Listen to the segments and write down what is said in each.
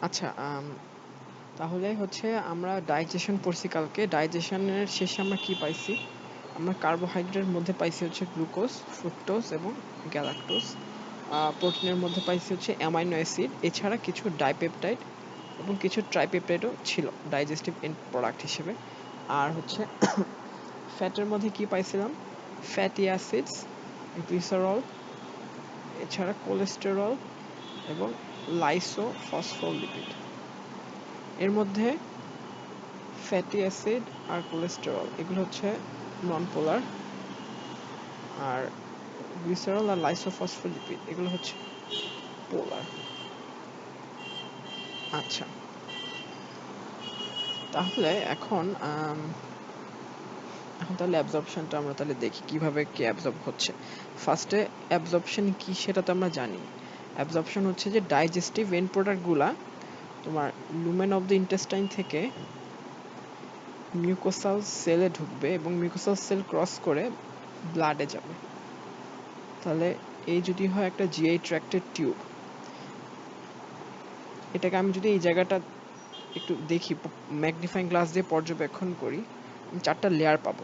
আচ্ছা, তাহলে হচ্ছে আমরা ডাইজেশন পড়ছি কালকে। ডাইজেশনের শেষে আমরা কি পাইছি? আমরা কার্বোহাইড্রেটের মধ্যে পাইছি হচ্ছে গ্লুকোজ, ফ্রুক্টোজ এবং গ্যালাক্টোজ। প্রোটিনের মধ্যে পাইছি হচ্ছে অ্যামাইনো অ্যাসিড, এছাড়া কিছু ডাইপেপটাইড এবং কিছু ট্রাইপেপটাইডও ছিল ডাইজেস্টিভ এন্ড প্রোডাক্ট হিসেবে। আর হচ্ছে ফ্যাটের মধ্যে কি পাইছিলাম? ফ্যাটি অ্যাসিডস, গ্লিসারল, এছাড়া কোলেস্টেরল এবং লাইসোফসফোলিপিড। এর মধ্যে ফ্যাটি অ্যাসিড আর কোলেস্টেরল এগুলো হচ্ছে নন পোলার, আর গ্লিসারল আর লাইসোফসফোলিপিড এগুলো হচ্ছে পোলার। আচ্ছা, তাহলে এখন তাহলে অ্যাবজর্পশনটা আমরা তাহলে দেখি কিভাবে কি অ্যাবজর্ব হচ্ছে। ফার্স্টে অ্যাবজর্পশন কি সেটা তো আমরা জানি। অ্যাবজর্পশন হচ্ছে যে ডাইজেস্টিভ এন্ড প্রোডাক্টগুলা তোমার লুমেন অফ দ্য ইন্টেস্টাইন থেকে মিউকোসাল সেলে ঢুকবে এবং মিউকোসাল সেল ক্রস করে ব্লাডে যাবে। তাহলে এই যদি হয় একটা জিআই ট্র্যাক্টের টিউব, এটাকে আমি যদি এই জায়গাটা একটু দেখি, ম্যাগনিফাইং গ্লাস দিয়ে পর্যবেক্ষণ করি, আমি 4টা লেয়ার পাবো।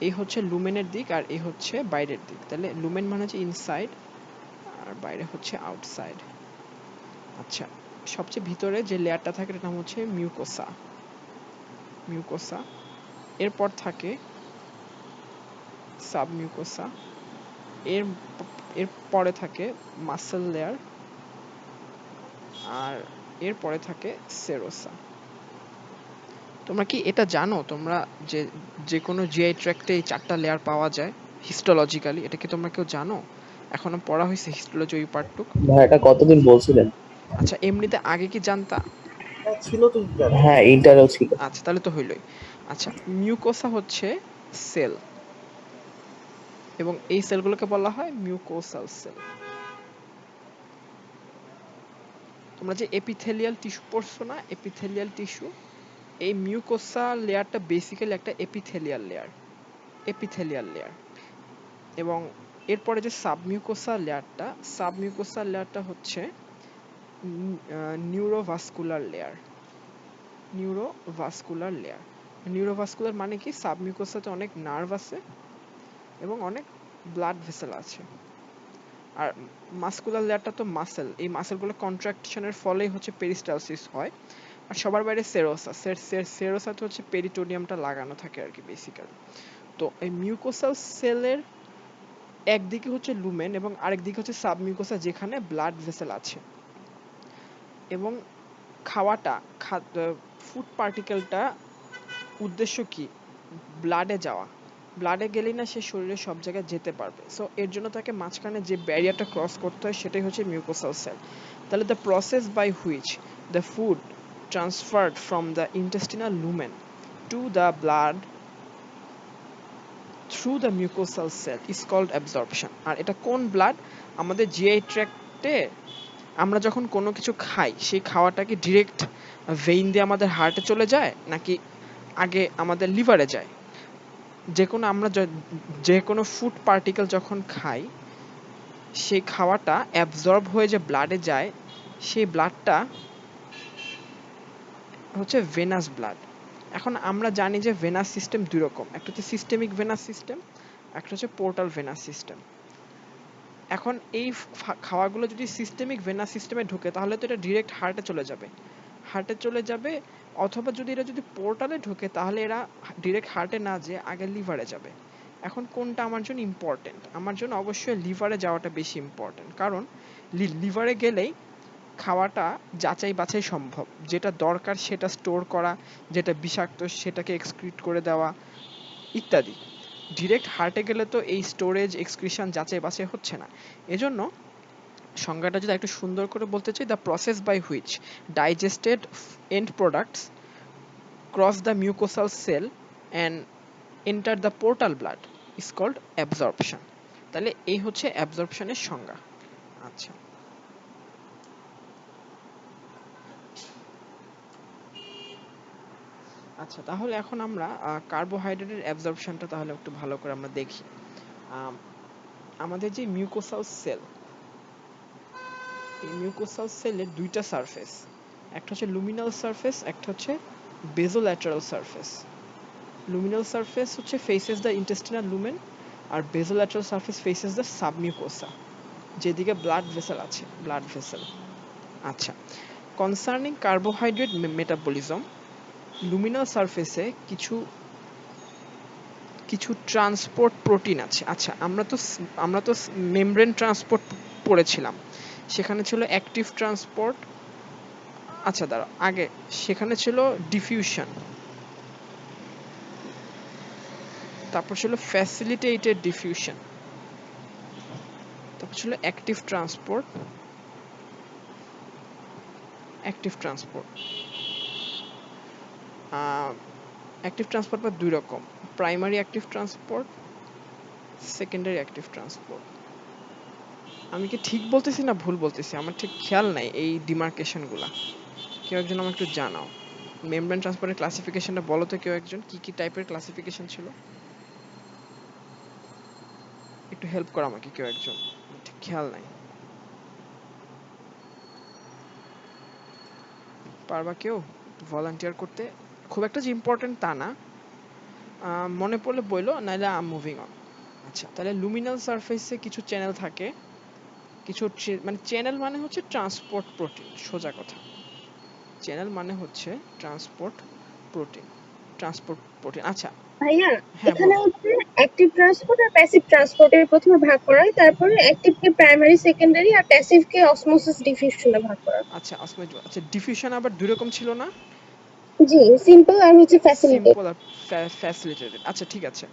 এই হচ্ছে লুমেনের দিক আর এই হচ্ছে বাইরের দিক। তাহলে লুমেন মানে হচ্ছে ইনসাইড আর বাইরে হচ্ছে আউটসাইড। আচ্ছা, সবচেয়ে ভিতরে যে লেয়ারটা থাকে এটার নাম হচ্ছে মিউকোসা। মিউকোসা, এরপর থাকে সাবমিউকোসা, এর এর পরে থাকে মাসেল লেয়ার, আর এর পরে থাকে সেরোসা। তোমরা কি এটা জানো তোমরা যে যে কোনো জিআই ট্র্যাক্টে এই 4টা লেয়ার পাওয়া যায় হিস্টোলজিক্যালি? এটা কি তোমরা কেউ জানো? এখনো পড়া হয়েছে হিস্টোলজি ওই পার্টটুক? ভাই এটা কতদিন বলছিলেন? আচ্ছা, এমনিতে আগে কি জানতা? ছিল তো হ্যাঁ, ইন্টারও ছিল। আচ্ছা, তাহলে তো হইলই। আচ্ছা, মিউকোসা হচ্ছে সেল এবং এই সেলগুলোকে বলা হয় মিউকোসাল সেল। তোমরা যে এপিথেলিয়াল টিস্যু পড়ছো না, এপিথেলিয়াল টিস্যু, এই মিউকোসা লেয়ারটা বেসিক্যালি একটা এপিথেলিয়াল লেয়ার। Epithelial layer. এবং এরপরে যে সাবমিউকোসা লেয়ারটা হচ্ছে neurovascular layer. Neurovascular layer, neurovascular মানে কি? সাবমিউকোসাতে অনেক নার্ভ আছে এবং অনেক ব্লাড ভেসেল আছে। আর মাসকুলার লেয়ারটা তো মাসেল, এই মাসেলগুলো কন্ট্রাকশনের ফলেই হচ্ছে পেরিস্টালসিস হয়। আর সবার বাইরে সেরোসা, সেরোসাতে হচ্ছে পেরিটোনিয়ামটা লাগানো থাকে আর কি বেসিক্যালি। তো এই মিউকোসাল সেলের একদিকে হচ্ছে লুমেন এবং আরেকদিকে হচ্ছে সাবমিউকোসা যেখানে ব্লাড ভেসেল আছে। এবং খাওয়াটা, ফুড পার্টিকেলটা উদ্দেশ্য কি? ব্লাডে যাওয়া। ব্লাডে গেলেই না সে শরীরের সব জায়গায় যেতে পারবে। সো এর জন্য তাকে মাঝখানে যে ব্যারিয়ারটা ক্রস করতে হয় সেটাই হচ্ছে মিউকোসাল সেল। তাহলে the process by which the food transferred from the intestinal lumen to the blood through the mucosal cell is called absorption. আর এটা কোন ব্লাড? আমাদের জিআই ট্র্যাক্টে আমরা যখন কোনো কিছু খাই সেই খাওয়াটা কি ডিরেক্ট ভেইন দিয়ে আমাদের হার্টে চলে যায় নাকি আগে আমাদের লিভারে যায়? আমরা যে কোনো ফুড পার্টিকেল যখন খাই সেই খাওয়াটা অ্যাবজর্ব হয়ে যে ব্লাডে যায়, সেই ব্লাডটা হচ্ছে ভেনাস ব্লাড। এখন আমরা জানি যে ভেনাস সিস্টেম দুই রকম, একটা হচ্ছে সিস্টেমিক ভেনাস সিস্টেম, একটা হচ্ছে পোর্টাল ভেনাস সিস্টেম। এখন এই খাওয়াগুলো যদি সিস্টেমিক ভেনাস সিস্টেমে ঢোকে তাহলে তো এটা ডিরেক্ট হার্টে চলে যাবে। হার্টে চলে যাবে, অথবা যদি এটা যদি পোর্টালে ঢোকে তাহলে এরা ডিরেক্ট হার্টে না যেয়ে আগে লিভারে যাবে। এখন কোনটা আমার জন্য ইম্পর্টেন্ট? আমার জন্য অবশ্যই লিভারে যাওয়াটা বেশি ইম্পর্টেন্ট, কারণ লিভারে গেলেই খাওয়াটা যাচাই বাছাই সম্ভব, যেটা দরকার সেটা স্টোর করা, যেটা বিষাক্ত সেটাকে এক্সক্রিট করে দেওয়া ইত্যাদি। ডিরেক্ট হার্টে গেলে তো এই স্টোরেজ এক্সক্রিশন যাচাই বাছাই হচ্ছে না। এজন্য সংজ্ঞাটা যদি একটু সুন্দর করে বলতে চাই, the process by which digested end products cross the mucosal cell and enter the portal blood is called absorption. তাহলে এই হচ্ছে অ্যাবজর্পশনের সংজ্ঞা। আচ্ছা, আচ্ছা, তাহলে এখন আমরা কার্বোহাইড্রেটের অ্যাবজর্পশনটা তাহলে একটু ভালো করে আমরা দেখি। আম, আমাদের যে মিউকোসাল সেল, এই মিউকোসাল সেলের দুইটা সারফেস, একটা হচ্ছে লুমিনাল সারফেস, একটা হচ্ছে বেজোল্যাটারাল সারফেস। লুমিনাল সারফেস হচ্ছে ফেসেস দ্য ইন্টেস্টিনাল লুমেন, আর basolateral surface faces the submucosa, যেদিকে ব্লাড ভেসেল আছে, ব্লাড ভেসেল। আচ্ছা, কনসার্নিং কার্বোহাইড্রেট মেটাবলিজম, লুমিনাল সারফেসে কিছু কিছু ট্রান্সপোর্ট প্রোটিন আছে। আচ্ছা, আমরা তো মেমব্রেন ট্রান্সপোর্ট পড়েছিলাম, সেখানে ছিল অ্যাক্টিভ ট্রান্সপোর্ট। আচ্ছা দাঁড়াও, আগে সেখানে ছিল ডিফিউশন, তারপর ছিল ফ্যাসিলিটেটেড ডিফিউশন, তারপর ছিল active transport. Active transport active transport বা দুই রকম, primary active transport, secondary active transport. আমি কি ঠিক বলতেছি না ভুল বলতেছি? আমার ঠিক খেয়াল নাই এই ডিমার্কেশনগুলা। কেউ একজন আমাকে একটু জানাও, মেমব্রেন ট্রান্সপোর্টের ক্লাসিফিকেশনটা বলো তো কেউ একজন, কি কি টাইপের ক্লাসিফিকেশন ছিল? একটু হেল্প করো আমাকে কেউ একজন, ঠিক খেয়াল নাই। পারবা কেউ ভলান্টিয়ার করতে? খুব একটা যে ইম্পর্টেন্ট তা না, মনে পড়লে বইলো, নাইলে আই এম মুভিং অন। আচ্ছা, তাহলে লুমিনাল সারফেসে কিছু চ্যানেল থাকে, কিছু মানে চ্যানেল মানে হচ্ছে ট্রান্সপোর্ট প্রোটিন, সোজা কথা। চ্যানেল মানে হচ্ছে ট্রান্সপোর্ট প্রোটিন, ট্রান্সপোর্ট প্রোটিন। আচ্ছা ভাইয়া, হ্যাঁ এখানে বলো। হচ্ছে অ্যাক্টিভ ট্রান্সপোর্ট আর প্যাসিভ ট্রান্সপোর্টের প্রথমে ভাগ করা হয়, তারপরে অ্যাক্টিভকে প্রাইমারি, সেকেন্ডারি আর প্যাসিভকে অসমোসিস ডিফিউশনে ভাগ করা হয়। আচ্ছা আচ্ছা, ডিফিউশন আবার দুই রকম ছিল না? জি, সিম্পল আর হচ্ছে ফ্যাসিলিটেট। সিম্পল আর ফ্যাসিলিটেটেড। আচ্ছা ঠিক আছে,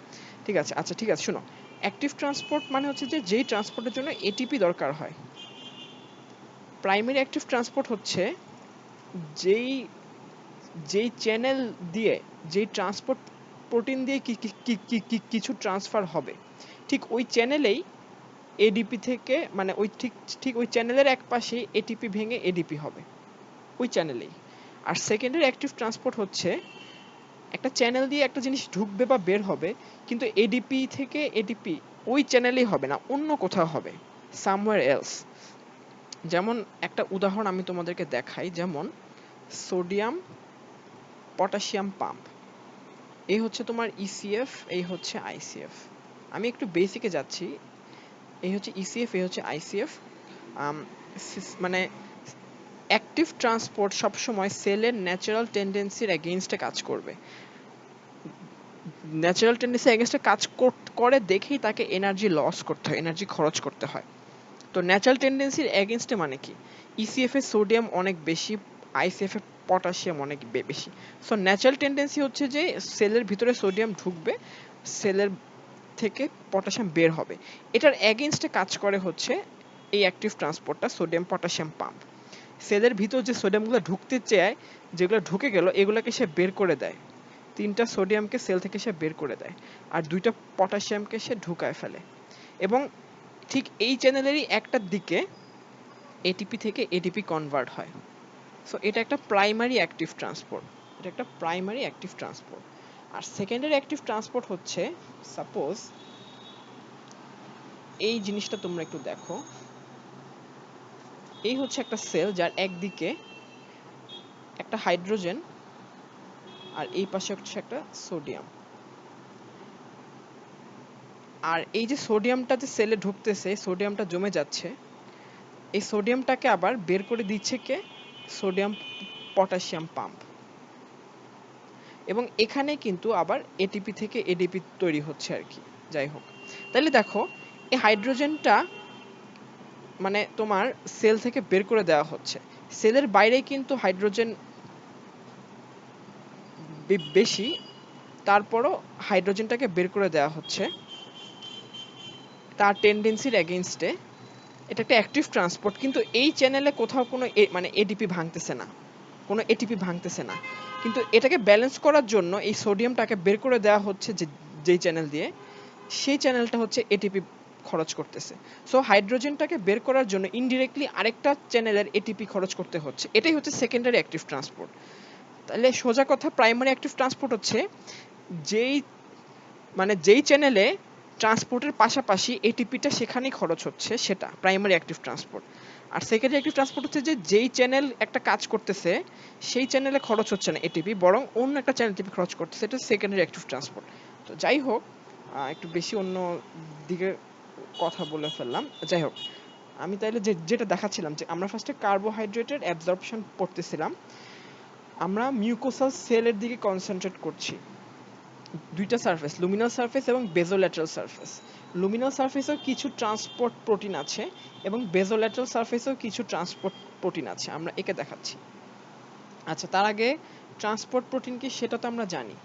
ঠিক আছে, আচ্ছা ঠিক আছে, শোনো। অ্যাক্টিভ ট্রান্সপোর্ট মানে হচ্ছে যে যেই ট্রান্সপোর্টের জন্য এটিপি দরকার হয়। প্রাইমারি অ্যাক্টিভ ট্রান্সপোর্ট হচ্ছে যেই যেই চ্যানেল দিয়ে, যেই ট্রান্সপোর্ট প্রোটিন দিয়ে কিছু ট্রান্সফার হবে, ঠিক ওই চ্যানেলেই এডিপি থেকে, মানে ওই ঠিক ঠিক ওই চ্যানেলের এক পাশে এটিপি ভেঙে এডিপি হবে, ওই চ্যানেলেই। আর সেকেন্ডারি অ্যাক্টিভ ট্রান্সপোর্ট হচ্ছে একটা চ্যানেল দিয়ে একটা জিনিস ঢুকবে বা বের হবে, কিন্তু এডিপি থেকে এডিপি ওই চ্যানেলেই হবে না, অন্য কোথাও হবে, সামওয়্যার এলস। যেমন একটা উদাহরণ আমি তোমাদেরকে দেখাই, যেমন সোডিয়াম পটাশিয়াম পাম্প, এই হচ্ছে তোমার ইসিএফ, এই হচ্ছে আইসিএফ। আমি একটু বেসিকে যাচ্ছি, এই হচ্ছে ইসিএফ, এই হচ্ছে আইসিএফ। মানে অ্যাক্টিভ ট্রান্সপোর্ট সবসময় সেলের ন্যাচারাল টেন্ডেন্সির এগেইনস্টে কাজ করবে। ন্যাচারাল টেন্ডেন্সি এগেইনস্টে কাজ করে দেখেই তাকে এনার্জি লস করতে হয়, এনার্জি খরচ করতে হয়। তো ন্যাচারাল টেন্ডেন্সির এগেইনস্টে মানে কি? ইসিএফ এ সোডিয়াম অনেক বেশি, আইসিএফ এ পটাশিয়াম অনেক বেশি। সো ন্যাচারাল টেন্ডেন্সি হচ্ছে যে সেলের ভিতরে সোডিয়াম ঢুকবে, সেলের থেকে পটাশিয়াম বের হবে। এটার এগেইনস্টে কাজ করে হচ্ছে এই অ্যাক্টিভ ট্রান্সপোর্টটা, সোডিয়াম পটাশিয়াম পাম্প। সেলের ভিতর যে সোডিয়ামগুলো ঢুকতে চায়, যেগুলো ঢুকে গেল, এগুলোকে সে বের করে দেয়। 3টা সোডিয়ামকে সেল থেকে সে বের করে দেয়, আর 2টা পটাশিয়ামকে সে ঢুকায় ফেলে। এবং ঠিক এই চ্যানেলেরই একটার দিকে এটিপি থেকে এডিপি কনভার্ট হয়। সো এটা একটা প্রাইমারি অ্যাক্টিভ ট্রান্সপোর্ট, এটা একটা প্রাইমারি অ্যাক্টিভ ট্রান্সপোর্ট। আর সেকেন্ডারি অ্যাক্টিভ ট্রান্সপোর্ট হচ্ছে, সাপোজ এই জিনিসটা তোমরা একটু দেখো, এই হচ্ছে একটা সেল যার একদিকে একটা হাইড্রোজেন আর এই পাশে হচ্ছে একটা সোডিয়াম। আর এই যে সোডিয়ামটা যে সেলে ঢুকতেছে, সোডিয়ামটা জমে যাচ্ছে, এই সোডিয়ামটাকে আবার বের করে দিচ্ছে কে? Sodium potassium pump. এবং এখানে কিন্তু আবার এটিপি থেকে এডিপি তৈরি হচ্ছে আর কি। যাই হোক, তাহলে দেখো এই হাইড্রোজেনটা মানে তোমার সেল থেকে বের করে দেওয়া হচ্ছে, সেলের বাইরে কিন্তু হাইড্রোজেন বেশি, তারপরও হাইড্রোজেনটাকে বের করে দেওয়া হচ্ছে তার টেন্ডেন্সির এগেইনস্টে। এটা একটা অ্যাক্টিভ ট্রান্সপোর্ট, কিন্তু এই চ্যানেলে কোথাও কোনো মানে এডিপি ভাঙতেছে না, কোনো এটিপি ভাঙতেছে না। কিন্তু এটাকে ব্যালেন্স করার জন্য এই সোডিয়ামটাকে বের করে দেওয়া হচ্ছে যেই চ্যানেল দিয়ে, সেই চ্যানেলটা হচ্ছে এটিপি খরচ করতেছে। সো হাইড্রোজেনটাকে বের করার জন্য ইনডিরেক্টলি আরেকটা চ্যানেলের এটিপি খরচ করতে হচ্ছে। এটাই হচ্ছে সেকেন্ডারি অ্যাক্টিভ ট্রান্সপোর্ট। তাহলে সোজা কথা, প্রাইমারি অ্যাক্টিভ ট্রান্সপোর্ট হচ্ছে যেই মানে যেই চ্যানেলে ট্রান্সপোর্টের পাশাপাশি এটিপিটা সেখানেই খরচ হচ্ছে, সেটা প্রাইমারি অ্যাক্টিভ ট্রান্সপোর্ট। আর সেকেন্ডারি অ্যাক্টিভ ট্রান্সপোর্ট হচ্ছে যে যেই চ্যানেল একটা কাজ করতেছে সেই চ্যানেলে খরচ হচ্ছে না এটিপি, বরং অন্য একটা চ্যানেল টিপি খরচ করতেছে, এটা সেকেন্ডারি অ্যাক্টিভ ট্রান্সপোর্ট। তো যাই হোক, একটু বেশি অন্য দিকে কথা বলে ফেললাম। যাই হোক, আমি তাইলে যেটা দেখাচ্ছিলাম যে আমরা ফার্স্টে কার্বোহাইড্রেটের অ্যাবজর্পশন পড়তেছিলাম, আমরা মিউকোসাল সেলের দিকে কনসেন্ট্রেট করছি। দুইটা সারফেস, লুমিনাল সারফেস এবং বেজোল্যাটারাল সারফেস। লুমিনাল সারফেসেও কিছু ট্রান্সপোর্ট প্রোটিন আছে এবং বেজোল্যাটারাল সারফেসেও কিছু ট্রান্সপোর্ট প্রোটিন আছে, আমরা একে দেখাচ্ছি। আচ্ছা, তার আগে ট্রান্সপোর্ট প্রোটিন কি সেটা তো আমরা জানি।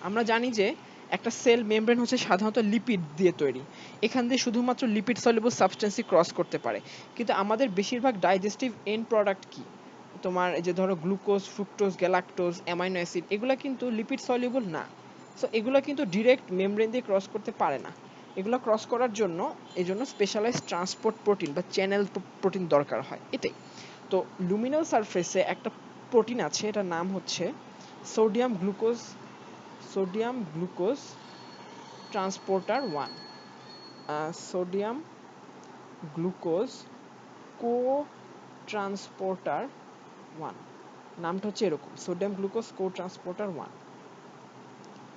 আমরা জানি যে একটা সেল মেমব্রেন হচ্ছে সাধারণত লিপিড দিয়ে তৈরি, এখান দিয়ে শুধুমাত্র লিপিড সলিউবল সাবস্টেন্সই ক্রস করতে পারে। কিন্তু আমাদের বেশিরভাগ ডাইজেস্টিভ এন্ড প্রোডাক্ট কি, তোমার এই যে ধরো glucose, fructose, galactose, amino acid, এগুলো কিন্তু লিপিড সলিউবল না। সো এগুলো কিন্তু ডিরেক্ট মেমব্রেন দিয়ে ক্রস করতে পারে না। এগুলো ক্রস করার জন্য এজন্য স্পেশালাইজড ট্রান্সপোর্ট প্রোটিন বা চ্যানেল প্রোটিন দরকার হয় এতে। তো লুমিনাল সারফেসে একটা প্রোটিন আছে, এটার নাম হচ্ছে sodium glucose transporter 1। Sodium glucose co transporter 1, নামটা হচ্ছে এরকম, সোডিয়াম গ্লুকোজ কো ট্রান্সপোর্টার 1।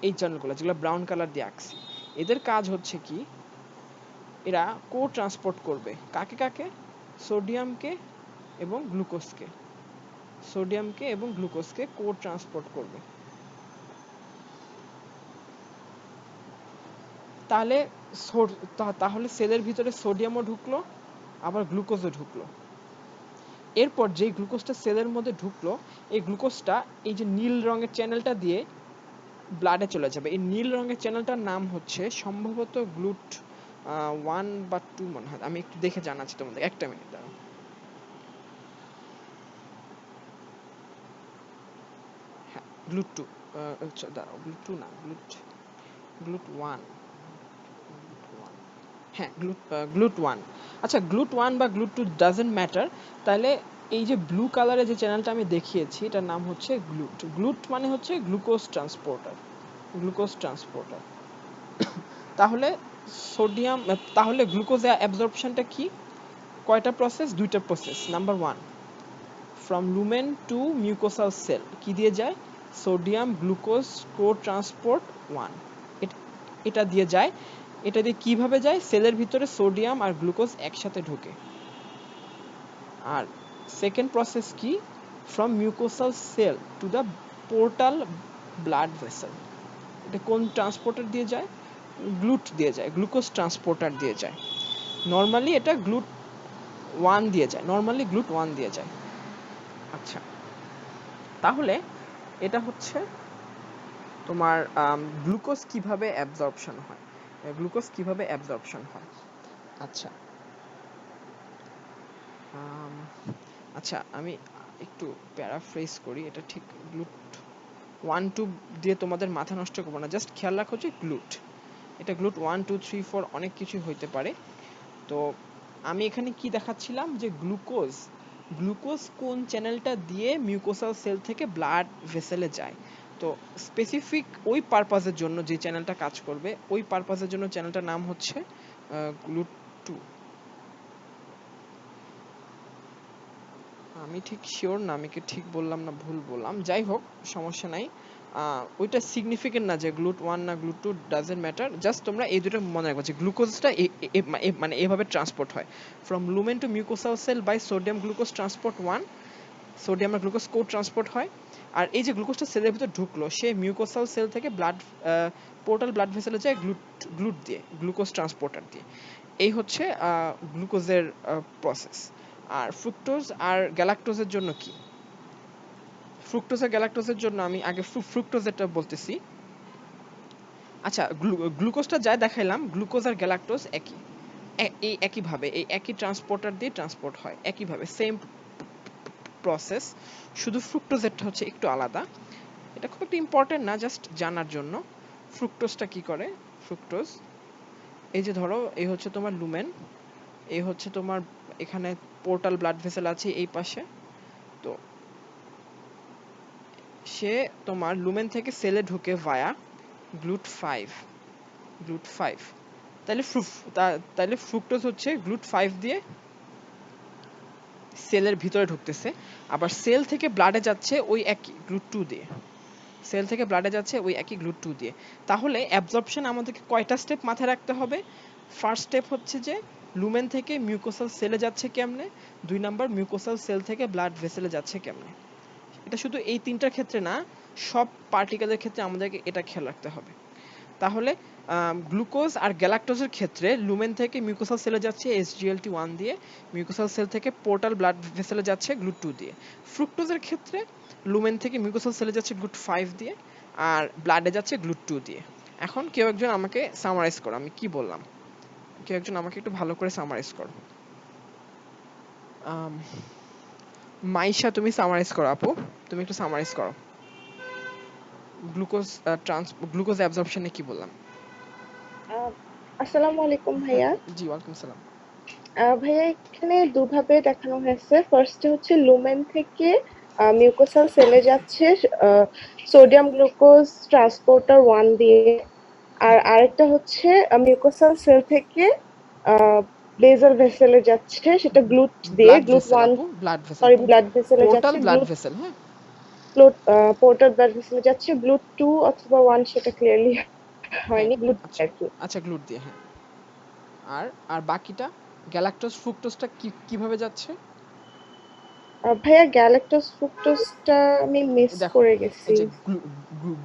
এই চ্যানেলগুলো যেগুলো ব্রাউন কালার দিয়ে আঁকছি, এদের কাজ হচ্ছে কি, এরা কো ট্রান্সপোর্ট করবে কাকে কাকে, সোডিয়ামকে এবং গ্লুকোজকে কো ট্রান্সপোর্ট করবে। তাহলে তাহলে সেলের ভিতরে সোডিয়ামও ঢুকলো, আবার গ্লুকোজও ঢুকলো। এরপর যেই গ্লুকোজটা সেলের মধ্যে ঢুকলো, এই গ্লুকোজটা এই যে নীল রঙের চ্যানেলটা দিয়ে ব্লাডে চলে যাবে। এই নীল রঙের চ্যানেলটার নাম হচ্ছে সম্ভবত গ্লুট 1 বা 2 মনে হয়, আমি একটু দেখে জানাচ্ছি তোমাদের, একটা মিনিট দাঁড়াও। হ্যাঁ, গ্লুট 2, দাঁড়াও, গ্লুট 2 না, গ্লুট 1, হ্যাঁ গ্লুট 1। আচ্ছা, গ্লুট 1 বা গ্লুট 2 ডাজন্ট ম্যাটার। তাহলে এই যে ব্লু কালারের যে চ্যানেলটা আমি দেখিয়েছি, এটার নাম হচ্ছে গ্লুট মানে হচ্ছে গ্লুকোজ ট্রান্সপোর্টার। তাহলে তাহলে গ্লুকোজ অ্যাবজর্পশনটা কি, কয়টা প্রসেস, দুইটা process. Number 1, from lumen to mucosal cell কি দিয়ে যায়, সোডিয়াম গ্লুকোজ কো ট্রান্সপোর্ট 1, এটা দিয়ে যায়। এটা দিয়ে কিভাবে যায়, সেলের ভিতরে সোডিয়াম আর গ্লুকোজ একসাথে ঢোকে। আর সেকেন্ড প্রসেস কি, from mucosal cell to the portal blood vessel, এটা কোন ট্রান্সপোর্টার দিয়ে যায়, গ্লুকোজ ট্রান্সপোর্টার দিয়ে যায়। নর্মালি এটা গ্লুট 1 দিয়ে যায়। আচ্ছা, তাহলে এটা হচ্ছে তোমার গ্লুকোজ কিভাবে অ্যাবজর্পশন হয়। আচ্ছা, আচ্ছা আমি একটু প্যারাফ্রেজ করি, এটা ঠিক গ্লুট 1 2 দিয়ে তোমাদের মাথা নষ্ট করবো না, জাস্ট খেয়াল রাখো যে এটা গ্লুট 1 2 3 4 অনেক কিছুই হইতে পারে। তো আমি এখানে কি দেখাচ্ছিলাম যে গ্লুকোজ কোন চ্যানেলটা দিয়ে মিউকোসাল সেল থেকে ব্লাড ভেসেলে যায়। তো স্পেসিফিক ওই পারপাজের জন্য যে চ্যানেলটা কাজ করবে, ওই পারপাজের জন্য চ্যানেলটার নাম হচ্ছে গ্লুট 2। আমি ঠিক শিওর না আমি কি ঠিক বললাম না ভুল বললাম, যাই হোক সমস্যা নাই। ওইটা সিগনিফিকেন্ট না যে গ্লুট 1 না গ্লুট 2, ডাজন্ট ম্যাটার। জাস্ট তোমরা এই দুটো মনে রাখবে যে গ্লুকোজটা মানে এভাবে ট্রান্সপোর্ট হয়, from lumen to mucosal cell by sodium glucose transport 1, sodium আর গ্লুকোজ কো ট্রান্সপোর্ট হয়। আর এই যে গ্লুকোজটা সেলের ভিতর ঢুকলো, সে মিউকোসাল সেল থেকে পোর্টাল ব্লাড ভেসেলে যায় গ্লুকোজ ট্রান্সপোর্টার দিয়ে। এই হচ্ছে গ্লুকোজের প্রসেস। আর ফ্রুক্টোজ আর গ্যালাক্টোজের জন্য কি, আমি আগে ফ্রুক্টোজেরটা বলতেছি। আচ্ছা, গ্লুকোজটা যা দেখাইলাম, গ্লুকোজ আর গ্যালাক্টোজ একইভাবে এই একই ট্রান্সপোর্টার দিয়ে ট্রান্সপোর্ট হয়, একইভাবে সেম প্রসেস, শুধু ফ্রুক্টোজেরটা হচ্ছে একটু আলাদা। এটা খুব একটা ইম্পর্টেন্ট না, জাস্ট জানার জন্য। ফ্রুক্টোজটা কি করে, ফ্রুক্টোজ এই যে ধরো এই হচ্ছে তোমার লুমেন, এই হচ্ছে তোমার এখানে পোর্টাল ব্লাড ভেসেল আছে এই পাশে। তো সে তোমার লুমেন থেকে সেলে ঢুকে ভায়া গ্লুট 5। তাহলে ফ্রুক্টোজ হচ্ছে গ্লুট 5 দিয়ে সেলের ভিতরে ঢুকতেছে, আবার সেল থেকে ব্লাডে যাচ্ছে ওই একই GLUT2 দিয়ে, সেল থেকে ব্লাডে যাচ্ছে ওই একই GLUT2 দিয়ে। তাহলে অ্যাবজর্পশন আমাদেরকে কয়টা স্টেপ মাথায় রাখতে হবে? ফার্স্ট স্টেপ হচ্ছে যে লুমেন থেকে মিউকোসাল সেলে যাচ্ছে কেমনে, 2 নাম্বার মিউকোসাল সেল থেকে ব্লাড ভেসেলে যাচ্ছে কেমনে। এটা শুধু এই তিনটার ক্ষেত্রে না, সব পার্টিকেলের ক্ষেত্রে আমাদেরকে এটা খেয়াল রাখতে হবে। তাহলে গ্লুকোজ আর গ্যালাক্টোজের ক্ষেত্রে লুমেন থেকে মিউকোসাল সেলে যাচ্ছে SGLT1 দিয়ে, মিউকোসাল সেল থেকে পোর্টাল ব্লাড ভেসেলে যাচ্ছে GLUT2 দিয়ে। ফ্রুক্টোজের ক্ষেত্রে লুমেন থেকে মিউকোসাল সেলে যাচ্ছে GLUT5 দিয়ে, আর ব্লাডে যাচ্ছে GLUT2 দিয়ে। এখন কেউ একজন আমাকে সামারাইজ করো আমি কি বললাম, কেউ একজন আমাকে একটু ভালো করে সামারাইজ করো। মাইশা তুমি সামারাইজ করো আপু, তুমি একটু সামারাইজ করো গ্লুকোজ গ্লুকোজ অ্যাবজর্পশনে কি বললাম। আসসালামু আলাইকুম ভাইয়া। জি ওয়ালাইকুম সালাম। ভাইয়া এখানে দুভাবে দেখানো হয়েছে। ফার্স্টে হচ্ছে লুমেন থেকে মিউকোসাল সেলে যাচ্ছে সোডিয়াম গ্লুকোজ ট্রান্সপোর্টার 1 দিয়ে, আর আরেকটা হচ্ছে মিউকোসাল সেল থেকে বেসাল ভেসেলে যাচ্ছে সেটা গ্লুট দিয়ে, ব্লাড গ্লুট ভেসেল 1 আপু, ব্লাড ভেসেল, সরি ব্লাড ভেসেলে পোর্টাল যাচ্ছে, ব্লাড ভেসেল। হ্যাঁ পোর্টাল ব্লাড ভেসেলে যাচ্ছে গ্লুট 2 অথবা 1, সেটা ক্লিয়ারলি হ্যাঁ হয়নি, গ্লুট আচ্ছা আর কি। আচ্ছা গ্লুট দিয়ে হ্যাঁ। আর আর বাকিটা গ্যালাক্টোজ ফ্রুক্টোজটা কিভাবে যাচ্ছে? ভাইয়া গ্যালাক্টোজ ফ্রুক্টোজটা আমি মিস দেখো করে এই গেছি। যে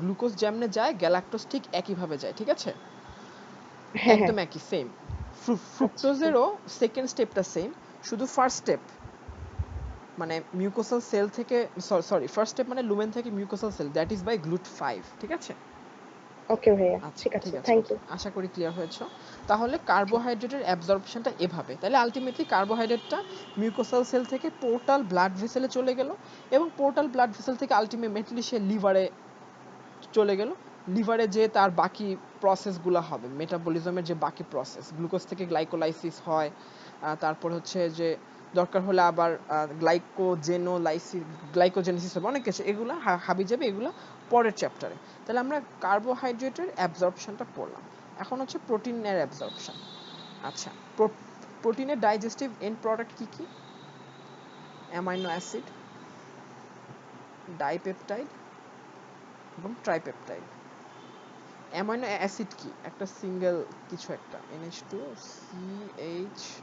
গ্লুকোজ যেমনে যায় গ্যালাক্টোজ ঠিক একইভাবে যায়, ঠিক আছে, হ্যাঁ, হ্যাঁ। একদম একই সেম। আচ্ছা। ফ্রুক্টোজেরও সেকেন্ড স্টেপটা সেম, শুধু ফার্স্ট স্টেপ মানে মিউকোসাল সেল থেকে, সরি ফার্স্ট স্টেপ মানে লুমেন থেকে mucosal cell, that is by GLUT5, ঠিক আছে। ওকে ভাইয়া, আচ্ছা ঠিক আছে, ঠিক আছে থ্যাংক ওকে, ইউ। আশা করি ক্লিয়ার হয়েছে। তাহলে কার্বোহাইড্রেটের অ্যাবজর্পশনটা এভাবে, তাহলে আলটিমেটলি কার্বোহাইড্রেটটা মিউকোসাল সেল থেকে পোর্টাল ব্লাড ভেসেলে চলে গেল, এবং পোর্টাল ব্লাড ভেসেল থেকে আলটিমেটলি সে লিভারে চলে গেল। লিভারে যে তার বাকি প্রসেসগুলো হবে, মেটাবলিজমের যে বাকি প্রসেস, গ্লুকোজ থেকে গ্লাইকোলাইসিস হয়, তারপর হচ্ছে যে দরকার হলে আবার গ্লাইকোজেনেসিস হবে, অনেক কিছু, এগুলো হাবি যাবে, এগুলো পরের চ্যাপ্টারে। তাহলে আমরা কার্বোহাইড্রেটের অ্যাবজর্পশনটা পড়লাম। এখন হচ্ছে প্রোটিনের অ্যাবজর্পশন। আচ্ছা, প্রোটিনের ডাইজেস্টিভ এন্ড প্রোডাক্ট কি কি? অ্যামাইনো অ্যাসিড, ডাইপেপটাইড এবং ট্রাইপেপটাইড। অ্যামাইনো অ্যাসিড কি? একটা সিঙ্গেল কিছু একটা NH2 CHR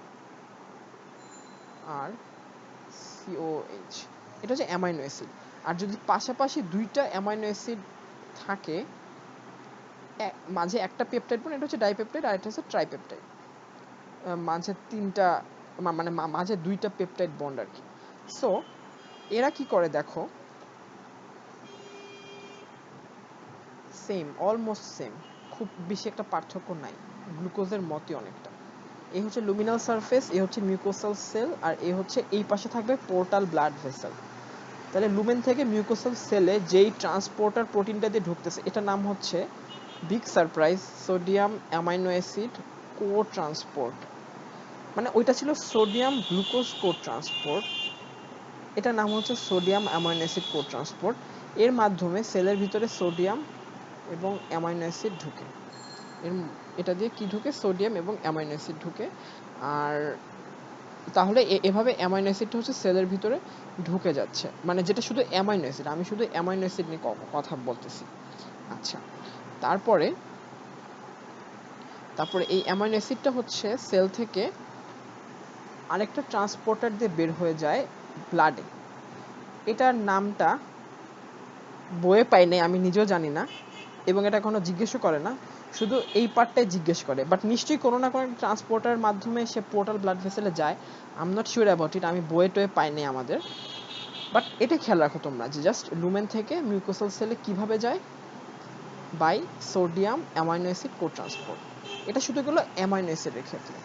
COH, এটা হচ্ছে অ্যামাইনো অ্যাসিড। আর যদি পাশাপাশি দুইটা অ্যামাইনো অ্যাসিড থাকে, মাঝে একটা পেপটাইড বন্ড, এটা হচ্ছে ডাইপেপটাইড, আর এটা হচ্ছে ট্রাইপেপটাইড। মাঝে তিনটা মানে মাঝে দুইটা পেপটাইড বন্ড আর কি। সো এরা কি করে দেখো, সেম, অলমোস্ট সেম, খুব বেশি একটা পার্থক্য নাই, গ্লুকোজের মতই অনেকটা। এই হচ্ছে লুমিনাল সারফেস, এই হচ্ছে মিউকোসাল সেল, আর এই হচ্ছে এই পাশে থাকবে পোর্টাল ব্লাড ভেসেল। তাহলে লুমেন থেকে মিউকোসাল সেলে যেই ট্রান্সপোর্টার প্রোটিনটা দিয়ে ঢুকতেছে, এটার নাম হচ্ছে big surprise sodium amino acid co transport, মানে ওইটা ছিল সোডিয়াম গ্লুকোজ কো ট্রান্সপোর্ট, এটার নাম হচ্ছে sodium amino acid co transport. এর মাধ্যমে সেলের ভিতরে সোডিয়াম এবং অ্যামাইনো অ্যাসিড ঢুকে, এটা দিয়ে কি ঢুকে? সোডিয়াম এবং অ্যামাইনো অ্যাসিড ঢুকে। আর তাহলে এভাবে অ্যামাইনো অ্যাসিডটা হচ্ছে সেলের ভিতরে ঢুকে যাচ্ছে, মানে যেটা শুধু অ্যামাইনো অ্যাসিড, আমি শুধু অ্যামাইনো অ্যাসিড নিয়ে কথা বলতেছি। আচ্ছা, তারপরে এই অ্যামাইনো অ্যাসিডটা হচ্ছে সেল থেকে আরেকটা ট্রান্সপোর্টার দিয়ে বের হয়ে যায় ব্লাডে। এটার নামটা বইয়ে পাই নাই, আমি নিজেও জানি না, এবং এটা কোনো জিজ্ঞেসও করে না, শুধু এই পার্টটাই জিজ্ঞেস করে, বাট নিশ্চয়ই কোনো না কোনো ট্রান্সপোর্টার মাধ্যমে সে পোর্টাল ব্লাড ভেসেলে যায়। I am not sure about it, আমি বইয়ে টয়ে পাই নাই আমাদের, বাট এটা খেয়াল রাখো তোমরা যে জাস্ট লুমেন থেকে মিউকোসাল সেলে কিভাবে যায়, by sodium amino acid co transport. এটা শুধু গেলো অ্যামাইনো অ্যাসিডের ক্ষেত্রে।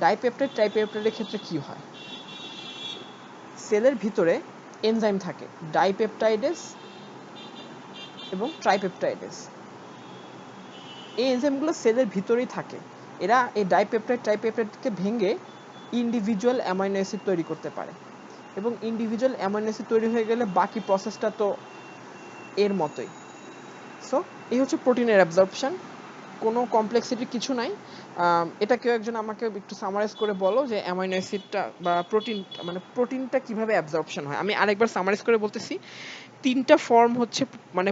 ডাইপেপটাইড ট্রাইপেপটাইডের ক্ষেত্রে কি হয়? সেলের ভিতরে এনজাইম থাকে ডাইপেপটাইডেস এবং ট্রাইপেপটাইডেস, এই এনজাইমগুলো সেলের ভিতরেই থাকে। এরা এই ডাইপেপটাইড ট্রাইপেপটাইডকে ভেঙে ইন্ডিভিজুয়াল অ্যামাইনো অ্যাসিড তৈরি করতে পারে, এবং ইন্ডিভিজুয়াল অ্যামাইনো অ্যাসিড তৈরি হয়ে গেলে বাকি প্রসেসটা তো এর মতোই। সো এই হচ্ছে প্রোটিনের অ্যাবজর্পশন। কোনো কমপ্লেক্সিটি কিছু নাই। এটা কেউ একজন আমাকে একটু সামারাইজ করে বলো যে অ্যামাইনো অ্যাসিডটা বা প্রোটিন, মানে প্রোটিনটা কিভাবে অ্যাবজর্পশন হয়। আমি আরেকবার সামারাইজ করে বলতেছি, তিনটা ফর্ম হচ্ছে, মানে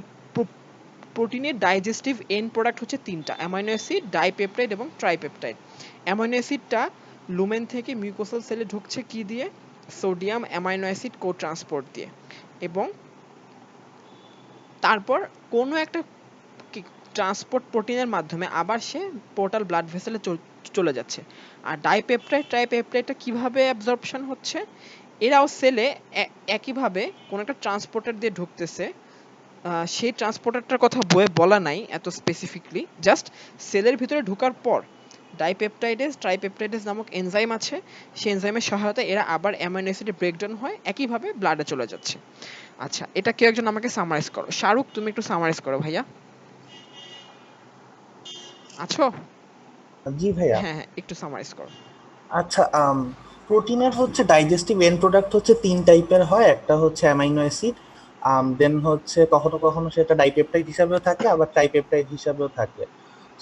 প্রোটিনের ডাইজেস্টিভ এন্ড প্রোডাক্ট হচ্ছে তিনটা: অ্যামাইনো অ্যাসিড, ডাইপেপটাইড এবং ট্রাইপেপটাইড। অ্যামাইনো অ্যাসিডটা লুমেন থেকে মিউকোসাল সেলে ঢুকছে কি দিয়ে? Sodium amino acid co transport দিয়ে। এবং তারপর কোনো একটা ট্রান্সপোর্ট প্রোটিনের মাধ্যমে আবার সে পোর্টাল ব্লাড ভেসেলে চলে যাচ্ছে। আর ডাইপেপটাইড, ট্রাইপেপটাইডটা কিভাবে অ্যাবজর্পশন হচ্ছে? এরাও সেলে একইভাবে কোনো একটা ট্রান্সপোর্টার দিয়ে ঢুকতেছে। সেই ট্রান্সপোর্টারটার কথা বইয়ে বলা নাই এত স্পেসিফিকলি, জাস্ট সেলের ভিতরে ঢোকার পর ডাইপেপটাইডেজ, ট্রাইপেপটাইডেজ নামক এনজাইম আছে, সেই এনজাইমের সহায়তায় এরা আবার অ্যামাইনো অ্যাসিডে ব্রেকডাউন হয়, একইভাবে ব্লাডে চলে যাচ্ছে। আচ্ছা, এটা কেউ একজন আমাকে সামারাইজ করো। শাহরুখ, তুমি একটু সামারাইজ করো ভাইয়া। আছো? জি ভাইয়া। হ্যাঁ হ্যাঁ, একটু সামারাইজ করো। আচ্ছা, প্রোটিনের হচ্ছে ডাইজেস্টিভ এন্ড প্রোডাক্ট হচ্ছে তিন টাইপের হয়। একটা হচ্ছে অ্যামাইনো অ্যাসিড, দেন হচ্ছে কখনো কখনো সেটা ডাইপেপটাইড হিসাবেও থাকে, আবার ট্রাইপেপটাইড হিসাবেও থাকে।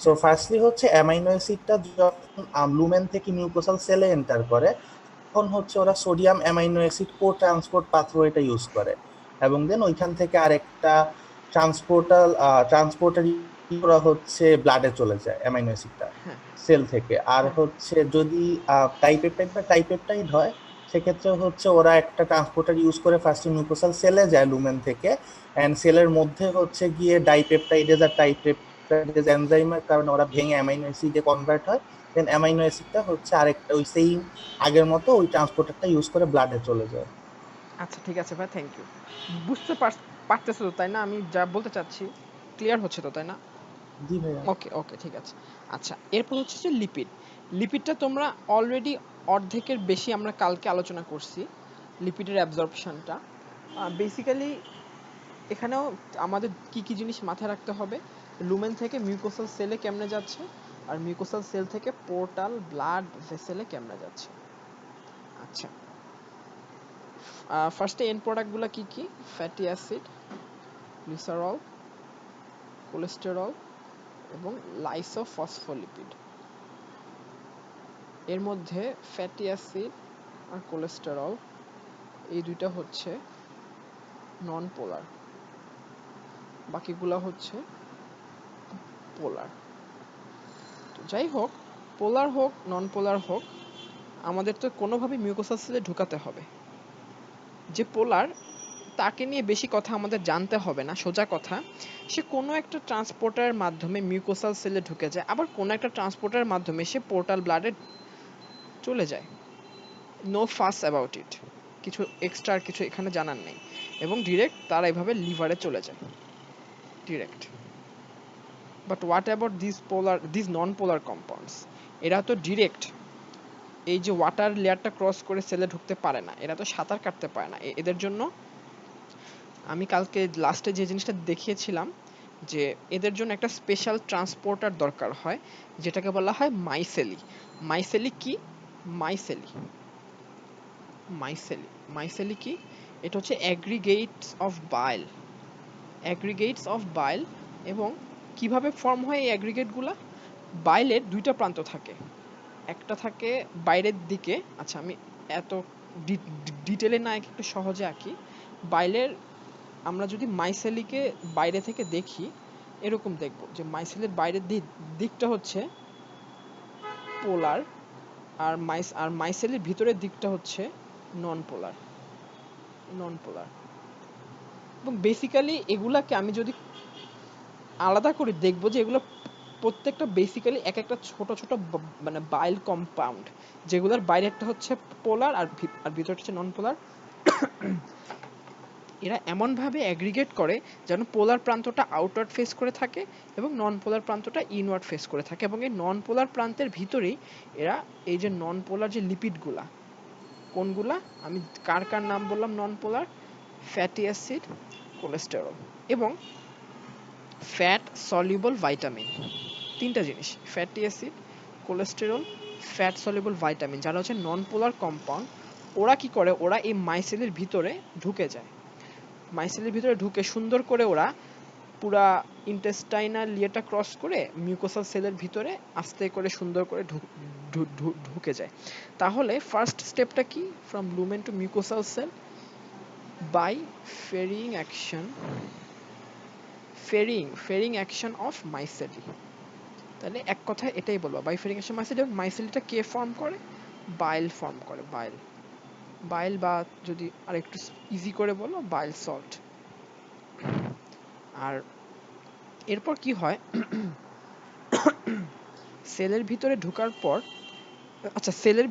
সো ফার্স্টলি হচ্ছে অ্যামাইনো অ্যাসিডটা যখন লুমেন থেকে মিউকোসাল সেলে এন্টার করে, তখন হচ্ছে ওরা sodium amino acid co transport পাথওয়েটা use করে, এবং দেন ওইখান থেকে আরেকটা ট্রান্সপোর্টার ওরা হচ্ছে ব্লাডে চলে যায় অ্যামাইনো অ্যাসিডটা হ্যাঁ সেল থেকে। আর হ্যাঁ হচ্ছে যদি টাইপেপটাইড হয়, সেক্ষেত্রে হচ্ছে ওরা একটা ট্রান্সপোর্টার ইউজ করে ফার্স্টে মিউকোসাল সেলে যায় লুমেন থেকে, অ্যান্ড সেলের মধ্যে হচ্ছে গিয়ে ডাইপেপটাইডেজ আর ট্রাইপেপটাইডেজ এনজাইমের কারণে ওরা ভেঙে অ্যামাইনো অ্যাসিডে কনভার্ট হয়। দেন অ্যামাইনো অ্যাসিডটা হচ্ছে আরেকটা ওই সেম আগের মতো ওই ট্রান্সপোর্টারটা ইউজ করে ব্লাডে চলে যায়। আচ্ছা ঠিক আছে ভাই, থ্যাংক ইউ। বুঝতে পারতেছো তো তাই না আমি যা বলতে চাচ্ছি? ক্লিয়ার হচ্ছে তো তাই না? জি ভাইয়া। ওকে ওকে, ঠিক আছে। আচ্ছা, এরপর হচ্ছে যে লিপিড। লিপিডটা তোমরা অলরেডি অর্ধেকের বেশি আমরা কালকে আলোচনা করছি, লিপিডের অ্যাবজর্পশনটা। বেসিক্যালি এখানেও আমাদের কি কি জিনিস মাথায় রাখতে হবে: লুমেন থেকে মিউকোসাল সেলে কেমনে যাচ্ছে, আর মিউকোসাল সেল থেকে পোর্টাল ব্লাড ভেসেলে কেমনে যাচ্ছে। আচ্ছা, ফার্স্টে এন্ড প্রোডাক্টগুলো কি কি? ফ্যাটি অ্যাসিড, গ্লিসারল, কোলেস্টেরল এবং লাইসোফসফোলিপিড। এর মধ্যে ফ্যাটি অ্যাসিড আর কোলেস্টেরল এই দুইটা হচ্ছে নন পোলার, বাকিগুলো হচ্ছে পোলার। তো যাই হোক, পোলার হোক নন পোলার হোক, আমাদের তো কোনোভাবে মিউকোসাল সেলে ঢুকাতে হবে। যে পোলার, তাকে নিয়ে বেশি কথা আমাদের জানতে হবে না, সোজা কথা। সে কোনো একটা ট্রান্সপোর্টারের মাধ্যমে মিউকোসাল সেলে ঢুকে যায়, আবার কোনো একটা ট্রান্সপোর্টারের মাধ্যমে সে পোর্টাল ব্লাডে চলে যায়। নো ফাস অ্যাবাউট ইট, কিছু এক্সট্রা আর কিছু এখানে জানার নেই। এবং ডিরেক্ট তারা এভাবে লিভারে চলে যায়, direct. But what about this non polar compounds? এরা তো ডিরেক্ট এই যে ওয়াটার লেয়ারটা ক্রস করে সেলে ঢুকতে পারে না, এরা তো সাঁতার কাটতে পারে না। এদের জন্য আমি কালকে লাস্টে যে জিনিসটা দেখিয়েছিলাম, যে এদের জন্য একটা স্পেশাল ট্রান্সপোর্টার দরকার হয়, যেটাকে বলা হয় মাইসেলি। মাইসেলি কি? মাইসেলি মাইসেলি মাইসেলি কি? এটা হচ্ছে অ্যাগ্রিগেটস অফ বাইল, অ্যাগ্রিগেটস অফ বাইল। এবং কিভাবে ফর্ম হয় এই অ্যাগ্রিগেটগুলা? বাইলের দুইটা প্রান্ত থাকে, একটা থাকে বাইরের দিকে। আচ্ছা, আমি এত ডিটেলে না, একটু সহজে আঁকি। বাইলের, আমরা যদি মাইসেলিকে বাইরে থেকে দেখি, এরকম দেখব যে মাইসেলের বাইরের দিকটা হচ্ছে পোলার, আর মাইসেলের ভিতরের দিকটা হচ্ছে নন পোলার, নন পোলার। এবং বেসিক্যালি এগুলাকে আমি যদি আলাদা করে দেখব, যে এগুলো প্রত্যেকটা বেসিক্যালি এক একটা ছোট ছোট মানে বাইল কম্পাউন্ড, যেগুলোর বাইরেরটা হচ্ছে পোলার আর ভিতরটা হচ্ছে নন পোলার। এরা এমনভাবে অ্যাগ্রিগেট করে যেন পোলার প্রান্তটা আউটওয়ার্ড ফেস করে থাকে এবং নন পোলার প্রান্তটা ইনওয়ার্ড ফেস করে থাকে। এবং এই নন পোলার প্রান্তের ভিতরেই এরা এই যে নন পোলার যে লিপিডগুলা, কোনগুলা আমি কার কার নাম বললাম নন পোলার: ফ্যাটি অ্যাসিড, কোলেস্টেরল এবং ফ্যাট সলিউবল ভাইটামিন। তিনটা জিনিস: fatty acid, cholesterol, fat soluble vitamin, যারা হচ্ছে নন পোলার কম্পাউন্ড। ওরা কি করে? ওরা এই মাইসেলের ভিতরে ঢুকে যায়, মাইসেলের ভিতরে ঢুকে সুন্দর করে ওরা পুরা ইন্টেস্টাইনাল ইয়েটা ক্রস করে মিউকোসাল সেলের ভিতরে আস্তে করে সুন্দর করে ঢুকে যায়। তাহলে ফার্স্ট স্টেপটা কি? From lumen to mucosal cell by ferrying action of micelle. তাহলে এক কথায় এটাই বলবো, বাই ফেরিং অ্যাকশন মাইসেলি। মাইসেলিটা কে ফর্ম করে? বাইল ফর্ম করে, বাইল বা যদি আর একটু ইজি করে বলো বাইল সল্ট। আর এরপর কি হয়, সেলের ভিতরে ঢোকার পর, আচ্ছা সেলের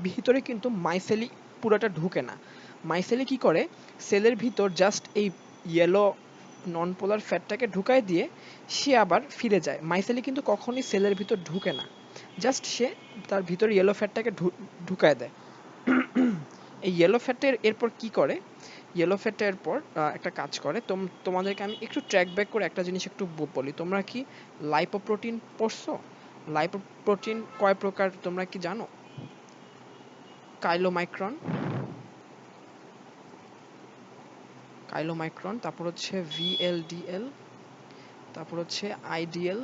ভিতরে কিন্তু মাইসেলি পুরোটা ঢুকে না। মাইসেলি কি করে, সেলের ভিতর জাস্ট এই ইয়েলো নন পোলার ফ্যাটটাকে ঢুকায় দিয়ে সে আবার ফিরে যায়। মাইসেলি কিন্তু কখনোই সেলের ভিতর ঢুকে না, জাস্ট সে তার ভিতর ইয়েলো ফ্যাটটাকে ঢুকায় দেয়। এই ইয়েলো ফ্যাটের এরপর কি করে, ইয়েলো ফ্যাটটা এরপর একটা কাজ করে। তোমাদেরকে আমি একটু ট্র্যাক ব্যাক করে একটা জিনিস একটু বলি। তোমরা কি লাইপোপ্রোটিন পড়ছো? লাইপোপ্রোটিন কয় প্রকার তোমরা কি জানো? কাইলোমাইক্রন, তারপর হচ্ছে ভিএলডিএল, তারপর হচ্ছে আইডিএল,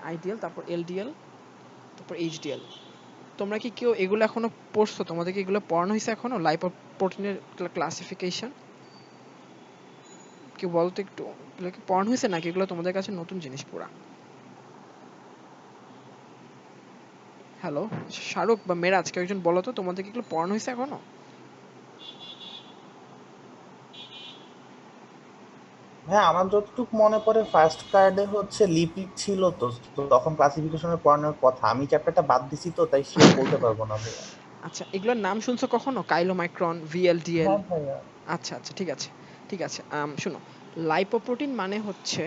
আইডিএল, তারপর এলডিএল, তারপর এইচডিএল। তোমরা কি কেউ এগুলো এখনো পড়ছো? তোমাদের কি এগুলো পড়ানো হয়েছে এখনো, লাইপোপ্রোটিনের ক্লাসিফিকেশন? কেউ বলতো একটু, এগুলো কি পড়ানো হয়েছে নাকি এগুলো তোমাদের কাছে নতুন জিনিস পুরা? হ্যালো শাহরুখ বা মেরাজ, কেউ একজন বলো তো তোমাদের কি এগুলো পড়ানো হয়েছে এখনো? হ্যাঁ, আমার যতটুকু মনে পড়ে ফার্স্ট কার্ডে হচ্ছে লিপিড ছিল, তো তো তখন ক্লাসিফিকেশনের পড়ানোর কথা। আমি চ্যাপ্টারটা বাদ দিছি তো তাই শিওর বলতে পারবো না ভাইয়া। আচ্ছা, এগুলোর নাম শুনছো কখনো? Chylomicron, VLDL? হ্যাঁ ভাইয়া। আচ্ছা আচ্ছা, ঠিক আছে ঠিক আছে। শুনো, লাইপোপ্রোটিন মানে হচ্ছে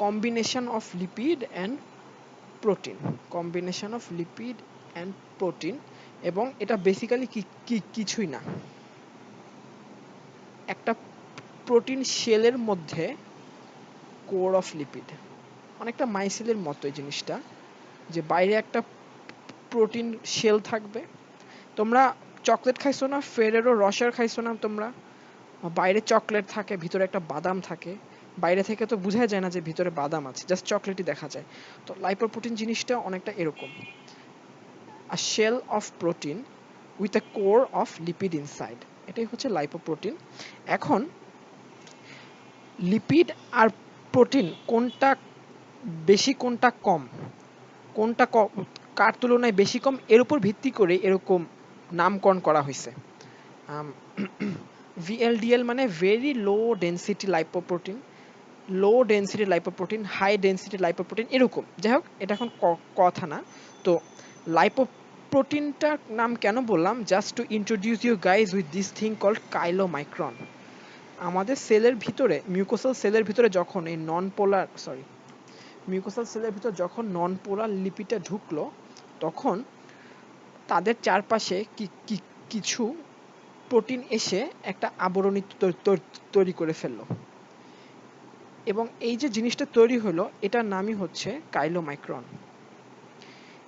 combination of lipid and protein, combination of lipid and protein. এবং এটা বেসিক্যালি কিছুই না, একটা প্রোটিন শেলের মধ্যে কোর অফ লিপিড, অনেকটা মাইসেলের মতো এই জিনিসটা, যে বাইরে একটা প্রোটিন শেল থাকবে। তোমরা চকলেট খাইছো না, ফেরেরো রসার খাইছো না তোমরা? বাইরে চকলেট থাকে, ভিতরে একটা বাদাম থাকে, বাইরে থেকে তো বোঝা যায় না যে ভিতরে বাদাম আছে, জাস্ট চকলেটই দেখা যায়। তো লাইপোপ্রোটিন জিনিসটা অনেকটা এরকম, a shell of protein with a core of lipid inside, এটাই হচ্ছে লাইপোপ্রোটিন। এখন লিপিড আর প্রোটিন কোনটা বেশি কোনটা কম, কোনটা কার তুলনায় বেশি কম, এর উপর ভিত্তি করে এরকম নামকরণ করা হয়েছে। ভিএলডিএল মানে very low density lipoprotein, low density lipoprotein, high density lipoprotein, এরকম। যাই হোক, এটা এখন কথা না। তো লাইপোপ্রোটিনটার নাম কেন বললাম, just to introduce you guys with this thing called chylomicron. আমাদের সেলের ভিতরে, মিউকোসাল সেলের ভিতরে যখন এই মিউকোসাল সেলের ভিতর যখন নন পোলার লিপিডটা ঢুকলো, তখন তাদের চারপাশে কিছু প্রোটিন এসে একটা আবরণী তৈরি করে ফেললো, এবং এই যে জিনিসটা তৈরি হলো এটার নামই হচ্ছে কাইলোমাইক্রন।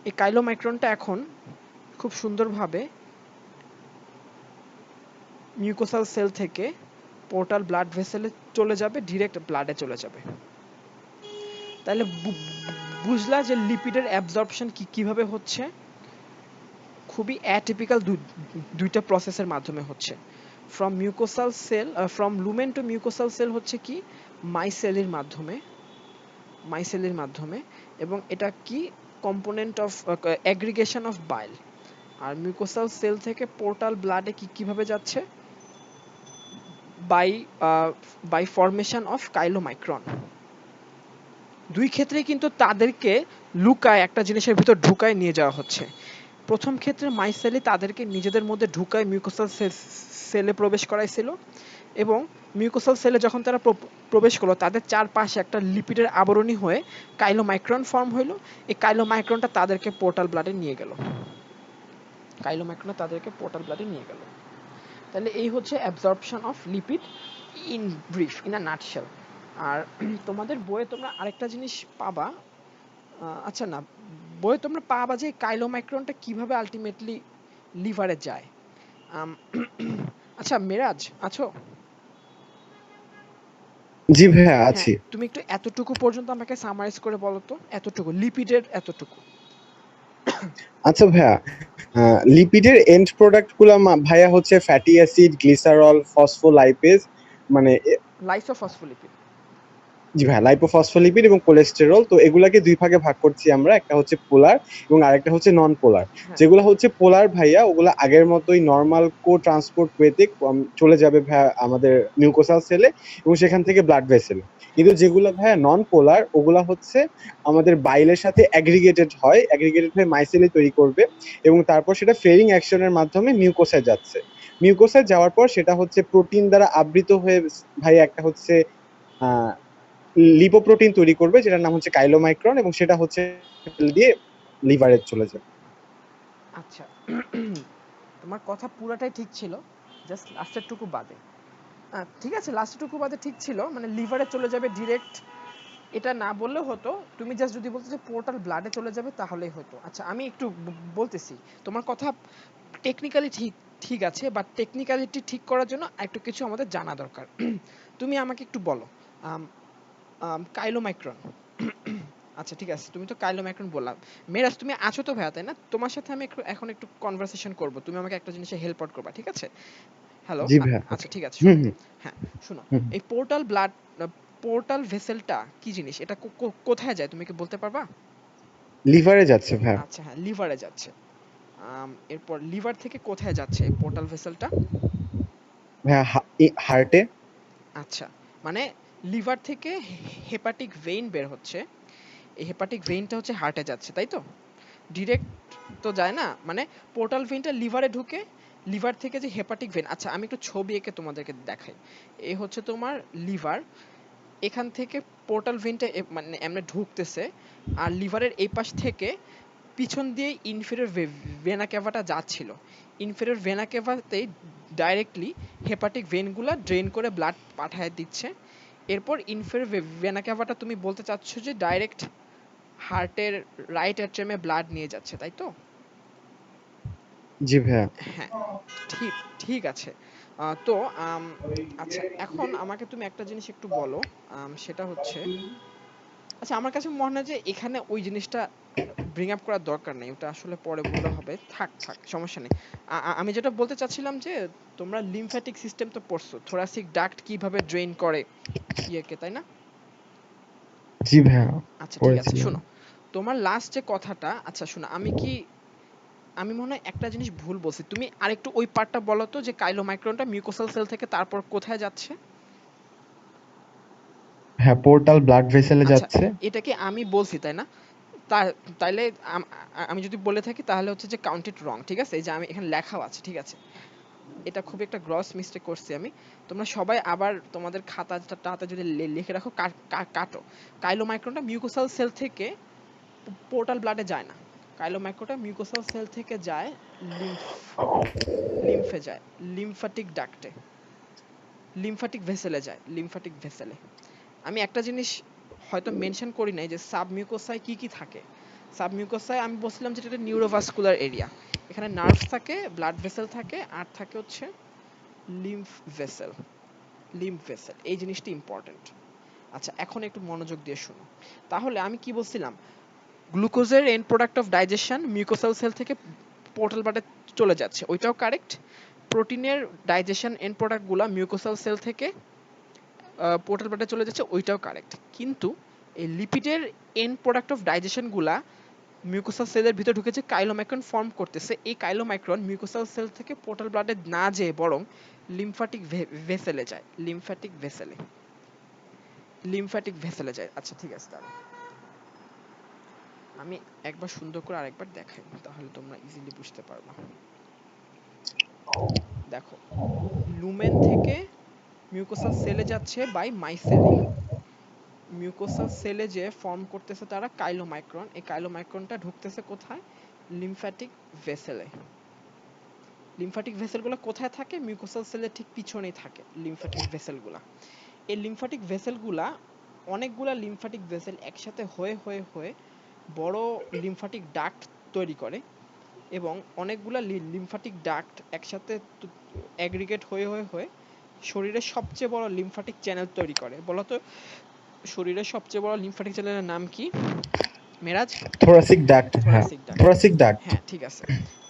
এই কাইলোমাইক্রনটা এখন খুব সুন্দরভাবে মিউকোসাল সেল থেকে পোর্টাল ব্লাড ভেসেলে চলে যাবে, ডিরেক্ট ব্লাডে চলে যাবে। তাহলে বুঝলা যে লিপিডের অ্যাবজর্পশন কিভাবে হচ্ছে? খুবই অ্যাটিপিক্যাল দুইটা প্রসেসের মাধ্যমে হচ্ছে। From lumen to mucosal cell হচ্ছে কি মাইসেলের মাধ্যমে, এবং এটা কি component of aggregation of bile. আর মিউকোসাল সেল থেকে পোর্টাল ব্লাডে কিভাবে যাচ্ছে? By formation of chylomicron. দুই ক্ষেত্রেই কিন্তু তাদেরকে লুকায় একটা জিনিসের ভিতর ঢুকায় নিয়ে যাওয়া হচ্ছে। প্রথম ক্ষেত্রে মাইসেলি তাদেরকে নিজেদের মধ্যে ঢুকায় মিউকোসাল সেলে প্রবেশ করাইছিল, এবং মিউকোসাল সেলে যখন তারা প্রবেশ করলো, তাদের চারপাশে একটা লিপিডের আবরণী হয়ে কাইলোমাইক্রন ফর্ম হইলো। এই কাইলোমাইক্রনটা তাদেরকে পোর্টাল ব্লাডে নিয়ে গেল, তাহলে এই হচ্ছে absorption of lipid in brief, in a nutshell. আর তোমাদের বইয়ে তোমরা আরেকটা জিনিস পাবা, আচ্ছা না, বইয়ে তোমরা পাবা যে কাইলোমাইক্রনটা কিভাবে আলটিমেটলি লিভারে যায়। আচ্ছা মেরাজ আছো? জি ভাইয়া হ্যাঁ আছি। তুমি একটু এতটুকু পর্যন্ত আমাকে সামারাইজ করে বলো তো, এতটুকু লিপিডের এতটুকু। আচ্ছা ভাইয়া, লিপিডের এন্ড প্রোডাক্ট গুলা ভাইয়া হচ্ছে ফ্যাটি অ্যাসিড, গ্লিসারল, ফসফোলাইপেজ, মানে লাইসোফসফোলিপিড। জি ভাইয়া, লাইপোফসফোলিপিড এবং কোলেস্টেরল। তো এগুলাকে দুই ভাগে ভাগ করছি আমরা, একটা হচ্ছে পোলার এবং আরেকটা হচ্ছে নন পোলার। হ্যাঁ যেগুলো হচ্ছে পোলার ভাইয়া, ওগুলা আগের মতোই নর্মাল কো ট্রান্সপোর্ট ওয়েতে চলে যাবে ভাইয়া আমাদের মিউকোসাল সেলে এবং সেখান থেকে ব্লাড ভেসেলে। কিন্তু যেগুলো ভাইয়া নন পোলার, ওগুলা হচ্ছে আমাদের বাইলের সাথে অ্যাগ্রিগেটেড হয়ে মাইসেলে তৈরি করবে এবং তারপর সেটা ফেরিং অ্যাকশনের মাধ্যমে মিউকোসায় যাচ্ছে। মিউকোসায় যাওয়ার পর সেটা হচ্ছে প্রোটিন দ্বারা আবৃত হয়ে ভাইয়া একটা হচ্ছে আহ লিপোপ্রোটিন তৈরি করবে, যেটার নাম হচ্ছে কাইলোমাইক্রন, এবং সেটা হচ্ছে দিয়ে লিভারে চলে যাবে। আচ্ছা তোমার কথা পুরাটাই ঠিক ছিল, জাস্ট লাস্টের টুকু বাদে। ঠিক আছে, লাস্টের টুকু বাদে ঠিক ছিল, মানে লিভারে চলে যাবে ডিরেক্ট, এটা না বললেও হতো। তুমি জাস্ট যদি বলতে যে পোর্টাল ব্লাডে চলে যাবে তাহলেই হতো। আচ্ছা আমি একটু বলতেছি, তোমার কথা টেকনিক্যালি ঠিক ঠিক আছে, বাট টেকনিক্যালিটি ঠিক করার জন্য একটু কিছু আমাদের জানা দরকার। তুমি আমাকে একটু বলো কাইলোমাইক্রন। আচ্ছা ঠিক আছে, তুমি তো কাইলোমাইক্রন বললাম। মেরাজ তুমি আছো তো ভাইয়া, তাই না? তোমার সাথে আমি এখন একটু কনভারসেশন করব, তুমি আমাকে একটা জিনিসে হেল্প আউট করবা, ঠিক আছে? হ্যালো। জি ভাইয়া, আচ্ছা ওকে। ঠিক আছে, হুম শোনো। হুম হ্যাঁ শোনো, হুম। এই পোর্টাল ব্লাড, পোর্টাল ভেসেলটা কি জিনিস, এটা কোথায় যায় তুমি কি বলতে পারবা? লিভারে যাচ্ছে ভাইয়া। আচ্ছা হ্যাঁ, লিভারে যাচ্ছে। এরপর লিভার থেকে কোথায় যাচ্ছে এই পোর্টাল ভেসেলটা? ভাইয়া হার্টে। আচ্ছা, মানে লিভার থেকে হেপাটিক ভেইন বের হচ্ছে, এই হেপাটিক ভেইনটা হচ্ছে হার্টে যাচ্ছে, তাই তো? ডিরেক্ট তো যায় না, মানে পোর্টাল ভেইনটা লিভারে ঢুকে, লিভার থেকে যে হেপাটিক ভেইন, আচ্ছা আমি একটু ছবি এঁকে তোমাদেরকে দেখাই। এই হচ্ছে তোমার লিভার, এখান থেকে পোর্টাল ভেইনটা মানে এমনি ঢুকতেছে, আর লিভারের এই পাশ থেকে পিছন দিয়ে ইনফেরিয়র ভেনা ক্যাভাটা যাচ্ছিল, ইনফেরিয়র ভেনা ক্যাভাতেই ডাইরেক্টলি হেপাটিক ভেনগুলা ড্রেন করে ব্লাড পাঠায় দিচ্ছে। এরপর ইনফেরিয়র ভেনা ক্যাভাটা তুমি বলতে চাচ্ছ যে ডাইরেক্ট হার্টের রাইট অ্যাট্রিয়ামে ব্লাড নিয়ে যাচ্ছে, তাই তো? জি ভাইয়া। হ্যাঁ, ঠিক ঠিক আছে। তো আচ্ছা এখন আমাকে তুমি একটা জিনিস একটু বলো, সেটা হচ্ছে, আচ্ছা আমার কাছে মনে হয় যে এখানে ওই জিনিসটা ব্রিং আপ করার দরকার নেই, ওটা আসলে পরে বললে হবে, থাক থাক সমস্যা নেই। আমি যেটা বলতে চাচ্ছিলাম যে তোমরা লিম্ফ্যাটিক সিস্টেম তো পড়ছো, থোরাসিক ডাক্ট কিভাবে ড্রেন করে ইয়েকে, তাই না? জি ভাইয়া, আচ্ছা ঠিক আছে, পড়েছিলাম। শোনো, তোমার লাস্ট যে কথাটা, আচ্ছা শোনো, আমি মনে হয় একটা জিনিস ভুল বলছি, তুমি আরেকটু ওই পার্টটা বলো তো, যে কাইলোমাইক্রনটা মিউকোসাল সেল থেকে তারপর কোথায় যাচ্ছে? হ্যাঁ, পোর্টাল ব্লাড ভেসেলে আচ্ছা যাচ্ছে। এটা কি আমি বলছি, তাই না? তাইলে আমি যদি বলে থাকি তাহলে হচ্ছে যে কাউন্টেড রং, ঠিক আছে? এই যে আমি এখানে লেখাও আছে, ঠিক আছে? এটা খুব একটা গ্রস মিস্টেক করছি আমি। তোমরা সবাই আবার তোমাদের খাতাটাতে যদি লিখে রাখো, কাটো। কাইলোমাইক্রনটা মিউকোসাল সেল থেকে পোর্টাল ব্লাডে যায় না, কাইলোমাইক্রোটা মিউকোসাল সেল থেকে যায় লিম্ফে যায়, লিম্ফাটিক ডাক্টে, লিম্ফাটিক ভেসেলে যায়, লিম্ফাটিক ভেসেলে। আমি একটা জিনিস হয়তো মেনশন করি নাই, যে সাবমিউকোসায় কি কি থাকে। সাবমিউকোসায় আমি বলছিলাম যে এটা নিউরোভাস্কুলার এরিয়া, এখানে নার্ভ থাকে, ব্লাড ভেসেল থাকে, আর থাকে হচ্ছে লিম্ফ ভেসেল, লিম্ফ ভেসেল, এই জিনিসটি ইম্পর্টেন্ট। আচ্ছা এখন একটু মনোযোগ দিয়ে শুনো, তাহলে আমি কি বলছিলাম, গ্লুকোজের end product of digestion mucosal cell থেকে পোর্টাল ব্লাডে চলে যাচ্ছে, ওইটাও কারেক্ট। প্রোটিনের ডাইজেশন এন্ড প্রোডাক্টগুলো মিউকোসাল সেল থেকে পোর্টাল ব্লাডে চলে যাচ্ছে, ওইটাও কারেক্ট। কিন্তু এই লিপিডের এন্ড প্রোডাক্ট অফ ডাইজেশন গুলা মিউকোসাল সেলের ভিতরে ঢুকেছে, কাইলোমাইক্রন ফর্ম করতেছে, এই কাইলোমাইক্রন মিউকোসাল সেল থেকে পোর্টাল ব্লাডে না যেয়ে বরং লিম্ফাটিক ভেসেলে যায়, লিম্ফ্যাটিক ভেসেলে, লিম্ফ্যাটিক ভেসেলে যায়। আচ্ছা ঠিক আছে, দাঁড়াও আমি একবার সুন্দর করে আরেকবার দেখাই, তাহলে তোমরা ইজিলি বুঝতে পারবা। দেখো, লুমেন থেকে মিউকোসাল সেলে যাচ্ছে বাই মাইসেলিং, মিউকোসাল সেলে যে ফর্ম করতেছে তারা কাইলোমাইক্রন, এই কাইলোমাইক্রনটা ঢুকতেছে কোথায়? লিম্ফ্যাটিক ভেসেলে। লিম্ফ্যাটিক ভেসেলগুলো কোথায় থাকে? মিউকোসাল সেলের ঠিক পিছনেই থাকে লিম্ফ্যাটিক ভেসেলগুলা। এই লিম্ফ্যাটিক ভেসেলগুলা, অনেকগুলা লিম্ফ্যাটিক ভেসেল একসাথে হয়ে হয়ে হয়ে বড় লিম্ফ্যাটিক ডাক্ট তৈরি করে, এবং অনেকগুলা লিম্ফ্যাটিক ডাক্ট একসাথে অ্যাগ্রিগেট হয়ে হয়ে হয়ে শরীরের সবচেয়ে বড় লিম্ফ্যাটিক চ্যানেল তৈরি করে? বলো তো শরীরের সবচেয়ে বড় লিম্ফ্যাটিক চ্যানেলের নাম কি মেরাজ? থোরাসিক ডাক্ট, হ্যাঁ থোরাসিক ডাক্ট। Thoracic duct. হ্যাঁ ঠিক আছে,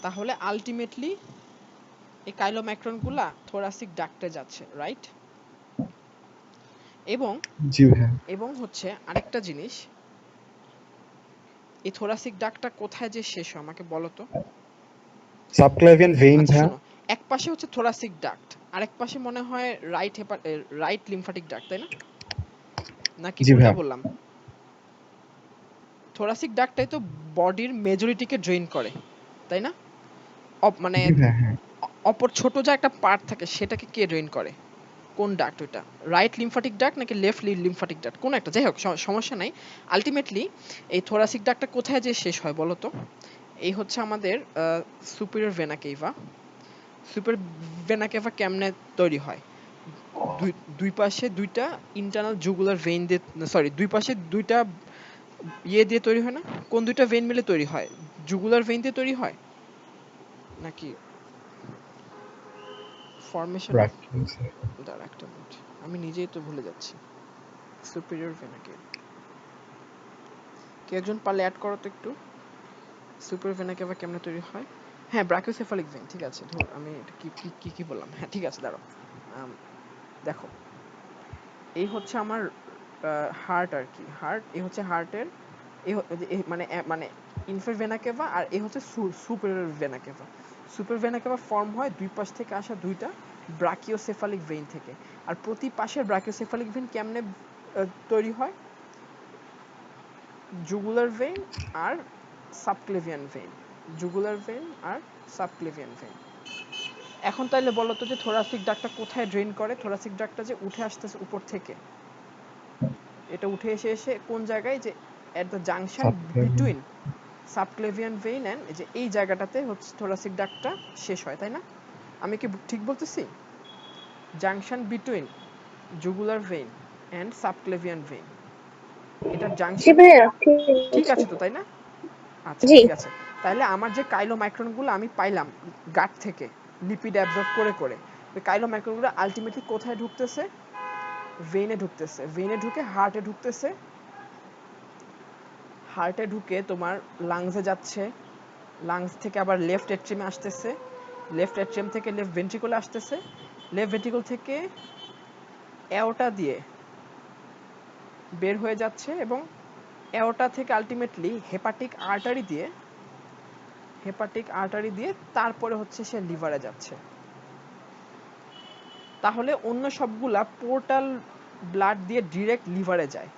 তাহলে আলটিমেটলি এই কাইলোম্যাক্রন গুলা থোরাসিক ডাক্টে যাচ্ছে, রাইট? এবং জি ভাইয়া। এবং হচ্ছে আরেকটা জিনিস, এই থোরাসিক ডাক্টটা কোথায় যে শেষ হয় আমাকে বলো তো। সাবক্লাভিয়ান ভেইন আচ্ছা ভাইয়া। শোনো, এক পাশে হচ্ছে থোরাসিক ডাক্ট, আরেক পাশে মনে হয় রাইট লিম্ফ্যাটিক ডাক্ট, তাই না? নাকি জি উল্টা ভাইয়া। বললাম? থোরাসিক ডাক্টটাই তো বডির মেজরিটিকে ড্রেন করে, তাই না? মানে জি ভাইয়া, হ্যাঁ। অপর ছোট যে একটা পার্ট থাকে সেটাকে কে ড্রেন করে? কোন ডাক্ট ওটা? রাইট লিম্ফ্যাটিক ডাক্ট নাকি লেফট লিম্ফ্যাটিক ডাক্ট, কোন একটা? যাই হোক সমস্যা নাই। আলটিমেটলি এই থোরাসিক ডাক্টটা কোথায় যে শেষ হয় বলো তো? এই হচ্ছে আমাদের superior vena cava. Superior vena কেভা কেমনে তৈরি হয়? দুই পাশে দুইটা ইন্টারনাল জুগুলার ভেইন দিয়ে, সরি, দুই পাশে দুইটা ইয়ে দিয়ে তৈরি হয় না? কোন দুইটা ভেইন মিলে তৈরি হয়? জুগুলার ভেইন দিয়ে তৈরি হয় নাকি ফর্মেশন অফ, দাঁড়া একটা মিনিট, আমি নিজেই তো ভুলে যাচ্ছি। সুপিরিয়র ভেনা কেভা, কে একজন পারলে অ্যাড করো তো একটু। সুপিরিয়র ভেনা কেভা কেমনে তৈরি হয়? হ্যাঁ ব্রাকিওসেফালিক ভেইন, ঠিক আছে। ধর আমি এটা কি কি কি বললাম, হ্যাঁ ঠিক আছে দাঁড়াও। দেখো এই হচ্ছে আমার হার্ট আর কি, হার্ট, এই হচ্ছে হার্টের, মানে মানে ইনফেরিয়র ভেনা কেভা, আর এই হচ্ছে superior vena cava. Superior vena cava form হয় দুই পাশ থেকে আসা দুইটা ব্রাকিওসেফালিক ভেইন থেকে। আর প্রতি পাশের ব্রাকিওসেফালিক ভেইন কেমনে তৈরি হয়? জুগুলার ভেইন আর সাবক্লেভিয়ান ভেইন, জুগুলার ভেইন আর সাবক্লেভিয়ান ভেইন। এখন তাইলে বলো তো যে থোরাসিক ডাক্টটা কোথায় ড্রেন করে? থোরাসিক ডাক্টটা যে উঠে আসতেছে উপর থেকে, এটা উঠে এসে এসে কোন জায়গায়, যে at the junction between subclavian vein and, যে এই জায়গাটাতে হচ্ছে থোরাসিক ডাক্টটা শেষ হয়, তাই না? আমি কি ঠিক বলতেছি? Junction between jugular vein and subclavian vein, এটা জি জাংশন, ভাইয়া, ঠিক ঠিক আছে আছে। তো, তাই না? আচ্ছা জি। ঠিক আছে, তাহলে আমার যে কাইলোমাইক্রনগুলো আমি পাইলাম গাট থেকে লিপিড অ্যাবজর্ব করে করে, ওই কাইলোমাইক্রনগুলো আলটিমেটলি কোথায় ঢুকতেছে? ভেইনে ঢুকতেছে, ভেইনে ঢুকে হার্টে ঢুকতেছে, হার্টে ঢুকে তোমার লাংসে যাচ্ছে, লাংস থেকে আবার লেফট এট্রিমে আসতেছে, লেফট এট্রিয়াম থেকে লেফট ভেন্ট্রিকলে আসতেছে, লেফট ভেন্ট্রিকল থেকে অ্যাওর্টা দিয়ে বের হয়ে যাচ্ছে, এবং অ্যাওর্টা থেকে আলটিমেটলি হেপাটিক আর্টারি দিয়ে তারপরে হচ্ছে সে লিভারে যাচ্ছে। তাহলে অন্য সবগুলা পোর্টাল ব্লাড দিয়ে ডিরেক্ট লিভারে যায়,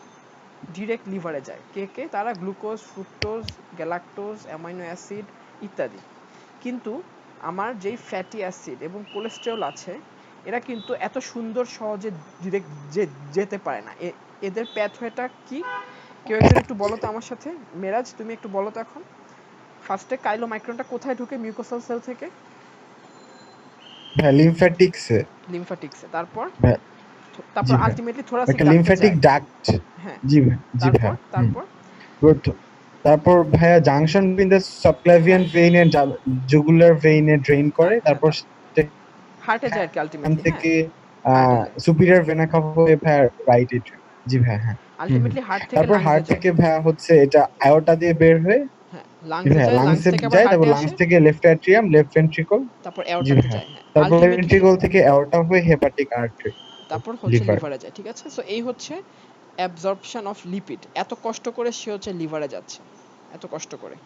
ডিরেক্ট লিভারে যায়। কে কে? তারা glucose, fructose, galactose, amino acid ইত্যাদি। কিন্তু আমার যেই ফ্যাটি অ্যাসিড এবং কোলেস্টেরল আছে, এরা কিন্তু এত সুন্দর সহজে ডিরেক্ট যেতে পারে না। এদের প্যাথওয়েটা কি? কেউ একজন একটু বলো তো আমার সাথে। মেরাজ তুমি একটু বলো তো এখন। ফার্স্টে কাইলোমাইক্রনটা কোথায় ঢুকে মিউকোসাল সেল থেকে? হ্যাঁ লিমফ্যাটিক্সে। লিম্ফ্যাটিক্সে। তারপর জি ভাই, আলটিমেটলি থোরাসিক একটা ডাক্টে লিমফ্যাটিক যায়। ডাক্ট। হ্যাঁ, জি ভাই, জি তারপর ভাইয়া। তারপর তারপর ভাইয়া জাংশন বিটুইন দ্য সাবক্লাভিয়ান হ্যাঁ ভেইন এন্ড জুগুলার ভেইনে ড্রেন করে, হ্যাঁ তারপর হার্টে যায় আর কি সেখান আলটিমেটলি। হ্যাঁ থেকে হার্টে যায়, সুপিরিয়র ভেনা কাভা হয়ে ভাইয়া রাইট এট্রিয়াম। জি ভাইয়া, হ্যাঁ। আলটিমেটলি হার্ট থেকে তারপর লাংসে হার্ট যায়। থেকে ভাইয়া হচ্ছে এটা আয়োটা দিয়ে বের হয়ে, হ্যাঁ জি লাংসে ভাইয়া যায়, লাংস লাংসে থেকে আবার যায়, হার্টে তারপর লাংস আসে, থেকে লেফট অ্যাট্রিয়াম, লেফট ভেন্ট্রিকল। তারপর জি অ্যাওর্টাতে ভাইয়া, যায়। হ্যাঁ তারপর আলটিমেটলি ভেন্ট্রিকল থেকে অ্যাওর্টা হয়ে হেপাটিক আর্টারি, তারপর হচ্ছে লিভার। লিভারে যায়। ঠিক আছে, সো এই হচ্ছে অ্যাবজর্পশন অফ লিপিড। এত কষ্ট করে সে হচ্ছে লিভারে যাচ্ছে, এত কষ্ট করে,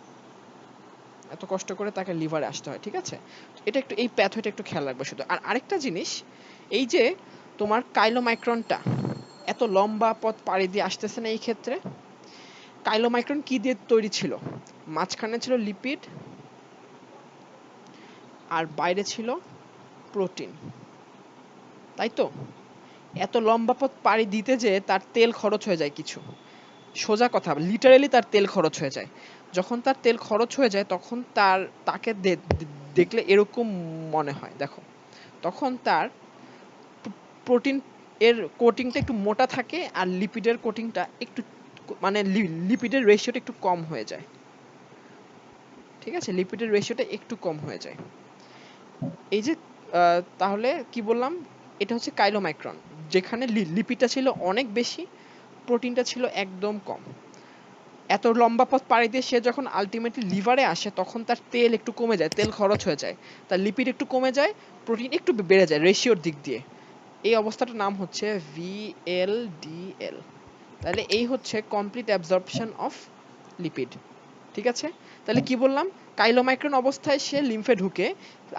এত কষ্ট করে তাকে লিভারে আসতে হয়। ঠিক আছে, এটা একটু, এই প্যাথওয়েটা একটু খেয়াল রাখবে শুধু। আর আরেকটা জিনিস, এই যে তোমার কাইলোমাইক্রনটা এত লম্বা পথ পাড়ি দিয়ে আসতেছে না, এই ক্ষেত্রে কাইলোমাইক্রন কি দিয়ে তৈরি ছিল? মাঝখানে ছিল লিপিড আর বাইরে ছিল প্রোটিন, তাই তো? এত লম্বা পথ পাড়ি দিতে যে তার তেল খরচ হয়ে যায় কিছু, সোজা কথা লিটারালি তার তেল খরচ হয়ে যায়। যখন তার তেল খরচ হয়ে যায় তখন তাকে দেখলে এরকম মনে হয়, দেখো তখন তার প্রোটিন এর কোটিংটা একটু মোটা থাকে আর লিপিডের কোটিংটা একটু, মানে লিপিডের রেশিওটা একটু কম হয়ে যায়। ঠিক আছে, লিপিডের রেশিওটা একটু কম হয়ে যায়। এই যে তাহলে কি বললাম, এটা হচ্ছে কাইলোমাইক্রন, যেখানে লিপিডটা ছিল অনেক বেশি, প্রোটিনটা ছিল একদম কম। এত লম্বা পথ পাড়ি দিয়ে সে যখন আলটিমেটলি লিভারে আসে তখন তার তেল একটু কমে যায়, তেল খরচ হয়ে যায়, তার লিপিড একটু কমে যায়, প্রোটিন একটু বেড়ে যায় রেশিওর দিক দিয়ে। এই অবস্থাটার নাম হচ্ছে VLDL। তাহলে এই হচ্ছে কমপ্লিট অ্যাবজর্পশন অফ লিপিড। ঠিক আছে, তাহলে কি বললাম, কাইলোমাইক্রন অবস্থায় সে লিম্ফে ঢুকে,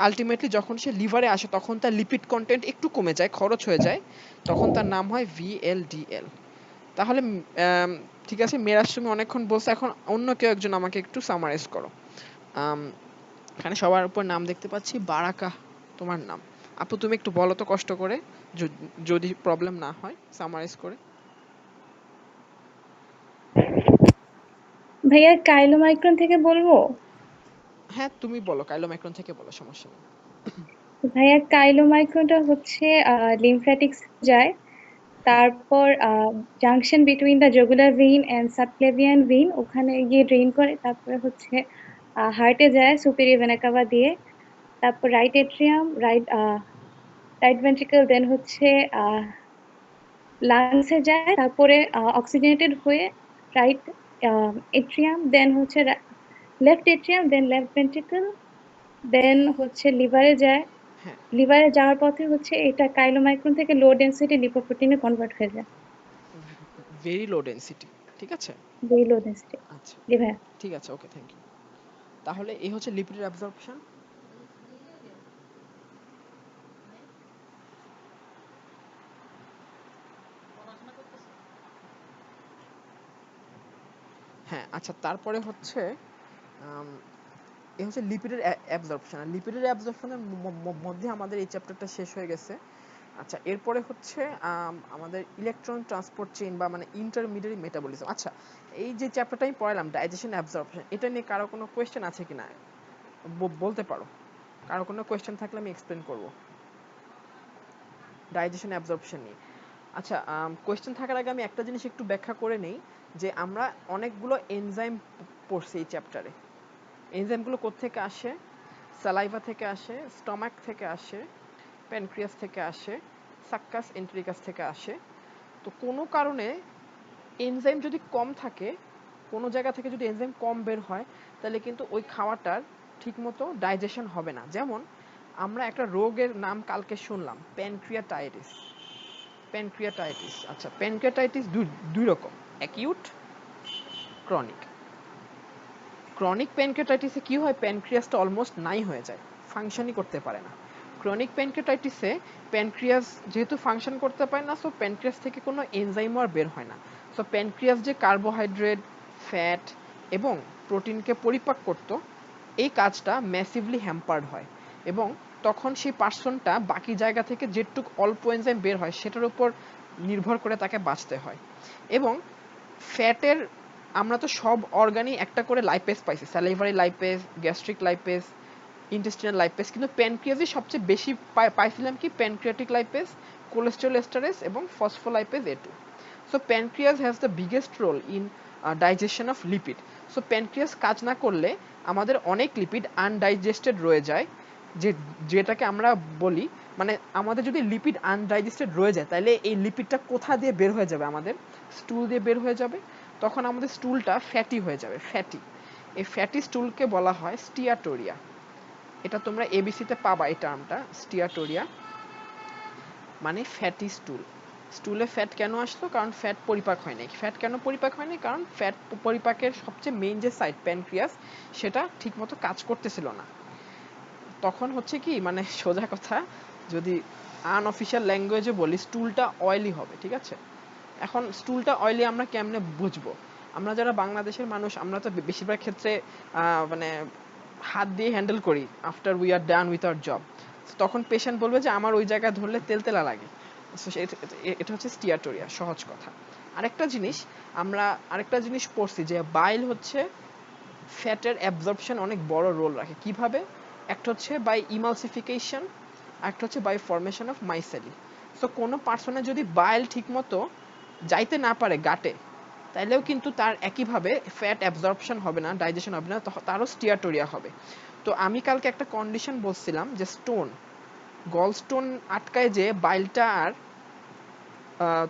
আলটিমেটলি যখন সে লিভারে আসে তখন তার লিপিড কন্টেন্ট একটু কমে যায়, খরচ হয়ে যায়, তখন তার নাম হয় VLDL। তাহলে ঠিক আছে, মেরাজ তুমি অনেকক্ষণ বলছো, এখন অন্য কেউ একজন আমাকে একটু সামারাইজ করো। এখানে সবার উপর নাম দেখতে পাচ্ছি, বারাকা তোমার নাম। আপু তুমি একটু বলো তো কষ্ট করে, যদি প্রবলেম না হয় সামারাইজ করে। ভাইয়া কাইলোমাইক্রন থেকে বলবো? হ্যাঁ তুমি বলো, কাইলোমাইক্রন থেকে বলো, সমস্যা নেই। ভাইয়া কাইলোমাইক্রনটা হচ্ছে লিমফ্যাটিক্স যায়, তারপর junction between the jugular vein and subclavian vein, ওখানে গিয়ে ড্রেন করে, তারপরে হচ্ছে হার্টে যায় সুপিরিয়র ভেনা কাভা দিয়ে, তারপর রাইট এট্রিয়াম, রাইট ভেন্ট্রিকল, দেন হচ্ছে লাংসে যায়, তারপরে অক্সিজেনেটেড হয়ে রাইট এট্রিয়াম, দেন হচ্ছে লেফট এট্রিয়াম, দেন লেফট ভেন্ট্রিকল, দেন হচ্ছে লিভারে যায়। হ্যাঁ, লিভারে যাওয়ার পথে হচ্ছে এটা কাইলোমাইক্রন থেকে লো ডেনসিটি লিপোপ্রোটিনে কনভার্ট হয়ে যায়। Very low density. ঠিক আছে, ভেরি লো ডেনসিটি। আচ্ছা জি ভাইয়া। ঠিক আছে, ওকে থ্যাংক ইউ। তাহলে এই হচ্ছে লিপিডের অ্যাবজর্পশন। হ্যাঁ আচ্ছা, তারপরে হচ্ছে এই হচ্ছে লিপিডের অ্যাবজর্পশন। আর লিপিডের অ্যাবজর্পশনের মধ্যে আমাদের এই চ্যাপ্টারটা শেষ হয়ে গেছে। আচ্ছা, এরপরে হচ্ছে আমাদের ইলেকট্রন ট্রান্সপোর্ট চেইন বা মানে ইন্টারমিডিয়েট মেটাবলিজম। আচ্ছা, এই যে চ্যাপ্টারটা আমি পড়ালাম ডাইজেশন অ্যাবজর্পশন, এটা নিয়ে কারো কোনো কোয়েশ্চেন আছে কিনা বলতে পারো। কারো কোনো কোয়েশ্চেন থাকলে আমি এক্সপ্লেন করব ডাইজেশন অ্যাবজর্পশন নিয়ে। আচ্ছা, কোয়েশ্চেন থাকার আগে আমি একটা জিনিস একটু ব্যাখ্যা করে নেই, যে আমরা অনেকগুলো এনজাইম পড়ছি এই চ্যাপ্টারে। এনজাইমগুলো কোত্থেকে আসে? স্যালাইভা থেকে আসে, স্টমাক থেকে আসে, প্যানক্রিয়াস থেকে আসে, সাক্কাস এন্টেরিকাস থেকে আসে। তো কোনো কারণে এনজাইম যদি কম থাকে, কোনো জায়গা থেকে যদি এনজাইম কম বের হয়, তাহলে কিন্তু ওই খাওয়াটার ঠিকমতো ডাইজেশন হবে না। যেমন আমরা একটা রোগের নাম কালকে শুনলাম, প্যানক্রিয়াটাইটিস। প্যানক্রিয়াটাইটিস, আচ্ছা প্যানক্রিয়াটাইটিস দুই রকম, অ্যাকিউট, ক্রনিক। ক্রনিক প্যানক্রিয়াটাইটিসে কি হয়, প্যানক্রিয়াসটা অলমোস্ট নাই হয়ে যায়, ফাংশনই করতে পারে না। ক্রনিক প্যানক্রিয়াটাইটিসে প্যানক্রিয়াস যেহেতু ফাংশন করতে পারে না, সো প্যানক্রিয়াস থেকে কোনো এনজাইমও আর বের হয় না। সো প্যানক্রিয়াস যে কার্বোহাইড্রেট, ফ্যাট এবং প্রোটিনকে পরিপাক করত, এই কাজটা ম্যাসিভলি হ্যাম্পার্ড হয়, এবং তখন সেই পার্সনটা বাকি জায়গা থেকে যেটুক অল্প এনজাইম বের হয় সেটার উপর নির্ভর করে তাকে বাঁচতে হয়। এবং ফ্যাটের, আমরা তো সব অর্গানই একটা করে লাইপেজ পাইছি, salivary lipase, gastric lipase, intestinal lipase, কিন্তু প্যানক্রিয়াসই সবচেয়ে বেশি পাইছিলাম কি, প্যানক্রিয়াটিক লাইপেজ, কোলেস্টেরল এস্টারেজ এবং phospholipase A2। So pancreas has the biggest role in digestion of lipid. So pancreas কাজ না করলে আমাদের অনেক লিপিড আনডাইজেস্টেড রয়ে যায়, যেটাকে আমরা বলি, মানে আমাদের যদি লিপিড আনডাইজেস্টেড রয়ে যায়, তাহলে এই লিপিডটা কোথা দিয়ে বের হয়ে যাবে, আমাদের স্টুল দিয়ে বের হয়ে যাবে, তখন আমাদের স্টুলটা ফ্যাটি হয়ে যাবে, ফ্যাটি। এই ফ্যাটি স্টুলকে বলা হয় স্টিয়াটোরিয়া। এটা তোমরা এবিসিতে পাবা এই টার্মটা, স্টিয়াটোরিয়া মানে ফ্যাটি স্টুল। স্টুলে ফ্যাট কেন আসলো? কারণ ফ্যাট পরিপাক হয় নাই। ফ্যাট কেন পরিপাক হয় নাই? কারণ ফ্যাট পরিপাকের সবচেয়ে মেইন যে সাইট প্যানক্রিয়াস, সেটা ঠিকমতো কাজ করতেছিল না। তখন হচ্ছে কি, মানে সোজা কথা যদি আনঅফিশিয়াল ল্যাঙ্গুয়েজে বলি, স্টুলটা অয়েলি হবে। ঠিক আছে, এখন স্টুলটা অয়েলি আমরা কেমনে বুঝবো? আমরা যারা বাংলাদেশের মানুষ, আমরা তো বেশিরভাগ ক্ষেত্রে মানে হাত দিয়ে হ্যান্ডেল করি after we are done with our job. তখন পেশেন্ট বলবে যে আমার ওই জায়গায় ধরলে তেলতেলা লাগে। সো এটা হচ্ছে স্টিয়াটোরিয়া, সহজ কথা। আরেকটা জিনিস পড়ছি যে বাইল হচ্ছে ফ্যাটের অ্যাবজর্পশন অনেক বড় রোল রাখে। কিভাবে? একটা হচ্ছে বাই ইমালসিফিকেশন, একটা হচ্ছে বাই ফরমেশন অফ মাইসেলি। সো কোনো পার্সনে যদি বাইল ঠিকমতো যাইতে না পারে গাটে, তাইলেও কিন্তু তার একইভাবে ফ্যাট অ্যাবজর্পশন হবে না, ডাইজেশন হবে না, তারও স্টিয়াটোরিয়া হবে। তো আমি কালকে একটা কন্ডিশন বলছিলাম যে গলস্টোন আটকায় যে বাইলটা আর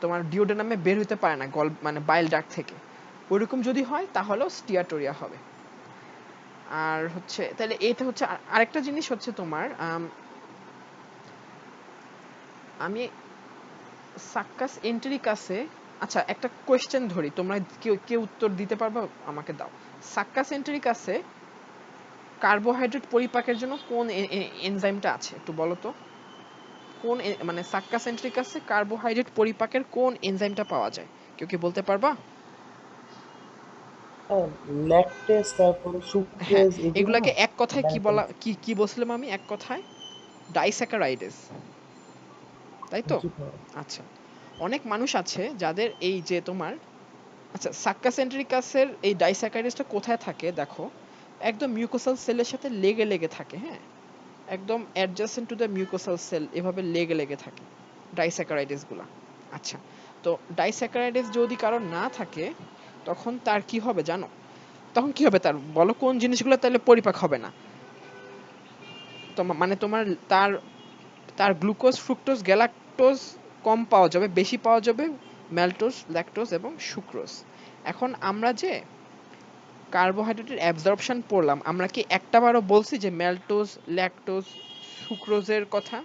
তোমার ডিওডেনামে বের হতে পারে না গল মানে বাইল ডাক্ট থেকে, ওইরকম যদি হয় তাহলেও স্টিয়াটোরিয়া হবে। আর হচ্ছে তাহলে এটা হচ্ছে আরেকটা জিনিস হচ্ছে তোমার আমি সাক্কাস এন্টেরিকাসে, আচ্ছা একটা কোয়েশ্চেন ধরি, তোমরা কেউ কেউ উত্তর দিতে পারবে আমাকে দাও। সাক্কাস এন্টেরিকাসে কার্বোহাইড্রেট পরিপাকের জন্য কোন এনজাইমটা আছে একটু বলো তো। কোন মানে সাক্কাস এন্টেরিকাসে কার্বোহাইড্রেট পরিপাকের কোন এনজাইমটা পাওয়া যায়, কেউ কি বলতে পারবা? ল্যাকটেজ, তারপর হ্যাঁ, সুক্রেজ, এগুলো না? এগুলাকে এক কথায় কি বলা, ডাইপেপটাইড। কি কি বলছিলাম আমি এক কথায়? ডাইস্যাকারাইডেস, তাই তো? জি ভাইয়া। আচ্ছা, অনেক মানুষ আছে যাদের এই যে তোমার, আচ্ছা সাক্কাসেন্ট্রিকাসের এই ডাইস্যাকারাইডেসটা কোথায় থাকে দেখো, একদম মিউকোসাল সেলের সাথে লেগে লেগে থাকে, হ্যাঁ, একদম adjacent to the mucosal cell এভাবে লেগে লেগে থাকে ডাইস্যাকারাইডেস গুলা। আচ্ছা, তো ডাইস্যাকারাইডেস যদি কারো না থাকে তখন তার কি হবে জানো? তখন কি হবে তার, বলো কোন জিনিসগুলো তাহলে পরিপাক হবে না? মানে তোমার তার তার গ্লুকোজ ফ্রুক্টোজ গ্যালাক্টোজ কম পাওয়া যাবে, বেশি পাওয়া যাবে ম্যালটোজ ল্যাকটোজ এবং সুক্রোজ। এখন আমরা যে কার্বোহাইড্রেটের অ্যাবজর্পশন পড়লাম, আমরা কি একটা বারও বলছি যে ম্যালটোজ ল্যাকটোজ সুক্রোজের কথা?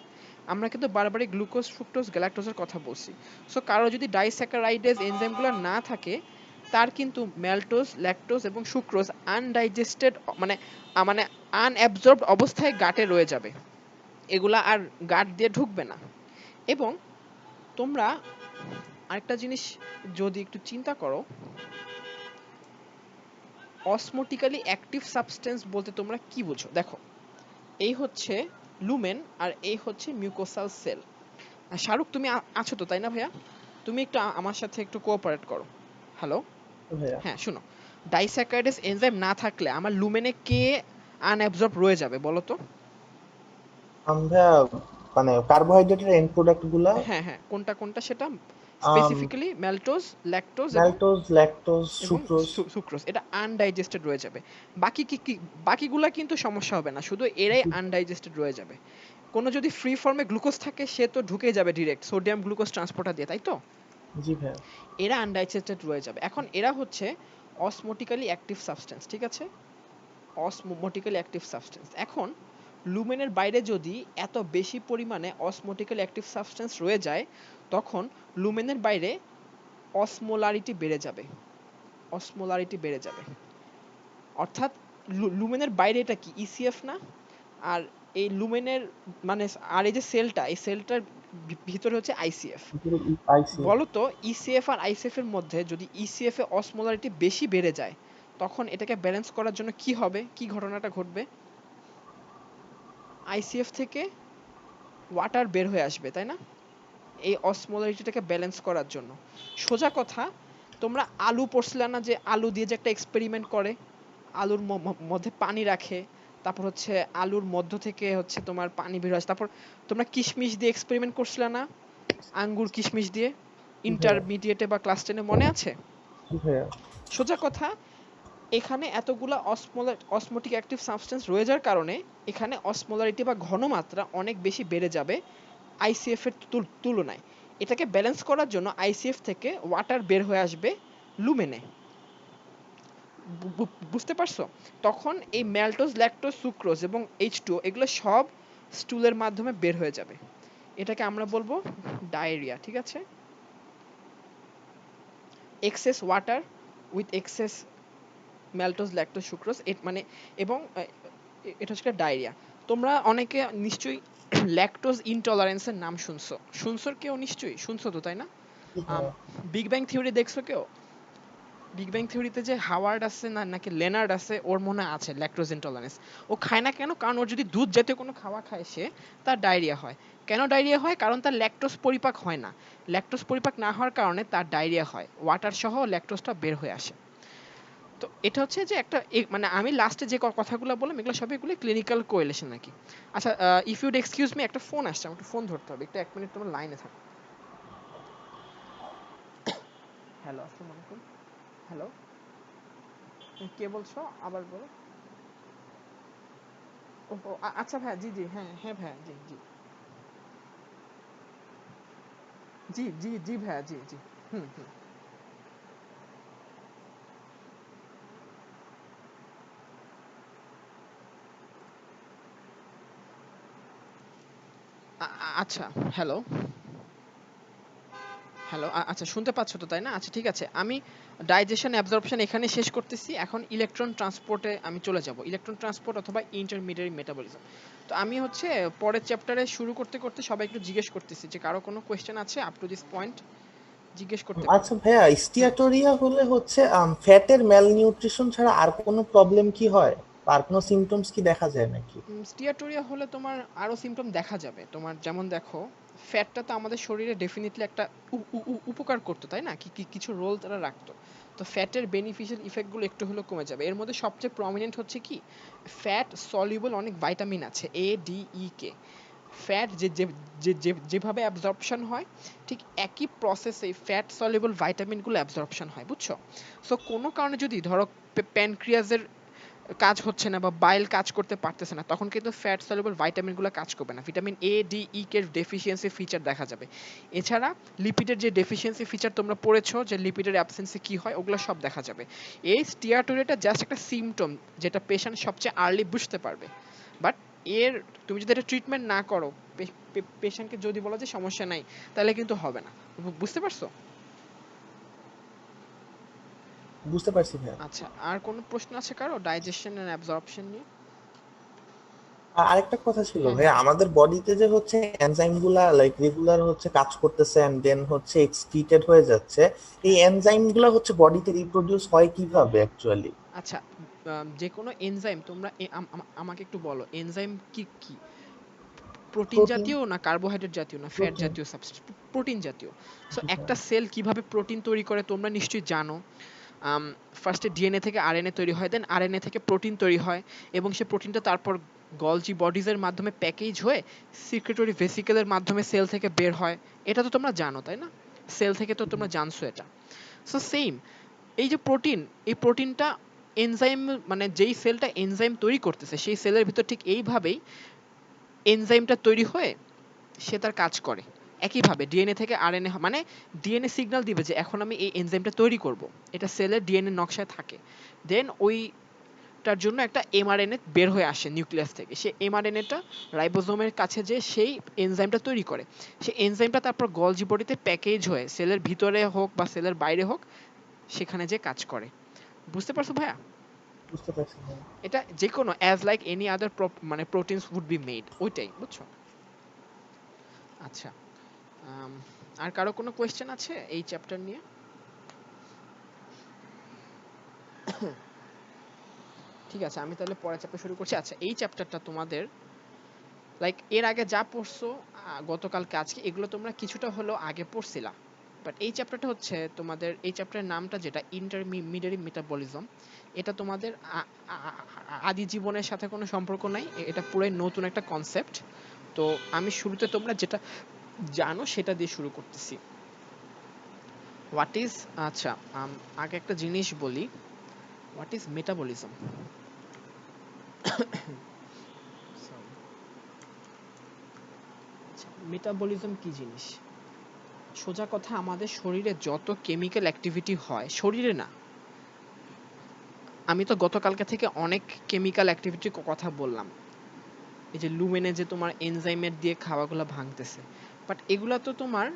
আমরা কিন্তু বারবারই গ্লুকোজ ফ্রুক্টোজ গ্যালাক্টোজের কথা বলছি। সো কারো যদি ডাইস্যাকারাইডেজ এনজাইমগুলো না থাকে, তার কিন্তু ম্যালটোজ ল্যাকটোজ এবং সুক্রোজ আনডাইজেস্টেড মানে মানে আনঅ্যাবজর্বড অবস্থায় গাটে রয়ে যাবে, এগুলা আর গাট দিয়ে ঢুকবে না। এবং তোমরা আরেকটা জিনিস যদি একটু চিন্তা করো, অসমোটিক্যালি অ্যাক্টিভ সাবস্টেন্স বলতে তোমরা কি বুঝো? দেখো, এই হচ্ছে লুমেন আর এই হচ্ছে মিউকোসাল সেল। শাহরুখ তুমি আছো তো, তাই না ভাইয়া? তুমি একটু আমার সাথে একটু কোঅপারেট করো। হ্যালো, ভাইয়া হ্যাঁ শুনো, ডাইস্যাকারাইডেস এনজাইম না থাকলে আমার লুমেনে কে আনঅ্যাবজর্ব রয়ে যাবে বলো তো? আমরা মানে কার্বোহাইড্রেটের এন্ড প্রোডাক্ট গুলা, হ্যাঁ হ্যাঁ, কোনটা কোনটা সেটা? আম, স্পেসিফিক্যালি ম্যালটোজ ল্যাকটোজ এবং ম্যালটোজ, ল্যাকটোজ, এবং সুক্রোজ। সুক্রোজ, এটা আনডাইজেস্টেড রয়ে যাবে। বাকি কি কি, বাকিগুলা কিন্তু সমস্যা হবে না, শুধু এরাই জি আনডাইজেস্টেড রয়ে যাবে। কোনো যদি ফ্রি ফর্মে গ্লুকোজ থাকে সে তো ঢুকে যাবে ডিরেক্ট সোডিয়াম গ্লুকোজ ট্রান্সপোর্টার দিয়ে, তাই তো? জি ভাইয়া। এরা আনডাইজেস্টেড রয়ে যাবে। এখন এরা হচ্ছে অসমোটিক্যালি অ্যাক্টিভ সাবস্টেন্স, ঠিক আছে? অসমোটিক্যালি অ্যাক্টিভ সাবস্টেন্স। এখন লুমেনের বাইরে যদি এত বেশি পরিমাণে অসমোটিক্যালি অ্যাক্টিভ সাবস্টেন্স রয়ে যায়, তখন লুমেনের বাইরে অসমোলারিটি বেড়ে যাবে, অসমোলারিটি বেড়ে যাবে। অর্থাৎ লুমেনের বাইরে এটা কি ইসিএফ না? আর এই লুমেনের মানে আর এই যে সেলটা, এই সেলটার ভিতরে হচ্ছে আইসিএফ। আইসি। বলো তো, ইসিএফ আর আইসিএফ এর মধ্যে যদি ইসিএফ এ অসমোলারিটি বেশি বেড়ে যায়, তখন এটাকে ব্যালেন্স করার জন্য কি হবে, কি ঘটনাটা ঘটবে? আইসিএফ থেকে ওয়াটার বের হয়ে আসবে, তাই না? এই অসমোলারিটিটাকে ব্যালেন্স করার জন্য। সোজা কথা, তোমরা আলু পড়ছিলে না যে আলু দিয়ে যে একটা এক্সপেরিমেন্ট করে, আলুর মধ্যে পানি রাখে, তারপর হচ্ছে আলুর মধ্য থেকে হচ্ছে তোমার পানি বের হয়, তারপর তোমরা কিশমিশ দিয়ে এক্সপেরিমেন্ট করছিলে না, আঙ্গুর কিশমিশ দিয়ে, জি ভাইয়া। ইন্টারমিডিয়েটে বা ক্লাস 10 এ মনে আছে? জি ভাইয়া। সোজা কথা, এখানে এতগুলা অসমোটিক অ্যাক্টিভ সাবস্টেন্স রয়ে যাওয়ার কারণে এখানে অসমোলারিটি বা ঘনমাত্রা অনেক বেশি বেড়ে যাবে আইসিএফ এর তুলনায়। এটাকে ব্যালেন্স করার জন্য আইসিএফ থেকে ওয়াটার বের হয়ে আসবে লুমেনে। বুঝতে পারছো? তখন এই ম্যালটোজ ল্যাকটোজ সুক্রোজ এবং H2O এগুলো সব স্টুলের মাধ্যমে বের হয়ে যাবে। এটাকে আমরা বলবো ডায়রিয়া, ঠিক আছে? Excess water with excess maltose lactose sucrose মানে, এবং এটা হচ্ছে ডায়রিয়া। তোমরা অনেকে নিশ্চয়ই ল্যাকটোজ ইনটলারেন্সের নাম শুনছো, শুনছো কেউ নিশ্চয়ই শুনছো তো, তাই না? জি ভাইয়া। বিগ ব্যাং থিওরি দেখছো কেউ? বিগ ব্যাং থিওরিতে যে হাওয়ার্ড আছে না নাকি লেনার্ড আছে, ওর মনে আছে ল্যাকটোজ ইনটলারেন্স। ও খায় না কেন? কারণ ওর যদি দুধ জাতীয় কোনো খাওয়া খায় সে, তার ডায়রিয়া হয়। কেন ডায়রিয়া হয়? কারণ তার ল্যাকটোজ পরিপাক হয় না। ল্যাকটোজ পরিপাক না হওয়ার কারণে তার ডায়রিয়া হয়, ওয়াটার সহ ল্যাকটোজটা বের হয়ে আসে। তো এটা হচ্ছে যে একটা মানে আমি লাস্টে যে কথাগুলো বললাম এগুলো সব এগুলো ক্লিনিক্যাল কোরিলেশন নাকি। আচ্ছা, ইফ ইউড এক্সকিউজ মি, একটা ফোন আসছে, আমাকে ফোন ধরতে হবে, একটু 1 মিনিট তোমার লাইনে থাকো। হ্যালো, আসসালামু আলাইকুম। হ্যালো, কে বলছো আবার বলো। ও আচ্ছা ভাইয়া, জি জি, হ্যাঁ হ্যাঁ ভাইয়া, জি জি। জি জি জি ভাইয়া, জি জি। হুম হুম। আচ্ছা, হ্যালো হ্যালো, আচ্ছা শুনতে পাচ্ছ তো তাই না? আচ্ছা ঠিক আছে, আমি ডাইজেশন অ্যাবজর্পশন এখানে শেষ করতেছি। এখন ইলেকট্রন ট্রান্সপোর্টে আমি চলে যাব, ইলেকট্রন ট্রান্সপোর্ট অথবা ইন্টারমিডিয়েট মেটাবলিজম। তো আমি হচ্ছে পরের চ্যাপ্টারে শুরু করতে করতে সবাই একটু জিজ্ঞেস করতেছি যে কারো কোনো কোয়েশ্চেন আছে আপ টু দিস পয়েন্ট, জিজ্ঞেস করতে পারো। আচ্ছা ভাইয়া, হ্যাঁ, স্টিয়াটোরিয়া হলে হচ্ছে ফ্যাটের ম্যালনিউট্রিশন ছাড়া আর কোনো প্রবলেম কি হয়, বা আর কোনো সিমটমস কি দেখা যায় নাকি? স্টিয়াটোরিয়া হলে তোমার আরো সিমটম দেখা যাবে। তোমার যেমন দেখো, ফ্যাটটা তো আমাদের শরীরে ডেফিনেটলি একটা উপকার করতো তাই না, কিছু রোল তারা রাখতো। তো ফ্যাটের বেনিফিশিয়াল ইফেক্টগুলো একটু হলেও কমে যাবে। এর মধ্যে সবচেয়ে প্রমিনেন্ট হচ্ছে কি, ফ্যাট সলিউবল অনেক ভাইটামিন আছে, A D E K. Fat যেভাবে অ্যাবজর্পশন হয়, ঠিক একই প্রসেসে ফ্যাট সলিউবল ভাইটামিনগুলো অ্যাবজর্পশন হয়, বুঝছো? সো কোনো কারণে যদি ধরো প্যানক্রিয়াজের কাজ হচ্ছে না বা বাইল কাজ করতে পারতেছে না, তখন কিন্তু ফ্যাট সলিউবল ভাইটামিনগুলো কাজ করবে না, vitamin A D E K deficiency feature দেখা যাবে। এছাড়া লিপিডের যে ডেফিসিয়েন্সি ফিচার তোমরা পড়েছো যে লিপিডের অ্যাবসেন্সে কি হয়, ওগুলো সব দেখা যাবে। এই স্টিয়াটোরিয়াটা জাস্ট একটা সিমটম যেটা পেশেন্ট সবচেয়ে আর্লি বুঝতে পারবে। বাট এর, তুমি যদি এটা ট্রিটমেন্ট না করো, পেশেন্টকে যদি বলো যে সমস্যা নাই, তাহলে কিন্তু হবে না। বুঝতে পারছো? বুঝতে পারছি ভাইয়া। আচ্ছা, আর কোনো প্রশ্ন আছে কারো ডাইজেশন এন্ড অ্যাবজর্পশন নিয়ে? আর আরেকটা কথা ছিল হ্যাঁ ভাইয়া, হ্যাঁ। আমাদের বডিতে যে হচ্ছে এনজাইম গুলা লাইক রেগুলার হচ্ছে কাজ করতেছে এন্ড দেন হচ্ছে এক্সক্রিটেড হয়ে যাচ্ছে, এই হ্যাঁ, এনজাইম গুলা হচ্ছে বডিতে রিপ্রোডিউস হয় কিভাবে অ্যাকচুয়ালি? আচ্ছা, যে কোনো এনজাইম তোমরা আমাকে একটু বলো, এনজাইম কি কি? Protein protein. জাতীয় না কার্বোহাইড্রেট জাতীয় না ফ্যাট প্রোটিন। জাতীয় সাবস্ট্রেট? প্রোটিন জাতীয়। সো একটা সেল কিভাবে প্রোটিন তৈরি করে তোমরা নিশ্চয়ই জানো। ফার্স্টে ডিএনএ থেকে আরএনএ তৈরি হয়, দেন আরএনএ থেকে প্রোটিন তৈরি হয়, এবং সে প্রোটিনটা তারপর গলজি বডিজের মাধ্যমে প্যাকেজ হয়ে সিক্রেটরি ভেসিকেলের মাধ্যমে সেল থেকে বের হয়। এটা তো তোমরা জানো তাই না? সেল থেকে তো তোমরা জানছো এটা। সো সেম, এই যে প্রোটিন, এই প্রোটিনটা এনজাইম, মানে যেই সেলটা এনজাইম তৈরি করতেছে সেই সেলের ভিতর ঠিক এইভাবেই এনজাইমটা তৈরি হয়ে সে তার কাজ করে। একইভাবে ডিএনএ থেকে আরএনএ, মানে ডিএনএ সিগন্যাল দিবে যে এখন আমি এই এনজাইমটা তৈরি করব, এটা সেলের ডিএনএ নকশায় থাকে। দেন ওইটার জন্য একটা এমআরএনএ বের হয়ে আসে নিউক্লিয়াস থেকে, সে এমআরএনএটা রাইবোজোমের কাছে যে সেই এনজাইমটা তৈরি করে, সেই এনজাইমটা তারপর গলজি বডিতে প্যাকেজ হয়ে সেলের ভিতরে হোক বা সেলের বাইরে হোক সেখানে যে কাজ করে। বুঝতে পারছো ভাইয়া? বুঝতে পারছি ভাইয়া। এটা যে কোনো অ্যাজ লাইক এনি আদার মানে প্রোটিনস উড বি মেড, ওইটাই, বুঝছো? আচ্ছা, আম, আর কারো কোনো কোয়েশ্চেন আছে এই চ্যাপ্টার নিয়ে? ঠিক আছে, আমি তাহলে পরের চ্যাপ্টার শুরু করছি। আচ্ছা, এই চ্যাপ্টারটা তোমাদের লাইক এর আগে যা পড়ছো, গতকালকে আজকে, এগুলো তোমরা কিছুটা হলেও আগে পড়ছিলা। বাট এই চ্যাপ্টারটা হচ্ছে তোমাদের, এই চ্যাপ্টারের নামটা যেটা ইন্টারমিডিয়েট মেটাবলিজম, এটা তোমাদের আদি জীবনের সাথে কোনো সম্পর্ক নাই, এটা পুরোই নতুন একটা কনসেপ্ট। তো আমি শুরুতে তোমরা যেটা জানো সেটা দিয়ে শুরু করতেছি। হোয়াট ইজ, আচ্ছা, আগে একটা জিনিস বলি, হোয়াট ইজ মেটাবলিজম? সরি, আচ্ছা, মেটাবলিজম কি জিনিস? সোজা কথা, আমাদের শরীরে যত কেমিক্যাল অ্যাক্টিভিটি হয়, শরীরে না, আমি তো গতকালকে থেকে অনেক কেমিক্যাল অ্যাক্টিভিটির কথা বললাম, এই যে লুমেনে যে তোমার এনজাইমের দিয়ে খাওয়াগুলো ভাঙতেছে, বাট এগুলা তো তোমার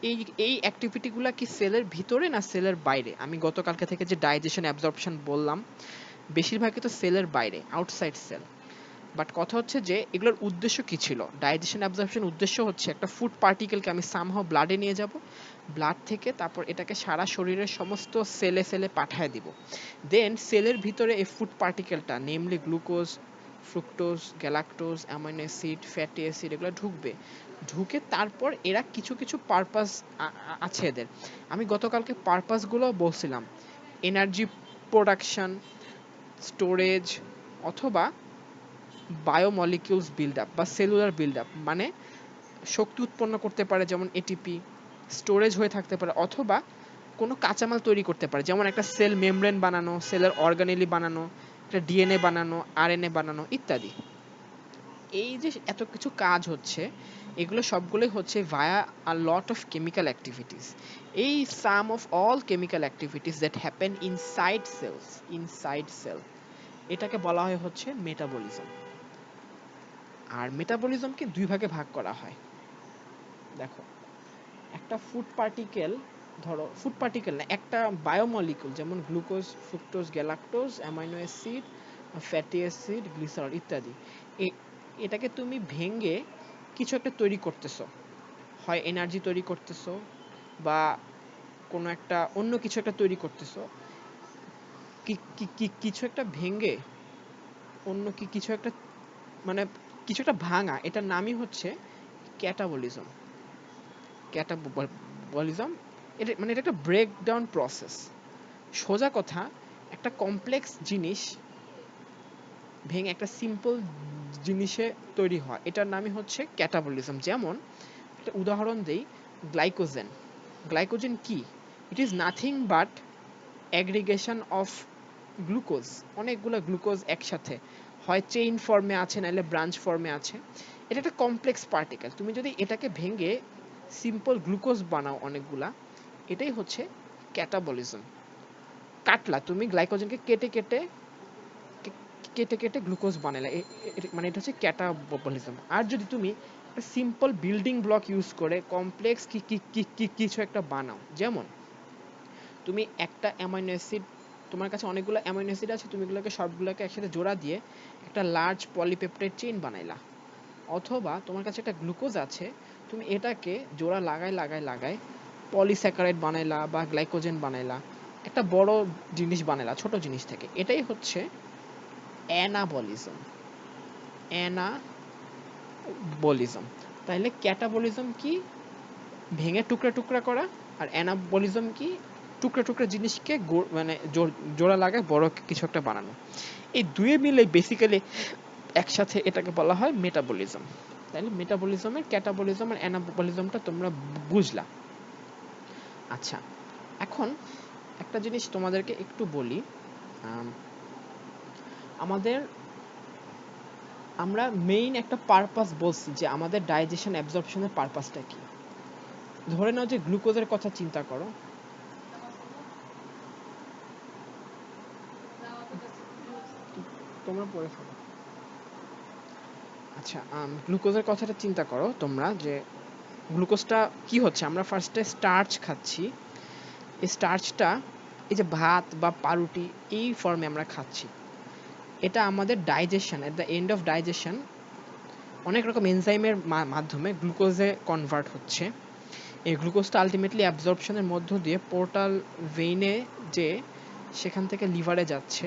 এই এই অ্যাক্টিভিটিগুলো কি সেলের ভিতরে না সেলের বাইরে? আমি গতকালকে থেকে যে ডাইজেশন অ্যাবজর্পশন বললাম, বেশিরভাগই তো সেলের বাইরে, আউটসাইড সেল। বাট কথা হচ্ছে যে এগুলোর উদ্দেশ্য কি ছিল, ডাইজেশন অ্যাবজর্পশন উদ্দেশ্য হচ্ছে একটা ফুড পার্টিকেলকে আমি সামহাও ব্লাডে নিয়ে যাব, ব্লাড থেকে তারপর এটাকে সারা শরীরের সমস্ত সেলে সেলে পাঠায় দিব। দেন সেলের ভিতরে এই ফুড পার্টিকেলটা, namely glucose, fructose, galactose, amino acid, fatty acid, এগুলো ঢুকবে। ঢুকে তারপর এরা কিছু কিছু পারপাস আছে এদের। আমি গতকালকে পারপাসগুলো বলছিলাম, এনার্জি প্রোডাকশন, স্টোরেজ, অথবা বায়োমলিকিউলস বিল্ড আপ বা সেলুলার বিল্ড আপ, মানে শক্তি উৎপন্ন করতে পারে যেমন এটিপি, স্টোরেজ হয়ে থাকতে পারে, অথবা কোনো কাঁচামাল তৈরি করতে পারে যেমন একটা সেল মেমব্রেন বানানো, সেলের অর্গানেলি বানানো, একটা ডিএনএ বানানো, আরএনএ বানানো ইত্যাদি। এই যে এত কিছু কাজ হচ্ছে, এগুলো সবগুলোই হচ্ছে via a lot of chemical activities. এই sum of all chemical activities that happen inside cell, এটাকে বলা হয় হচ্ছে মেটাবলিজম। আর মেটাবলিজমকে দুই ভাগে ভাগ করা হয়। দেখো, একটা ফুড পার্টিকেল না, একটা বায়োমলিকুল, যেমন glucose, fructose, galactose, amino acid, fatty acid, glycerol ইত্যাদি। এটাকে তুমি ভেঙে কিছু একটা তৈরি করতেছো, হয় এনার্জি তৈরি করতেছো বা কোনো একটা অন্য কিছু একটা তৈরি করতেছো। কিছু একটা ভেঙে অন্য কিছু একটা, মানে কিছু একটা ভাঙা, এটার নামই হচ্ছে ক্যাটাবলিজম। ক্যাটাবলিজম এটা মানে এটা একটা ব্রেকডাউন প্রসেস। সোজা কথা, একটা কমপ্লেক্স জিনিস ভেঙে একটা সিম্পল জিনিসে তৈরি হয়, এটার নামই হচ্ছে ক্যাটাবলিজম। যেমন একটা উদাহরণ দেই, গ্লাইকোজেন। গ্লাইকোজেন কি? It is nothing but aggregation of glucose, অনেকগুলো গ্লুকোজ একসাথে, হয় চেইন ফর্মে আছে নাহলে ব্রাঞ্চ ফর্মে আছে। এটা একটা কমপ্লেক্স পার্টিকেল। তুমি যদি এটাকে ভেঙে সিম্পল গ্লুকোজ বানাও অনেকগুলা, এটাই হচ্ছে ক্যাটাবলিজম। কাটলা তুমি গ্লাইকোজেনকে কেটে কেটে কেটে কেটে গ্লুকোজ বানালে, মানে এটা হচ্ছে ক্যাটাবলিজম। আর যদি তুমি একটা সিম্পল বিল্ডিং ব্লক ইউজ করে কমপ্লেক্স কিছু একটা বানাও, যেমন তুমি একটা অ্যামাইনো অ্যাসিড, তোমার কাছে অনেকগুলো অ্যামাইনো অ্যাসিড আছে, তুমি এগুলোকে সবগুলোকে একসাথে জোড়া দিয়ে একটা লার্জ পলিপেপটাইড চেইন বানাইলা। অথবা তোমার কাছে একটা গ্লুকোজ আছে, তুমি এটাকে জোড়া লাগায় পলিস্যাকারাইড বানাইলা বা গ্লাইকোজেন বানাইলা, একটা বড় জিনিস বানাইলা ছোট জিনিস থেকে। এটাই হচ্ছে অ্যানাবলিজম। অ্যানাবলিজম। তাহলে ক্যাটাবলিজম কি? ভেঙে টুকরা টুকরা করা। আর অ্যানাবলিজম কি? টুকরা টুকরা জিনিসকে মানে জোড়া লাগায় বড় কিছু একটা বানানো। এই দুয়ে মিলে বেসিক্যালি একসাথে এটাকে বলা হয় মেটাবলিজম। তাহলে মেটাবলিজমের ক্যাটাবলিজম আর অ্যানাবলিজমটা তোমরা বুঝলা। আচ্ছা, এখন একটা জিনিস তোমাদেরকে একটু বলি। আমাদের আমরা মেইন একটা পারপাস বলছি যে আমাদের ডাইজেশন অ্যাবজর্পশনের পারপাসটা কি। ধরে নাও যে গ্লুকোজের কথা চিন্তা করো। তোমরা পড়ে ফেলো। আচ্ছা, গ্লুকোজের কথাটা চিন্তা করো তোমরা, যে গ্লুকোজটা কি হচ্ছে, আমরা ফার্স্টে স্টার্চ খাচ্ছি। এই স্টার্চটা, এই যে ভাত বা পাউরুটি, এই ফর্মে আমরা খাচ্ছি। এটা আমাদের digestion, at the end of digestion অনেক রকম এনজাইমের মাধ্যমে গ্লুকোজে কনভার্ট হচ্ছে। এই গ্লুকোজটা আলটিমেটলি অ্যাবজর্পশনের মধ্য দিয়ে পোর্টাল ভেইনে যে সেখান থেকে লিভারে যাচ্ছে।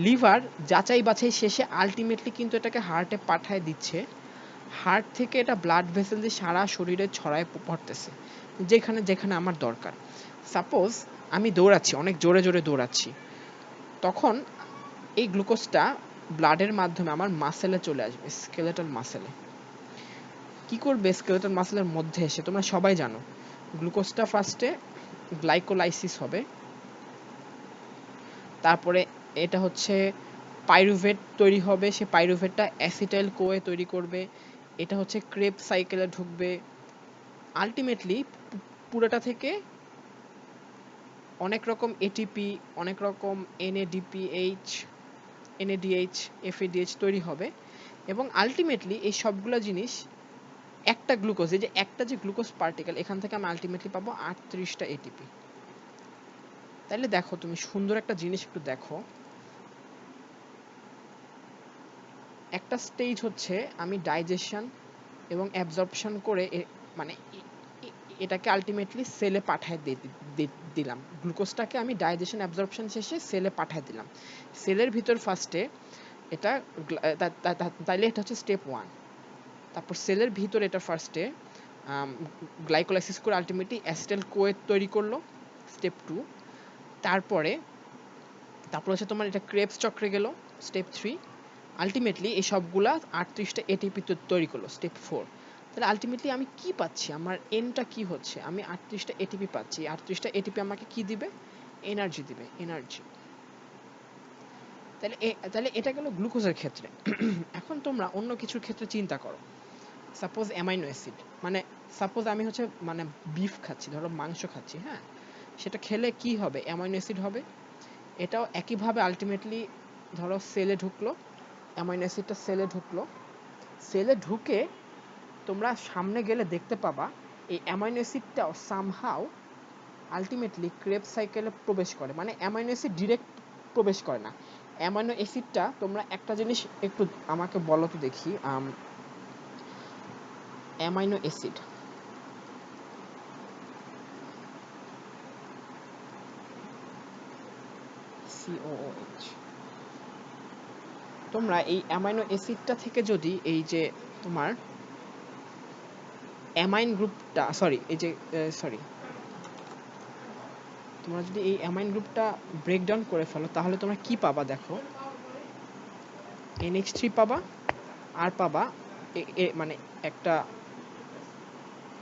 লিভার যাচাই বাছাই শেষে আলটিমেটলি কিন্তু এটাকে হার্টে পাঠায় দিচ্ছে। হার্ট থেকে এটা ব্লাড ভেসেল দিয়ে সারা শরীরে ছড়ায় পড়তেছে যেখানে যেখানে আমার দরকার। সাপোজ আমি দৌড়াচ্ছি, অনেক জোরে জোরে দৌড়াচ্ছি, তখন এই গ্লুকোজটা ব্লাডের মাধ্যমে আমার মাসেলে চলে আসবে, স্কেলেটাল মাসেলে। কি করবে স্কেলেটাল মাসেলের মধ্যে এসে? তোমরা সবাই জানো গ্লুকোজটা ফার্স্টে গ্লাইকোলাইসিস হবে, তারপরে এটা হচ্ছে পাইরুভেট তৈরি হবে, সে পাইরুভেটটা অ্যাসিটাইল কোয়ে তৈরি করবে, এটা হচ্ছে ক্রেব সাইকেলে ঢুকবে। আলটিমেটলি পুরোটা থেকে অনেক রকম এটিপি, অনেক রকম এনএডিএইচ, এফএডিএইচ তৈরি হবে, এবং আলটিমেটলি এই সবগুলো জিনিস একটা গ্লুকোজ, এই যে একটা যে গ্লুকোজ পার্টিকেল, এখান থেকে আমি আলটিমেটলি পাবো 38টা এটিপি। তাইলে দেখো, তুমি সুন্দর একটা জিনিস একটু দেখো। একটা স্টেজ হচ্ছে আমি ডাইজেশন এবং অ্যাবজর্পশন করে মানে এটাকে আলটিমেটলি সেলে পাঠায় দিলাম। গ্লুকোজটাকে আমি ডাইজেশন অ্যাবজর্পশন শেষে সেলে পাঠায় দিলাম। সেলের ভিতর ফার্স্টে এটা তাইলে এটা হচ্ছে স্টেপ 1। তারপর সেলের ভিতর এটা ফার্স্টে গ্লাইকোলাইসিস করে আলটিমেটলি অ্যাসিটাইল কোয়ে তৈরি করলো, স্টেপ 2। তারপরে হচ্ছে তোমার এটা ক্রেবস চক্রে গেল, স্টেপ 3। আলটিমেটলি এই সবগুলা 38টা এটিপি তৈরি করলো, স্টেপ 4। তাহলে আলটিমেটলি আমি কি পাচ্ছি? আমার এনটা কি হচ্ছে? আমি 38টা এটিপি পাচ্ছি। 38টা এটিপি আমাকে কি দিবে? এনার্জি দিবে, এনার্জি। তাহলে এটা গেল গ্লুকোজের ক্ষেত্রে। এখন তোমরা অন্য কিছুর ক্ষেত্রে চিন্তা করো। সাপোজ অ্যামাইনো অ্যাসিড, মানে সাপোজ আমি হচ্ছে মানে বিফ খাচ্ছি, ধরো মাংস খাচ্ছি, হ্যাঁ, সেটা খেলে কি হবে, অ্যামাইনো অ্যাসিড হবে। এটাও একইভাবে আলটিমেটলি ধরো সেলে ঢুকলো, অ্যামাইনো অ্যাসিডটা সেলে ঢুকলো, সেলে ঢুকে তোমরা সামনে গেলে দেখতে পাবা এই অ্যামাইনো অ্যাসিডটাও সামহাও আলটিমেটলি ক্রেবস সাইকেলে প্রবেশ করে। মানে অ্যামাইনো অ্যাসিড ডিরেক্ট প্রবেশ করে না, অ্যামাইনো অ্যাসিডটা, তোমরা একটা জিনিস একটু আমাকে বলো তো দেখি, অ্যামাইনো অ্যাসিড COOH, তোমরা এই অ্যামাইনো অ্যাসিডটা থেকে যদি এই যে তোমার অ্যামাইন গ্রুপটা তোমরা যদি এই অ্যামাইন গ্রুপটা ব্রেকডাউন করে ফেলো, তাহলে তোমরা কি পাবা দেখো, NH3 পাবা, আর পাবা মানে একটা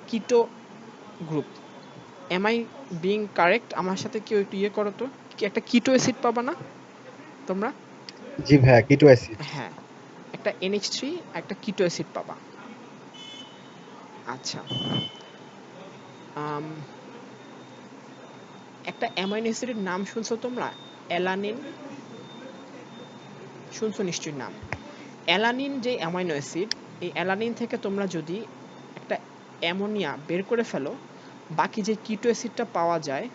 keto group. Am I being correct? আমার সাথে কেউ একটু ইয়ে করো তো, কি একটা কিটো অ্যাসিড পাবা না তোমরা? জি ভাইয়া, কিটো অ্যাসিড। হ্যাঁ, একটা NH3 একটা কিটো অ্যাসিড পাবা। আচ্ছা, একটা অ্যামাইনো অ্যাসিডের নাম শুনছো তোমরা, অ্যালানিন? শুনছো নিশ্চয়ই নাম। অ্যালানিন যে অ্যামাইনো অ্যাসিড, এই অ্যালানিন থেকে তোমরা যদি একটা অ্যামোনিয়া বের করে ফেলো, বাকি যে কিটো অ্যাসিডটা পাওয়া যায়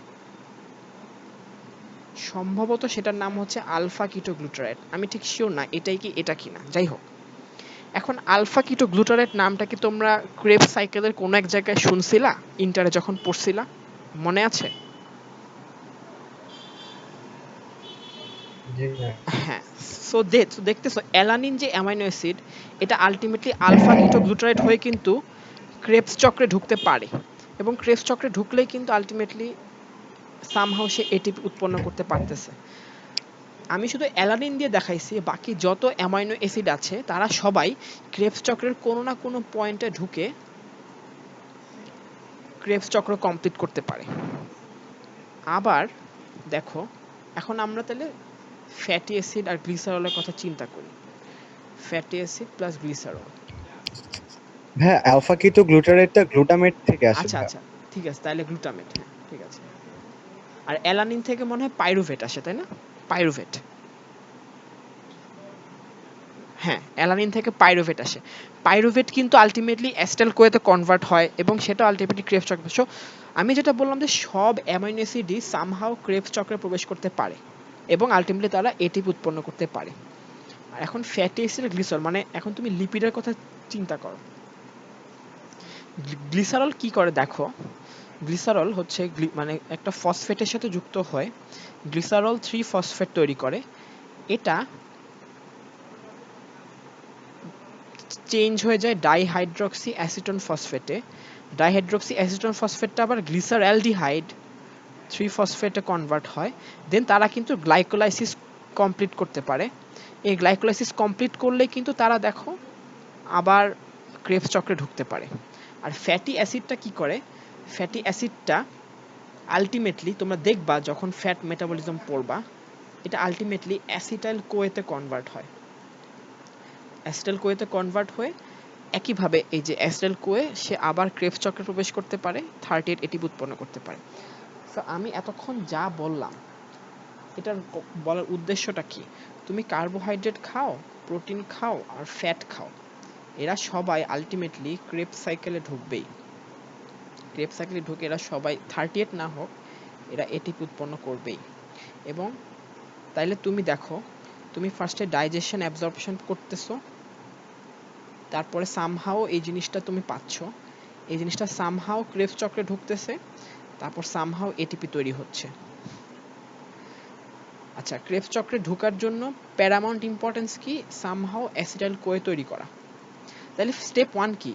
সম্ভবত সেটার নাম হচ্ছে আলফা কিটোগ্লুটারেট। আমি ঠিক শিওর না এটাই কি এটা কিনা, যাই হোক। এখন আলফা কিটোগ্লুটারেট নামটা কি তোমরা ক্রেবস সাইকেলের কোনো এক জায়গায় শুনছিলা ইন্টারে যখন পড়ছিলা, মনে আছে? জি ভাইয়া। হ্যাঁ, সো দেখতেছো অ্যালানিন যে অ্যামাইনো অ্যাসিড, এটা আলটিমেটলি আলফা কিটোগ্লুটারেট হয়ে কিন্তু ক্রেবস চক্রে ঢুকতে পারে, এবং ক্রেবস চক্রে ঢুকলেই কিন্তু আলটিমেটলি সামহাউ সে এটিপি উৎপন্ন করতে পারতেছে। আমি শুধু অ্যালানিন দিয়ে দেখাইছি, বাকি যত অ্যামাইনো অ্যাসিড আছে তারা সবাই ক্রেবস চক্রের কোনো না কোনো পয়েন্টে ঢুকে ক্রেবস চক্র কমপ্লিট করতে পারে। আবার দেখো, এখন আমরা তাহলে ফ্যাটি অ্যাসিড আর গ্লিসারলের কথা চিন্তা করি। Fatty acid plus glycerol. ভাইয়া, অ্যালফা কিটো গ্লুটারেটটা গ্লুটামেট থেকে আসে আচ্ছা ভাইয়া। আচ্ছা, ঠিক আছে, তাহলে গ্লুটামেট, হ্যাঁ ঠিক আছে। আর অ্যালানিন থেকে মনে হয় পাইরুভেট আসে, তাই না? পাইরুভেট, হ্যাঁ, অ্যালানিন থেকে পাইরুভেট আসে। পাইরুভেট কিন্তু আলটিমেটলি অ্যাসিটাইল কোয়েতে কনভার্ট হয় এবং সেটা আলটিমেটলি ক্রেবস চক্রে। সো আমি যেটা বললাম যে সব অ্যামাইনো অ্যাসিডই সামহাউ ক্রেবস চক্রে প্রবেশ করতে পারে এবং আলটিমেটলি তারা এটিপি উৎপন্ন করতে পারে। আর এখন ফ্যাটি অ্যাসিড, গ্লিসারল, মানে এখন তুমি লিপিডের কথা চিন্তা করো। গ্লিসারল কি করে দেখো, গ্লিসারল হচ্ছে মানে একটা ফসফেটের সাথে যুক্ত হয়, গ্লিসারল 3 ফসফেট তৈরি করে। এটা চেঞ্জ হয়ে যায় ডাইহাইড্রক্সি অ্যাসিটোন ফসফেটে। ডাইহাইড্রক্সি অ্যাসিটোন ফসফেটটা আবার গ্লিসারঅ্যালডিহাইড 3 ফসফেটে কনভার্ট হয়। দেন তারা কিন্তু গ্লাইকোলাইসিস কমপ্লিট করতে পারে। এই গ্লাইকোলাইসিস কমপ্লিট করলেই কিন্তু তারা দেখো আবার ক্রেবস চক্রে ঢুকতে পারে। আর ফ্যাটি অ্যাসিডটা কি করে, ফ্যাটি অ্যাসিডটা আলটিমেটলি তোমরা দেখবা যখন ফ্যাট মেটাবলিজম পড়বা, এটা আলটিমেটলি অ্যাসিটাইল কোয়েতে কনভার্ট হয়। অ্যাসিটাইল কোয়েতে কনভার্ট হয়ে একইভাবে এই যে অ্যাসিটাইল কোয়ে সে আবার ক্রেবস চক্রে প্রবেশ করতে পারে, 38 এটিপি উৎপন্ন করতে পারে। তো আমি এতক্ষণ যা বললাম এটার বলার উদ্দেশ্যটা কি, তুমি কার্বোহাইড্রেট খাও, প্রোটিন খাও আর ফ্যাট খাও, এরা সবাই আলটিমেটলি ক্রেবস সাইকেলে ঢুকবেই। ক্রেবস সাইকেলে ঢুকে এরা সবাই 38 না হোক এরা এটিপি উৎপন্ন করবেই। এবং তাইলে তুমি দেখো, তুমি ফার্স্টে ডাইজেশন অ্যাবজর্পশন করতেছো, তারপরে সামহাও এই জিনিসটা তুমি পাচ্ছ, এই জিনিসটা সামহাও ক্রেবস চক্রে ঢুকতেছে, তারপর সামহাও এটিপি তৈরি হচ্ছে। আচ্ছা, ক্রেবস চক্রে ঢোকার জন্য প্যারামাউন্ট ইম্পর্টেন্স কি, সামহাও অ্যাসিটাইল কোয়ে তৈরি করা। তাহলে স্টেপ 1 কি,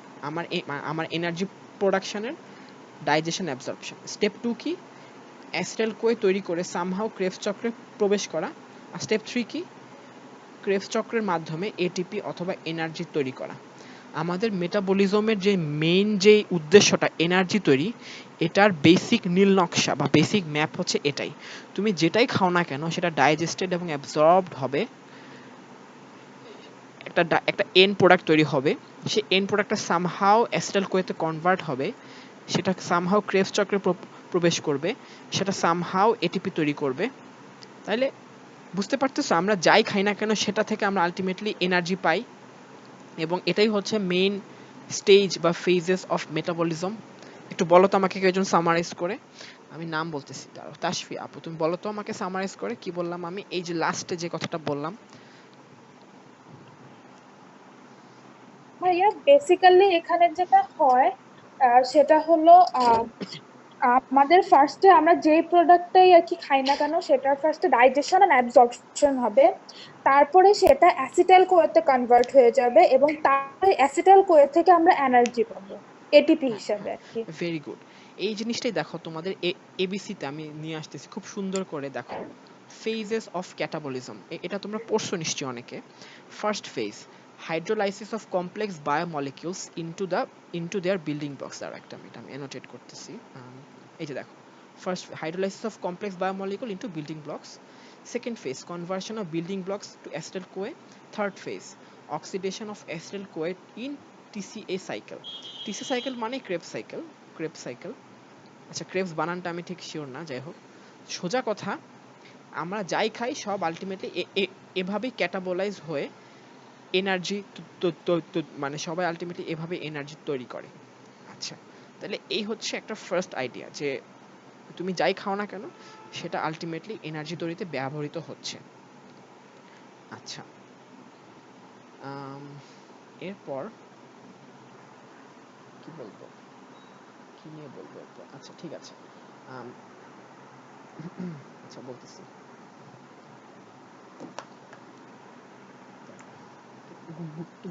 আমার এনার্জি প্রোডাকশনের ডাইজেশন অ্যাবজর্পশন। স্টেপ 2 কি, অ্যাসিটাইল কোয়ে তৈরি করে সামহাও ক্রেবস চক্রে প্রবেশ করা। আর স্টেপ 3 কি, ক্রেবস চক্রের মাধ্যমে এটিপি অথবা এনার্জি তৈরি করা। আমাদের মেটাবলিজমের যে মেইন যে উদ্দেশ্যটা এনার্জি তৈরি, এটার বেসিক নীল নকশা বা বেসিক ম্যাপ হচ্ছে এটাই। তুমি যেটাই খাও না কেন সেটা ডাইজেস্টেড এবং অ্যাবজর্বড হবে একটা এন্ড প্রোডাক্ট তৈরি হবে, সেই এন্ড প্রোডাক্টটা সামহাও অ্যাসিটাইল কোয়েতে কনভার্ট হবে, সেটা সামহাও ক্রেবস চক্রে প্রবেশ করবে, সেটা সামহাও এটিপি তৈরি করবে। তাহলে বুঝতে পারতেছো আমরা যাই খাই না কেন সেটা থেকে আমরা আলটিমেটলি এনার্জি পাই, এবং এটাই হচ্ছে মেইন স্টেজ বা ফেজেস অফ মেটাবলিজম। একটু বলো তো আমাকে একজন সামারাইজ করে, আমি নাম বলতেছি, দাঁড়াও তাসফি আপু তুমি বলো তো আমাকে সামারাইজ করে কি বললাম আমি, এই যে লাস্টে যে কথাটা বললাম। ভাইয়া বেসিক্যালি এখানে যেটা হয় সেটা হলো আমাদের ফার্স্টে আমরা যেই প্রোডাক্টটাই আর কি খাই না কেন সেটার ফার্স্টে ডাইজেশন এন্ড অ্যাবজর্পশন হবে, তারপরে সেটা অ্যাসিটাইল কোয়েতে কনভার্ট হয়ে যাবে এবং তারপরে অ্যাসিটাইল কোয়ে থেকে আমরা এনার্জি পাবো এটিপি হিসাবে আর কি। Very good. এই জিনিসটাই দেখো তোমাদের এবিসিতে আমি নিয়ে আসতেছি খুব সুন্দর করে, দেখো phases of catabolism, এটা তোমরা পড়ছো নিশ্চয়ই অনেকে। First phase, hydrolysis of complex biomolecules into their building blocks. আর একটা এটা আমি অ্যানোটেট করতেছি, এই যে দেখো first hydrolysis of complex biomolecule into building blocks. Second phase, conversion of building blocks to acetyl CoA. Third phase, oxidation of acetyl CoA in TCA cycle. TC cycle মানে Krebs cycle, Krebs cycle. আচ্ছা Krebs বানানটা আমি ঠিক sure না, যাই হোক সোজা কথা আমরা যাই খাই সব আলটিমেটলি এভাবেই ক্যাটাবোলাইজ হয়ে এনার্জি, মানে সবাই আলটিমেটলি এভাবে এনার্জি তৈরি করে। আচ্ছা তাহলে এই হচ্ছে একটা ফার্স্ট আইডিয়া যে তুমি যাই খাও না কেন সেটা আলটিমেটলি এনার্জি তৈরিতে ব্যবহৃত হচ্ছে। আচ্ছা এরপর কি বলবো, কি নিয়ে বলবো এরপর, আচ্ছা ঠিক আছে, আচ্ছা বলতেছি,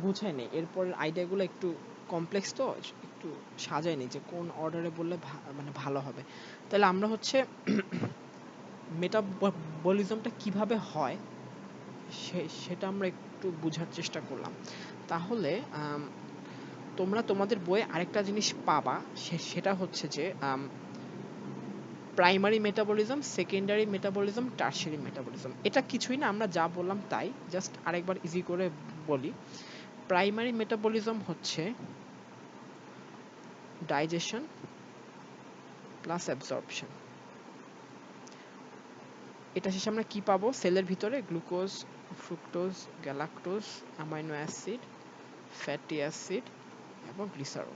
গুছাই নেই এরপরের আইডিয়াগুলো একটু কমপ্লেক্স, তো একটু সাজাই নেই যে কোন অর্ডারে বললে মানে ভালো হবে। তাহলে আমরা হচ্ছে মেটাবলিজমটা কিভাবে হয় সেটা আমরা একটু বোঝার চেষ্টা করলাম। তাহলে তোমরা তোমাদের বইয়ে আরেকটা জিনিস পাবা, সেটা হচ্ছে যে primary metabolism, secondary metabolism, tertiary metabolism. এটা কিছুই না, আমরা যা বললাম তাই, জাস্ট আরেকবার ইজি করে বলি। প্রাইমারি মেটাবলিজম হচ্ছে ডাইজেশন প্লাস অ্যাবজর্পশন। এটা শেষে আমরা কি পাবো, সেলের ভিতরে glucose, fructose, galactose, amino acid, fatty acid এবং গ্লিসারল।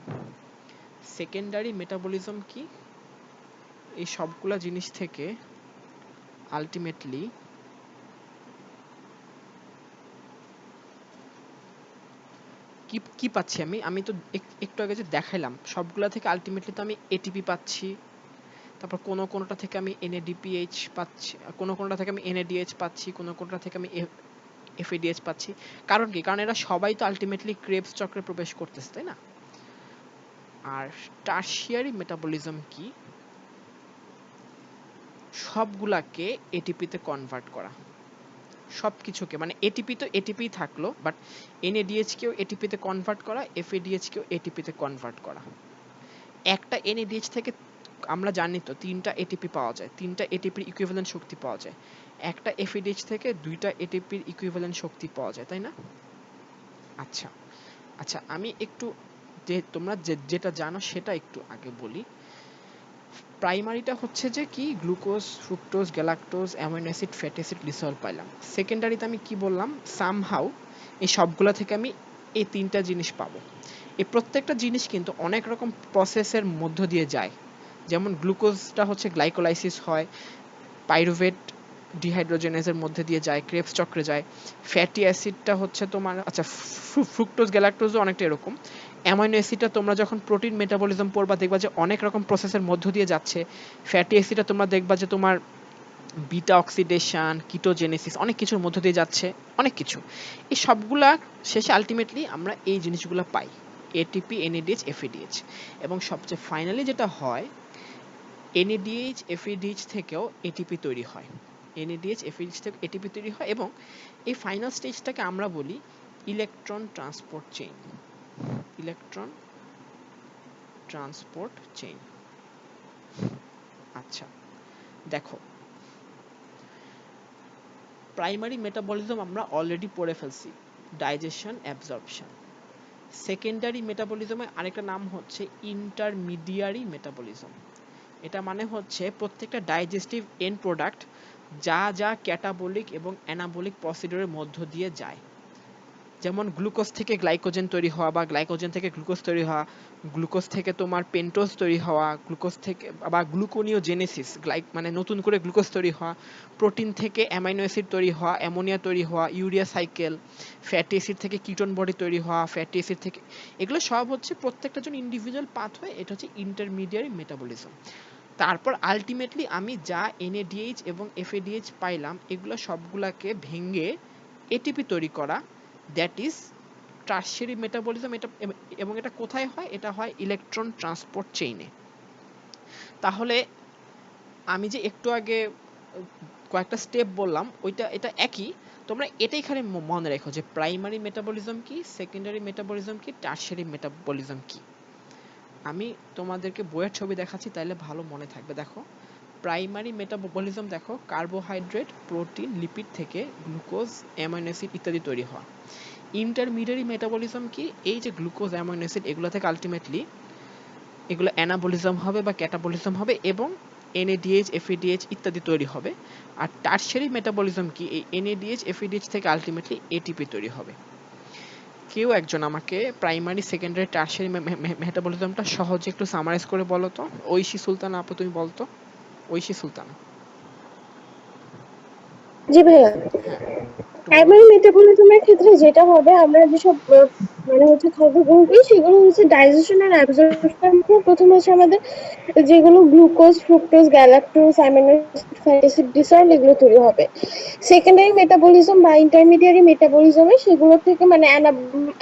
সেকেন্ডারি মেটাবলিজম কি, এই সবগুলা জিনিস থেকে আলটিমেটলি কি পাচ্ছি আমি তো একটু আগে যে দেখাইলাম সবগুলা থেকে আলটিমেটলি তো আমি এটিপি পাচ্ছি, তারপর কোনোটা থেকে আমি এনএডিপিএইচ পাচ্ছি, কোনোটা থেকে আমি এনএডিএইচ পাচ্ছি, কোনোটা থেকে আমি এফএডিএইচ পাচ্ছি। কারণ কি, কারণ এরা সবাই তো আলটিমেটলি ক্রেবস চক্রে প্রবেশ করতেছে, তাই না? আর টারশিয়ারি মেটাবলিজম কি, সবগুলাকে এটিপিতে কনভার্ট করা, সবকিছুকে, মানে এটিপি তো এটিপি থাকলো, বাট এনএডিএইচ কেও এটিপিতে কনভার্ট করা, এফএডিএইচ কেও এটিপিতে কনভার্ট করা। একটা এনএডিএইচ থেকে আমরা জানি তো 3টা এটিপি পাওয়া যায়, 3টা এটিপির ইকুইভ্যালেন্ট শক্তি পাওয়া যায়। একটা এফএডিএইচ থেকে 2টা এটিপির ইকুইভ্যালেন্ট শক্তি পাওয়া যায়, তাই না? আচ্ছা আচ্ছা আমি একটু তোমরা যেটা জানো সেটা একটু আগে বলি। প্রাইমারিটা হচ্ছে যে কি, glucose, fructose, galactose, amino acid, fatty acid, glycerol পাইলাম। সেকেন্ডারিতে আমি কি বললাম, সামহাউ এই সবগুলা থেকে আমি এই 3টা জিনিস পাবো। এই প্রত্যেকটা জিনিস কিন্তু অনেক রকম প্রসেসের মধ্য দিয়ে যায়। যেমন গ্লুকোজটা হচ্ছে গ্লাইকোলাইসিস হয়, পাইরুভেট ডিহাইড্রোজেনেজের মধ্যে দিয়ে যায়, ক্রেবস চক্রে যায়। ফ্যাটি অ্যাসিডটা হচ্ছে তোমার, আচ্ছা ফ্রুক্টোজ গ্যালাক্টোজও অনেকটা এরকম। অ্যামাইনো অ্যাসিডটা তোমরা যখন প্রোটিন মেটাবলিজম পড়বা দেখবা যে অনেক রকম প্রসেসের মধ্য দিয়ে যাচ্ছে। ফ্যাটি অ্যাসিডটা তোমরা দেখবা যে তোমার বিটা অক্সিডেশন, কিটোজেনেসিস, অনেক কিছুর মধ্য দিয়ে যাচ্ছে, অনেক কিছু। এই সবগুলা শেষে আলটিমেটলি আমরা এই জিনিসগুলো পাই, এটিপি, এনএডিএইচ, এফএডিএইচ। এবং সবচেয়ে ফাইনালি যেটা হয়, এনএডিএইচ, এফএডিএইচ থেকেও এটিপি তৈরি হয়, এনএডিএইচ, এফএডিএইচ থেকে এটিপি তৈরি হয়, এবং এই ফাইনাল স্টেজটাকে আমরা বলি electron transport chain, electron transport chain. আচ্ছা দেখো, প্রাইমারি মেটাবলিজম আমরা অলরেডি পড়ে ফেলছি, ডাইজেশন, অ্যাবজর্পশন। সেকেন্ডারি মেটাবলিজমের আরেকটা নাম হচ্ছে ইন্টারমিডিয়ারি মেটাবলিজম। এটা মানে হচ্ছে প্রত্যেকটা ডাইজেস্টিভ এন্ড প্রোডাক্ট যা যা ক্যাটাবলিক এবং অ্যানাবলিক প্রসিডিউরের মধ্য দিয়ে যায়। যেমন গ্লুকোজ থেকে গ্লাইকোজেন তৈরি হওয়া বা গ্লাইকোজেন থেকে গ্লুকোজ তৈরি হওয়া, গ্লুকোজ থেকে তোমার পেন্টোজ তৈরি হওয়া, গ্লুকোজ থেকে বা গ্লুকোনিওজেনেসিস মানে নতুন করে গ্লুকোজ তৈরি হওয়া, প্রোটিন থেকে অ্যামাইনো অ্যাসিড তৈরি হওয়া, অ্যামোনিয়া তৈরি হওয়া, ইউরিয়া সাইকেল, ফ্যাটি অ্যাসিড থেকে কিটোন বডি তৈরি হওয়া, ফ্যাটি অ্যাসিড থেকে, এগুলো সব হচ্ছে প্রত্যেকটা জন ইন্ডিভিজুয়াল পাথওয়ে, এটা হচ্ছে ইন্টারমিডিয়ারি মেটাবলিজম। তারপর আলটিমেটলি আমি যা এনএডিএইচ এবং এফএডিএইচ পাইলাম এগুলো সবগুলাকে ভেঙে এটিপি তৈরি করা, দ্যাট ইজ টারশিয়ারি মেটাবলিজম। এটা এবং এটা কোথায় হয়? এটা হয় ইলেকট্রন ট্রান্সপোর্ট চেইনে। তাহলে আমি যে একটু আগে কয়েকটা স্টেপ বললাম এটা একই, তোমরা এটাই খালি মনে রেখো যে প্রাইমারি মেটাবলিজম কি, সেকেন্ডারি মেটাবলিজম কি, টারশিয়ারি মেটাবলিজম কি। আমি তোমাদেরকে বইয়ের ছবি দেখাচ্ছি, তাইলে ভালো মনে থাকবে। দেখো, প্রাইমারি মেটাবলিজম দেখো কার্বোহাইড্রেট, প্রোটিন, লিপিড থেকে গ্লুকোজ, অ্যামাইনো অ্যাসিড ইত্যাদি তৈরি হওয়া। ইন্টারমিডিয়ারি মেটাবলিজম কি? এই যে গ্লুকোজ, অ্যামাইনো অ্যাসিড এগুলো থেকে আলটিমেটলি এগুলো অ্যানাবলিজম হবে বা ক্যাটাবলিজম হবে এবং এনএডিএইচ, এফএডিএইচ ইত্যাদি তৈরি হবে। আর টারশিয়ারি মেটাবলিজম কি? এই এনএডিএইচ, এফএডিএইচ থেকে আলটিমেটলি এটিপি তৈরি হবে। কেউ একজন আমাকে প্রাইমারি, সেকেন্ডারি, টারশিয়ারি মেটাবলিজমটা সহজে একটু সামারাইজ করে বলো তো। ঐশী সুলতানা আপু, তুমি বলতো। ঐশী সুলতানা। জি ভাইয়া, হ্যাঁ, একটু বলো প্রাইমারি তো। মেটাবলিজমের ক্ষেত্রে যেটা হবে, আমরা যেসব মানে হচ্ছে খাদ্য গ্রহণ করি সেগুলো হচ্ছে ডাইজেশন আর অ্যাবজর্পশন। প্রথম হচ্ছে আমাদের যেগুলো glucose, fructose, galactose, amino acid, fatty acid, glycerol এগুলো তৈরি হবে। সেকেন্ডারি মেটাবলিজম বা ইন্টারমিডিয়ারি মেটাবলিজমে সেগুলো থেকে মানে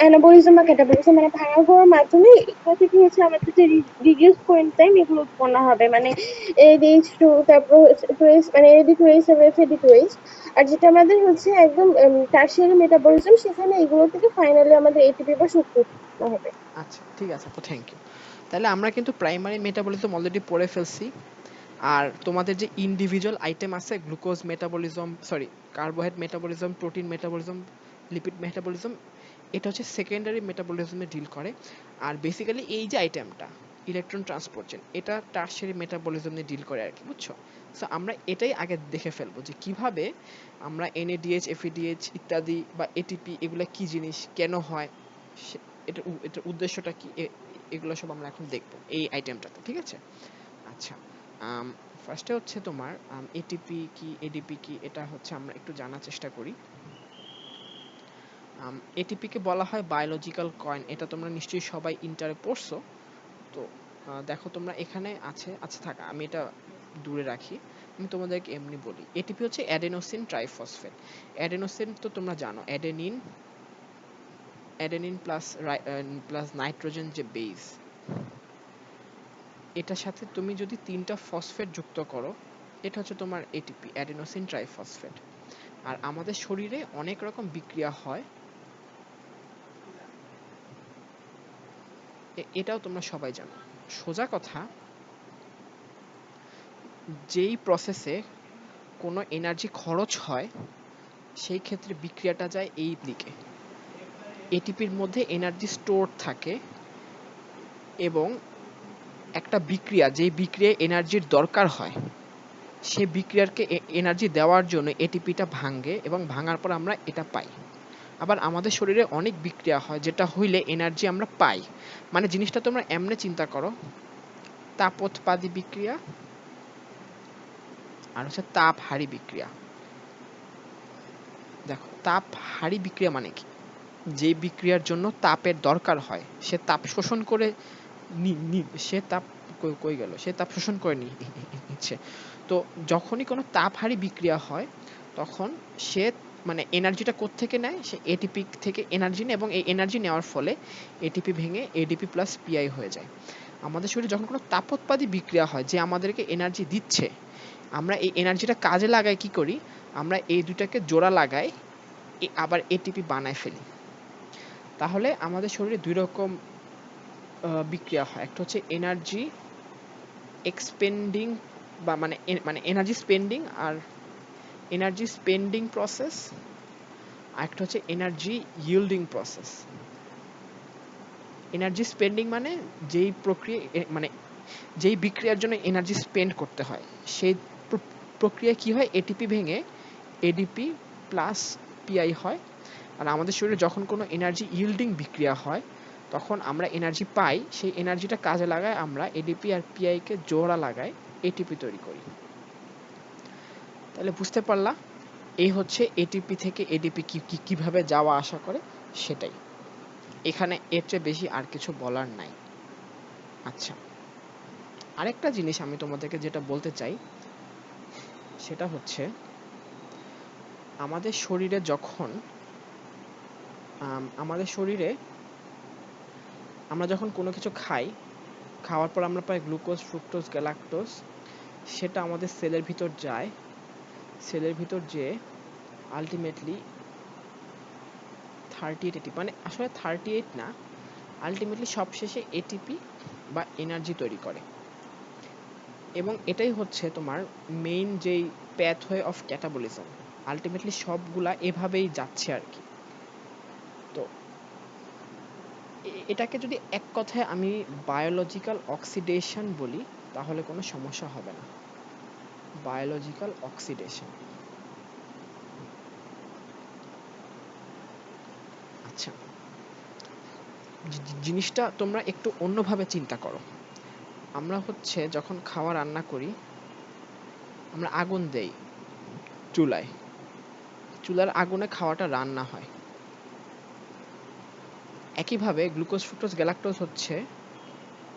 অ্যানাবলিজম বা ক্যাটাবলিজম মানে ভাঙা হওয়ার মাধ্যমে এগুলো থেকে হচ্ছে আমাদের যে রিডিউস কোএনজাইম এগুলো উৎপন্ন হবে, মানে ADH2, তারপর মানে AD2H এবং FAD2H। আর যেটা আমাদের হচ্ছে একদম টারশিয়ারি মেটাবলিজম, সেখানে এগুলো থেকে ফাইনালি আমাদের এটিপি বা শক্তি উৎপন্ন হবে। আচ্ছা, ঠিক আছে আপু, থ্যাংক ইউ। তাহলে আমরা কিন্তু প্রাইমারি মেটাবলিজম অলরেডি পড়ে ফেলছি। আর তোমাদের যে ইন্ডিভিজুয়াল আইটেম আছে, glucose metabolism, sorry carbohydrate metabolism, protein metabolism, lipid metabolism, এটা হচ্ছে সেকেন্ডারি মেটাবলিজমে ডিল করে। আর বেসিক্যালি এই যে আইটেমটা ইলেকট্রন ট্রান্সপোর্ট চেইন, এটা টারশিয়ারি মেটাবলিজম নিয়ে ডিল করে আর কি, বুঝছো? সো আমরা এটাই আগে দেখে ফেলবো যে কিভাবে আমরা এনএডিএইচ, এফএডিএইচ ইত্যাদি বা এটিপি এগুলা কি জিনিস, কেন হয়, এটার উদ্দেশ্যটা কি, এগুলো সব আমরা এখন দেখবো এই আইটেমটাতে, ঠিক আছে? আচ্ছা, ফার্স্টে হচ্ছে তোমার এটিপি কি, এডিপি কি, এটা হচ্ছে আমরা একটু জানার চেষ্টা করি। এটিপি কে বলা হয় বায়োলজিক্যাল কয়েন, এটা তোমরা নিশ্চয়ই সবাই ইন্টারে পড়ছো। তো দেখো তোমরা এখানে আছে, আচ্ছা থাক আমি এটা দূরে রাখি, আমি তোমাদেরকে এমনি বলি। এটিপি হচ্ছে অ্যাডেনোসিন ট্রাইফসফেট। অ্যাডেনোসিন তো তোমরা জানো, অ্যাডেনিন, অ্যাডেনিন প্লাস নাইট্রোজেন যে বেস, এটার সাথে তুমি যদি 3টা ফসফেট যুক্ত করো, এটা হচ্ছে তোমার এটিপি, অ্যাডেনোসিন ট্রাইফসফেট। আর আমাদের শরীরে অনেক রকম বিক্রিয়া হয়, এটাও তোমরা সবাই জানো। সোজা কথা, যেই প্রসেসে কোনো এনার্জি খরচ হয় সেই ক্ষেত্রে বিক্রিয়াটা যায় এই দিকে। এটিপির মধ্যে এনার্জি স্টোর থাকে এবং একটা বিক্রিয়া, যেই বিক্রিয়ায় এনার্জির দরকার হয়, সেই বিক্রিয়াকে এনার্জি দেওয়ার জন্য এটিপিটা ভাঙে এবং ভাঙার পর আমরা এটা পাই। আবার আমাদের শরীরে অনেক বিক্রিয়া হয় যেটা হইলে এনার্জি আমরা পাই। মানে জিনিসটা তোমরা এমনে চিন্তা করো, তাপোৎপাদী বিক্রিয়া আর হচ্ছে তাপহারী বিক্রিয়া। দেখো, তাপহারী বিক্রিয়া মানে কি? যে বিক্রিয়ার জন্য তাপের দরকার হয় সে তাপ শোষণ করে সে তাপ কই গেল, সে তাপ শোষণ করে নিচ্ছে। তো যখনই কোনো তাপহারী বিক্রিয়া হয় তখন সে মানে এনার্জিটা কোত্থেকে নেয়? সে এটিপি থেকে এনার্জি নেয় এবং এই এনার্জি নেওয়ার ফলে এটিপি ভেঙে এডিপি প্লাস পিআই হয়ে যায়। আমাদের শরীরে যখন কোনো তাপোৎপাদী বিক্রিয়া হয় যে আমাদেরকে এনার্জি দিচ্ছে, আমরা এই এনার্জিটা কাজে লাগাই কি করি? আমরা এই দুটাকে জোড়া লাগাই, আবার এটিপি বানায় ফেলি। তাহলে আমাদের শরীরে দুই রকম বিক্রিয়া হয়, একটা হচ্ছে এনার্জি এক্সপেন্ডিং বা মানে এনার্জি স্পেন্ডিং আর এনার্জি স্পেন্ডিং প্রসেস, আর একটা হচ্ছে energy yielding process. Energy spending মানে যেই প্রক্রিয়া মানে যেই বিক্রিয়ার জন্য এনার্জি স্পেন্ড করতে হয় সেই প্রক্রিয়া কি হয়, এটিপি ভেঙে এডিপি প্লাস পিআই হয়। আর আমাদের শরীরে যখন কোনো এনার্জি ইল্ডিং বিক্রিয়া হয় তখন আমরা এনার্জি পাই, সেই এনার্জিটা কাজে লাগায় আমরা এডিপি আর পিআইকে জোড়া লাগায় এটিপি তৈরি করি। তাহলে বুঝতে পারলা এই হচ্ছে এটিপি থেকে এডিপি কিভাবে যাওয়া আসা করে সেটাই। এখানে এর চেয়ে বেশি আর কিছু বলার নাই। আচ্ছা, আরেকটা জিনিস আমি তোমাদেরকে যেটা বলতে চাই সেটা হচ্ছে আমাদের শরীরে যখন আমরা যখন কোনো কিছু খাই, খাওয়ার পর আমরা পাই গ্লুকোজ, ফ্রুক্টোজ, গ্যালাক্টোজ, সেটা আমাদের সেলের ভিতর যায়। সেলের ভিতর যেয়ে আলটিমেটলি 38 এটিপি, মানে আসলে 38 না, আলটিমেটলি সবশেষে এটিপি বা এনার্জি তৈরি করে। এবং এটাই হচ্ছে তোমার মেইন যেই প্যাথওয়ে অফ ক্যাটাবলিজম, আলটিমেটলি সবগুলা এভাবেই যাচ্ছে আর কি। তো এটাকে যদি এক কথায় আমি বায়োলজিক্যাল অক্সিডেশন বলি তাহলে কোনো সমস্যা হবে না। Biological oxidation. আচ্ছা, জিনিসটা তোমরা একটু অন্যভাবে চিন্তা করো। আমরা হচ্ছে যখন খাওয়া রান্না করি, আমরা আগুন দেই চুলায়, চুলার আগুনে খাওয়াটা রান্না হয়। একইভাবে গ্লুকোজ, ফ্রুক্টোজ, গ্যালাক্টোজ হচ্ছে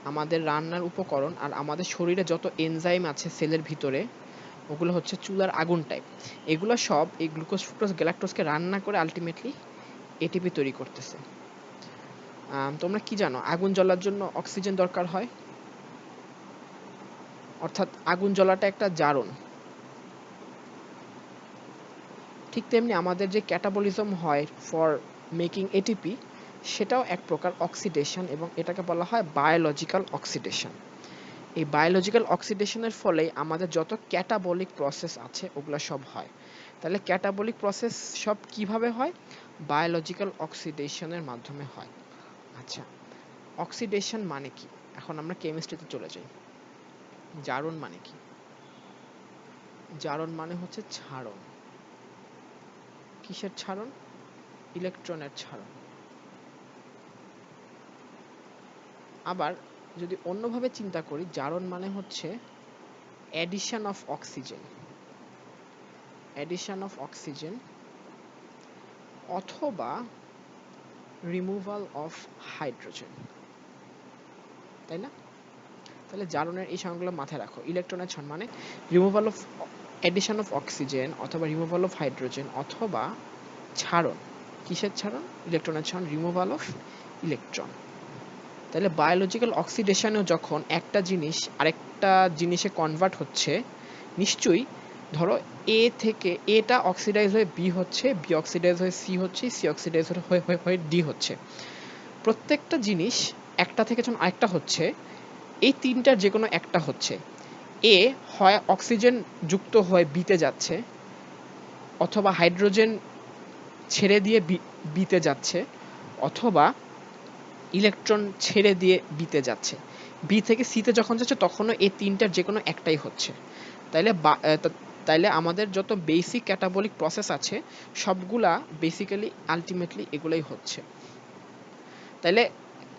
আমাদের রান্নার উপকরণ, আর আমাদের শরীরে যত এনজাইম আছে সেলের ভিতরে ওগুলো হচ্ছে চুলার আগুন টাইপ। এগুলো সব এই গ্লুকোজ, ফ্রুক্টোজ, গ্যালাক্টোজকে রান্না করে আলটিমেটলি এটিপি তৈরি করতেছে। তোমরা কি জানো আগুন জ্বলার জন্য অক্সিজেন দরকার হয়, অর্থাৎ আগুন জ্বলাটা একটা জারণ। ঠিক তেমনি আমাদের যে ক্যাটাবলিজম হয় ফর মেকিং এটিপি, সেটাও এক প্রকার অক্সিডেশন এবং এটাকে বলা হয় বায়োলজিক্যাল অক্সিডেশন। এই বায়োলজিক্যাল অক্সিডেশনের ফলে আমাদের যত ক্যাটাবলিক প্রসেস আছে ওগুলো সব হয়। তাহলে ক্যাটাবলিক প্রসেস সব কিভাবে হয়? বায়োলজিক্যাল অক্সিডেশনের মাধ্যমে হয়। আচ্ছা, অক্সিডেশন মানে কি? এখন আমরা কেমিস্ট্রিতে চলে যাই। জারণ মানে কি? জারণ মানে হচ্ছে ছাড়ন। কিসের ছাড়ন? ইলেকট্রনের ছাড়ন। আবার যদি অন্যভাবে চিন্তা করি, জারণ মানে হচ্ছে addition of oxygen, addition of oxygen অথবা রিমুভাল অফ হাইড্রোজেন, তাই না? তাহলে জারণের এই সংজ্ঞাগুলো মাথায় রাখো। ইলেকট্রনের ছাড়ন মানে removal of addition of oxygen অথবা রিমুভাল অফ হাইড্রোজেন, অথবা ছাড়ন। কিসের ছাড়ন? ইলেকট্রনের ছাড়ন, রিমুভাল অফ ইলেকট্রন। তাহলে বায়োলজিক্যাল অক্সিডেশনেও যখন একটা জিনিস আরেকটা জিনিসে কনভার্ট হচ্ছে, নিশ্চয়ই ধরো এ থেকে এটা অক্সিডাইজ হয়ে বি হচ্ছে, বি অক্সিডাইজ হয়ে সি হচ্ছে, সি অক্সিডাইজ হয়ে ডি হচ্ছে। প্রত্যেকটা জিনিস একটা থেকে যখন আরেকটা হচ্ছে, এই তিনটার যে কোনো একটা হচ্ছে। এ হয় অক্সিজেন যুক্ত হয়ে বিতে যাচ্ছে, অথবা হাইড্রোজেন ছেড়ে দিয়ে বিতে যাচ্ছে, অথবা ইলেকট্রন ছেড়ে দিয়ে বিতে যাচ্ছে। বি থেকে সিতে যখন যাচ্ছে তখনও এই তিনটার যে কোনো একটাই হচ্ছে। তাইলে আমাদের যত বেসিক ক্যাটাবলিক প্রসেস আছে সবগুলা বেসিক্যালি আলটিমেটলি এগুলাই হচ্ছে। তাইলে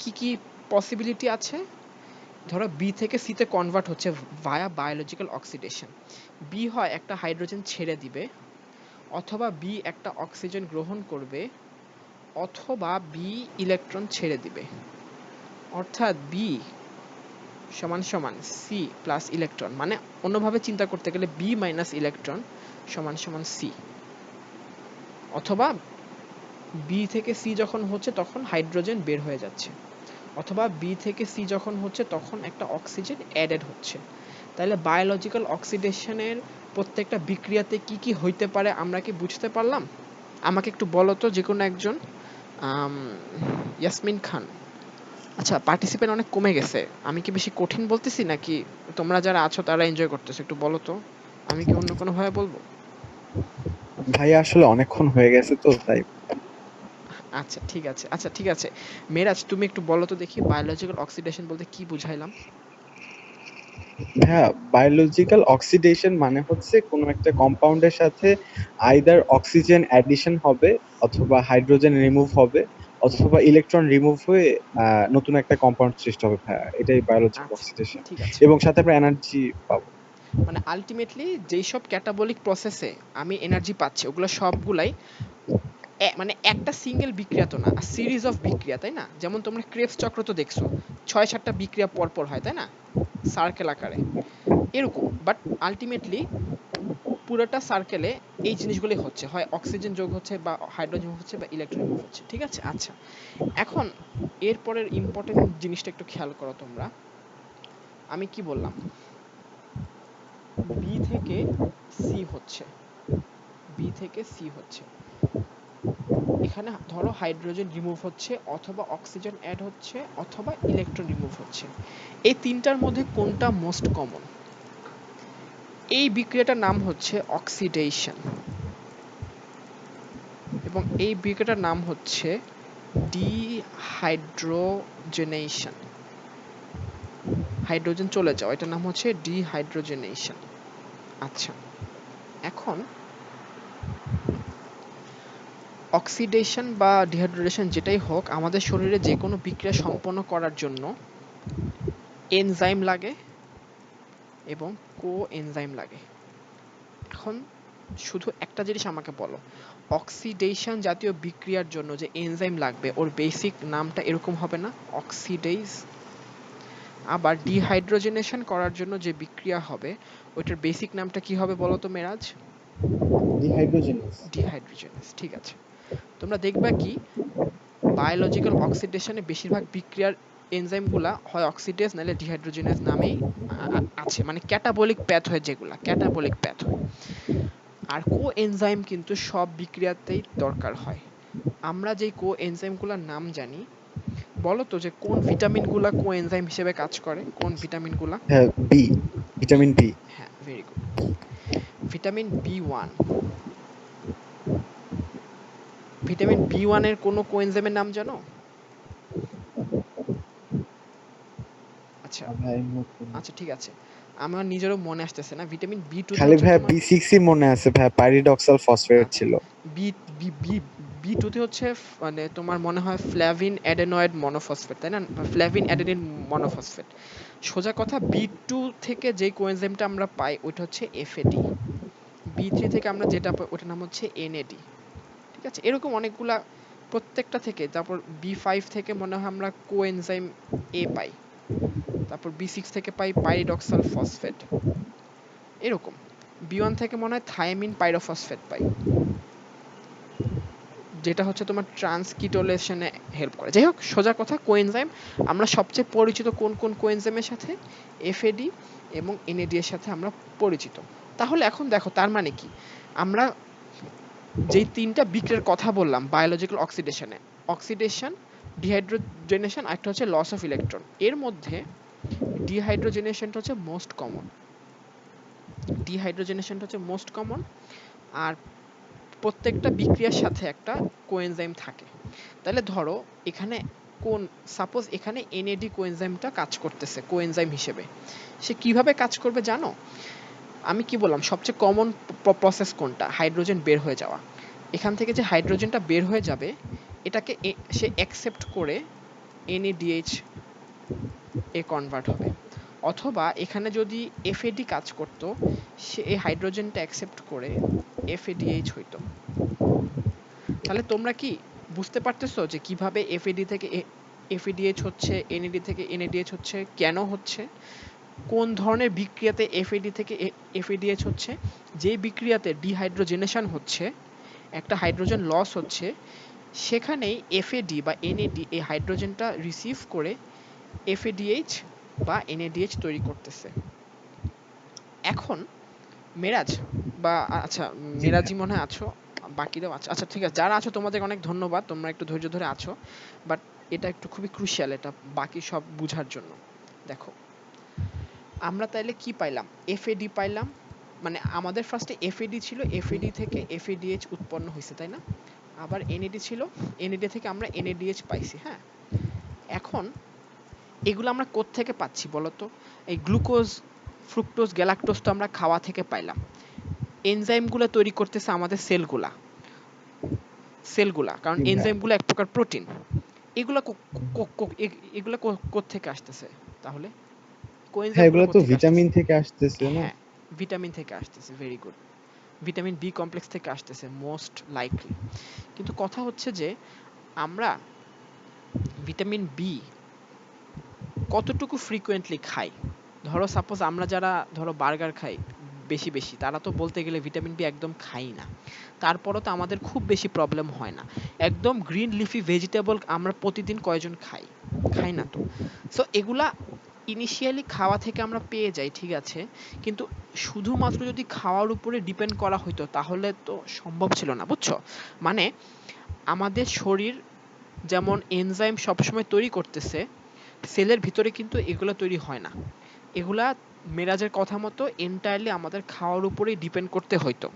কি কি পসিবিলিটি আছে? ধরো বি থেকে সিতে কনভার্ট হচ্ছে ভায়া বায়োলজিক্যাল অক্সিডেশন। বি হয় একটা হাইড্রোজেন ছেড়ে দিবে, অথবা বি একটা অক্সিজেন গ্রহণ করবে, অথবা বি ইলেকট্রন ছেড়ে দিবে। অর্থাৎ বি সমান সমান সি প্লাস ইলেকট্রন, মানে অন্যভাবে চিন্তা করতে গেলে বি মাইনাস ইলেকট্রন সমান সমান সি। অথবা বি থেকে সি যখন হচ্ছে তখন হাইড্রোজেন বের হয়ে যাচ্ছে, অথবা বি থেকে সি যখন হচ্ছে তখন একটা অক্সিজেন অ্যাডেড হচ্ছে। তাহলে বায়োলজিক্যাল অক্সিডেশনের প্রত্যেকটা বিক্রিয়াতে কি কি হইতে পারে আমরা কি বুঝতে পারলাম? আমাকে একটু বলো তো যে কোনো একজন। ইয়াসমিন খান। আচ্ছা, পার্টিসিপেন্ট অনেক কমে গেছে। আমি কি বেশি কঠিন বলতেছি নাকি তোমরা যারা আছো তারা এনজয় করতেছো? একটু বলো তো, আমি কি অন্য কোনো ভাবে বলবো? ভাইয়া আসলে অনেকক্ষণ হয়ে গেছে তো তাই। আচ্ছা ঠিক আছে। মেরাজ, তুমি একটু বলো তো দেখি বায়োলজিক্যাল অক্সিডেশন বলতে কি বুঝাইলাম? হ্যাঁ, বায়োলজিক্যাল অক্সিডেশন মানে হচ্ছে কোনো একটা কম্পাউন্ডের সাথে আইদার অক্সিজেন অ্যাডিশন হবে, অথবা হাইড্রোজেন রিমুভ হবে, অথবা ইলেকট্রন রিমুভ হয়ে নতুন একটা কম্পাউন্ড সৃষ্টি হবে। হ্যাঁ, এটাই বায়োলজিক্যাল আচ্ছা অক্সিডেশন। ঠিক আছে। এবং সাথে আমরা এনার্জি পাবো। মানে আলটিমেটলি যেই সব ক্যাটাবলিক প্রসেসে আমি এনার্জি পাচ্ছি ওগুলো সবগুলাই মানে একটা সিঙ্গেল বিক্রিয়া তো না, সিরিজ অফ বিক্রিয়া, তাই না? যেমন তোমরা ক্রেবস চক্র তো দেখছো, 6-7টা বিক্রিয়া পর পর হয়, তাই না? সার্কেল আকারে এরকম। বাট আলটিমেটলি পুরোটা সার্কেলে এই জিনিসগুলোই হচ্ছে, হয় অক্সিজেন যোগ হচ্ছে বা হাইড্রোজেন হচ্ছে বা ইলেকট্রন রিমুভ হচ্ছে, ঠিক আছে? আচ্ছা, এখন এরপরের ইম্পর্টেন্ট জিনিসটা একটু খেয়াল করো তোমরা। আমি কি বললাম? বি থেকে সি হচ্ছে, বি থেকে সি হচ্ছে, এখানে ধরো হাইড্রোজেন রিমুভ হচ্ছে, অথবা অক্সিজেন অ্যাড হচ্ছে, অথবা ইলেকট্রন রিমুভ হচ্ছে। এই তিনটার মধ্যে কোনটা মোস্ট কমন? এই বিক্রিয়াটার নাম হচ্ছে অক্সিডেশন, এবং এই বিক্রিয়াটার নাম হচ্ছে ডিহাইড্রোজেনেশন। হাইড্রোজেন চলে যাও, এটার নাম হচ্ছে ডিহাইড্রোজেনেশন। আচ্ছা, এখন অক্সিডেশন বা ডিহাইড্রেশন যেটাই হোক, আমাদের শরীরে যে কোনো বিক্রিয়া সম্পন্ন করার জন্য এনজাইম লাগে এবং কো এনজাইম লাগে। এখন শুধু একটা জিনিস আমাকে বলো, অক্সিডেশন জাতীয় বিক্রিয়ার জন্য যে এনজাইম লাগবে ওর বেসিক নামটা এরকম হবে না, অক্সিডেজ? আবার ডিহাইড্রোজেনেশন করার জন্য যে বিক্রিয়া হবে ওইটার বেসিক নামটা কি হবে বলো তো মেরাজ? ডিহাইড্রোজেনেস। ডিহাইড্রোজেনেস, ঠিক আছে। তোমরা দেখবা কি বায়োলজিক্যাল অক্সিডেশনে বেশিরভাগ বিক্রিয়ার এনজাইমগুলা হয় অক্সিডেজ নাহলে ডিহাইড্রোজেনেস নামেই আছে, মানে ক্যাটাবলিক প্যাথ হয়, যেগুলা ক্যাটাবলিক প্যাথ হয়। আর কো এনজাইম কিন্তু সব বিক্রিয়াতেই দরকার হয়। আমরা যেই কো এনজাইমগুলোর নাম জানি, বলো তো যে কোন ভিটামিনগুলা কো এনজাইম হিসেবে কাজ করে, কোন ভিটামিনগুলা? হ্যাঁ, বি, ভিটামিন বি। হ্যাঁ, very good. Vitamin B one, vitamin B one এর কোনো কোএনজাইমের নাম জানো? আচ্ছা ভাই আচ্ছা ঠিক আছে, আমার নিজেরও মনে আসতেছে না। ভিটামিন বি2 তে খালি হচ্ছে ভাই তোমার, বি6ই মনে আছে ভাই, পাইরিডক্সাল ফসফেট আচ্ছা, ছিল। বি বি বি বি2 তে হচ্ছে মানে তোমার মনে হয় ফ্ল্যাভিন অ্যাডেনয়েড মনোফসফেট, তাই না? Flavin adenine monophosphate. সোজা কথা, বি2 থেকে যে কোএনজাইমটা আমরা পাই ওইটা হচ্ছে এফএডি। বি3 থেকে আমরা যেটা পাই ওটার নাম হচ্ছে এনএডি, ঠিক আছে? এরকম অনেকগুলা প্রত্যেকটা থেকে। তারপর বি5 থেকে মনে হয় আমরা কোএনজাইম এ পাই, তারপর বি6 থেকে পাই পাইরিডক্সাল ফসফেট, এরকম। বি1 থেকে মনে হয় থায়ামিন পাইরোফসফেট পাই, যেটা হচ্ছে তোমার ট্রান্সকিটোলেশনে হেল্প করে। যাই হোক, সোজা কথা, কোএনজাইম আমরা সবচেয়ে পরিচিত কোন কোন কোএনজাইমের সাথে? এফএডি এবং এনএডি এর সাথে আমরা পরিচিত। তাহলে এখন দেখো, তার মানে কি, আমরা যেই তিনটা বিক্রিয়ার কথা বললাম বায়োলজিক্যাল অক্সিডেশনে, অক্সিডেশন, ডিহাইড্রোজেনেশন, আর একটা হচ্ছে লস অফ ইলেকট্রন, এর মধ্যে ডিহাইড্রোজেনেশনটা হচ্ছে মোস্ট কমন। ডিহাইড্রোজেনেশনটা হচ্ছে মোস্ট কমন, আর প্রত্যেকটা বিক্রিয়ার সাথে একটা কোএনজাইম থাকে। তাহলে ধরো এখানে কোন, সাপোজ এখানে এনএডি কোএনজাইমটা কাজ করতেছে কোএনজাইম হিসেবে, সে কিভাবে কাজ করবে জানো? আমি কি বললাম সবচেয়ে কমন প্রসেস কোনটা? হাইড্রোজেন বের হয়ে যাওয়া। এখান থেকে যে হাইড্রোজেনটা বের হয়ে যাবে এটাকে সে অ্যাকসেপ্ট করে NADH এ কনভার্ট হবে, অথবা এখানে যদি FAD কাজ করত, সে এই হাইড্রোজেনটা অ্যাকসেপ্ট করে FADH হইতো। তাহলে তোমরা কি বুঝতে পারতেছো যে কিভাবে FAD থেকে FADH হচ্ছে, NAD থেকে NADH হচ্ছে, কেন হচ্ছে? কোন ধরনের বিক্রিয়াতে FAD থেকে FADH হচ্ছে? যে বিক্রিয়াতে ডিহাইড্রোজেনেশন হচ্ছে, একটা হাইড্রোজেন লস হচ্ছে, সেখানেই FAD বা NAD এই হাইড্রোজেনটা রিসিভ করে FADH বা NADH তৈরি করতেছে। এখন মেরাজ বা আচ্ছা, জি ভাই। মেরাজি মনে হয় আছো, বাকিরাও আছো। আচ্ছা ঠিক আছে, যারা আছো তোমাদের অনেক ধন্যবাদ, তোমরা একটু ধৈর্য ধরে আছো। বাট এটা একটু খুবই ক্রুশিয়াল, এটা বাকি সব বুঝার জন্য। দেখো, আমরা তাইলে কি পাইলাম? FAD পাইলাম, মানে আমাদের ফার্স্টে এফএডি ছিল, এফএডি থেকে এফএডিএইচ উৎপন্ন হয়েছে, তাই না? আবার এনএডি ছিল, এনএডি থেকে আমরা এনএডিএইচ পাইছি। হ্যাঁ, এখন এগুলো আমরা কোত্থেকে পাচ্ছি বলতো? এই গ্লুকোজ, ফ্রুক্টোজ, গ্যালাক্টোজ তো আমরা খাওয়া থেকে পাইলাম। এনজাইমগুলো তৈরি করতেছে আমাদের সেলগুলা, কারণ জি ভাইয়া। এনজাইমগুলো এক প্রকার প্রোটিন। এগুলা এগুলা কোত্থেকে আসতেছে তাহলে? হ্যাঁ, কোএনজাইমগুলো এগুলো তো কোত্থেকে আসতেছে? ভিটামিন থেকে আসতেছে না? হ্যাঁ, ভিটামিন থেকে আসতেছে, very good. Vitamin B complex থেকে আসতেছে মোস্ট লাইকলি। কিন্তু কথা হচ্ছে যে আমরা ভিটামিন বি কতটুকু ফ্রিকোয়েন্টলি খাই? ধরো সাপোজ আমরা যারা ধরো বার্গার খাই বেশি বেশি, তারা তো বলতে গেলে ভিটামিন বি একদম খাই না। তারপরও তো আমাদের খুব বেশি প্রবলেম হয় না। একদম গ্রিন লিফি ভেজিটেবল আমরা প্রতিদিন কয়জন খাই? খাই না তো। সো এগুলা ইনিশিয়ালি খাওয়া থেকে আমরা পেয়ে যাই, ঠিক আছে, কিন্তু শুধুমাত্র যদি খাওয়ার উপরে ডিপেন্ড করা হইতো তাহলে তো সম্ভব ছিল না, বুঝছো? মানে আমাদের শরীর যেমন এনজাইম সবসময় তৈরি করতেছে, সেলের ভিতরে কিন্তু এগুলো তৈরি হয় না। এগুলা মেরাজের কথা মতো এন্টায়ারলি আমাদের খাওয়ার উপরেই ডিপেন্ড করতে হইতো।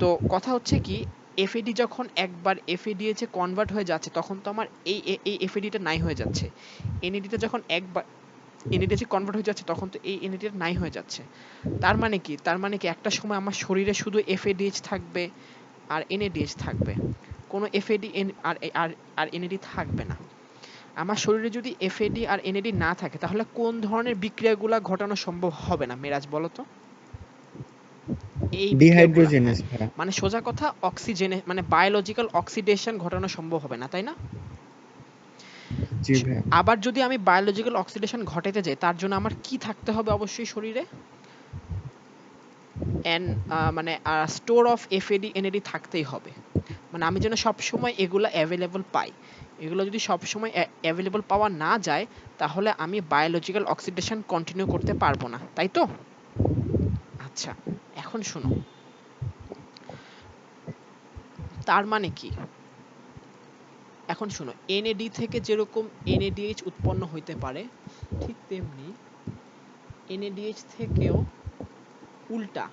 তো কথা হচ্ছে কি, এফএডি যখন একবার এফএডিএইচ এ কনভার্ট হয়ে যাচ্ছে, তখন তো আমার এই এফএডিটা নাই হয়ে যাচ্ছে। এনএডিটা যখন একবার এনএডিএইচ এ কনভার্ট হয়ে যাচ্ছে, তখন তো এই এনএডিটা নাই হয়ে যাচ্ছে। তার মানে কি? তার মানে কি একটা সময় আমার শরীরে শুধু এফএডিএইচ থাকবে আর এনএডিএইচ থাকবে, কোনো এফএডি আর আর আর এনএডি থাকবে না। আমার শরীরে যদি এফএডি আর এনএডি না থাকে, তাহলে কোন ধরনের বিক্রিয়াগুলা ঘটানো সম্ভব হবে না মেরাজ বলো তো? এই বিক্রিয়াগুলা, হ্যাঁ, ডিহাইড্রোজেনেস ভাইয়া। মানে সোজা কথা অক্সিজেনে মানে বায়োলজিক্যাল অক্সিডেশন ঘটানো সম্ভব হবে না, তাই না? জি ভাইয়া। আবার যদি আমি বায়োলজিক্যাল অক্সিডেশন ঘটাতে যাই, তার জন্য আমার কি থাকতে হবে অবশ্যই শরীরে? মানে স্টোর অফ এফএডি এনএডি থাকতেই হবে। মানে আমি যেন সবসময় এগুলো অ্যাভেলেবল পাই। এগুলো যদি সবসময় অ্যাভেলেবল পাওয়া না যায়, তাহলে আমি বায়োলজিক্যাল অক্সিডেশন কন্টিনিউ করতে পারবো না, তাই তো? আচ্ছা, এখন শোনো, তার মানে কি? এখন শোনো, এনএডি থেকে যেরকম এনএডিএইচ উৎপন্ন হইতে পারে, ঠিক তেমনি এনএডিএইচ থেকেও উল্টা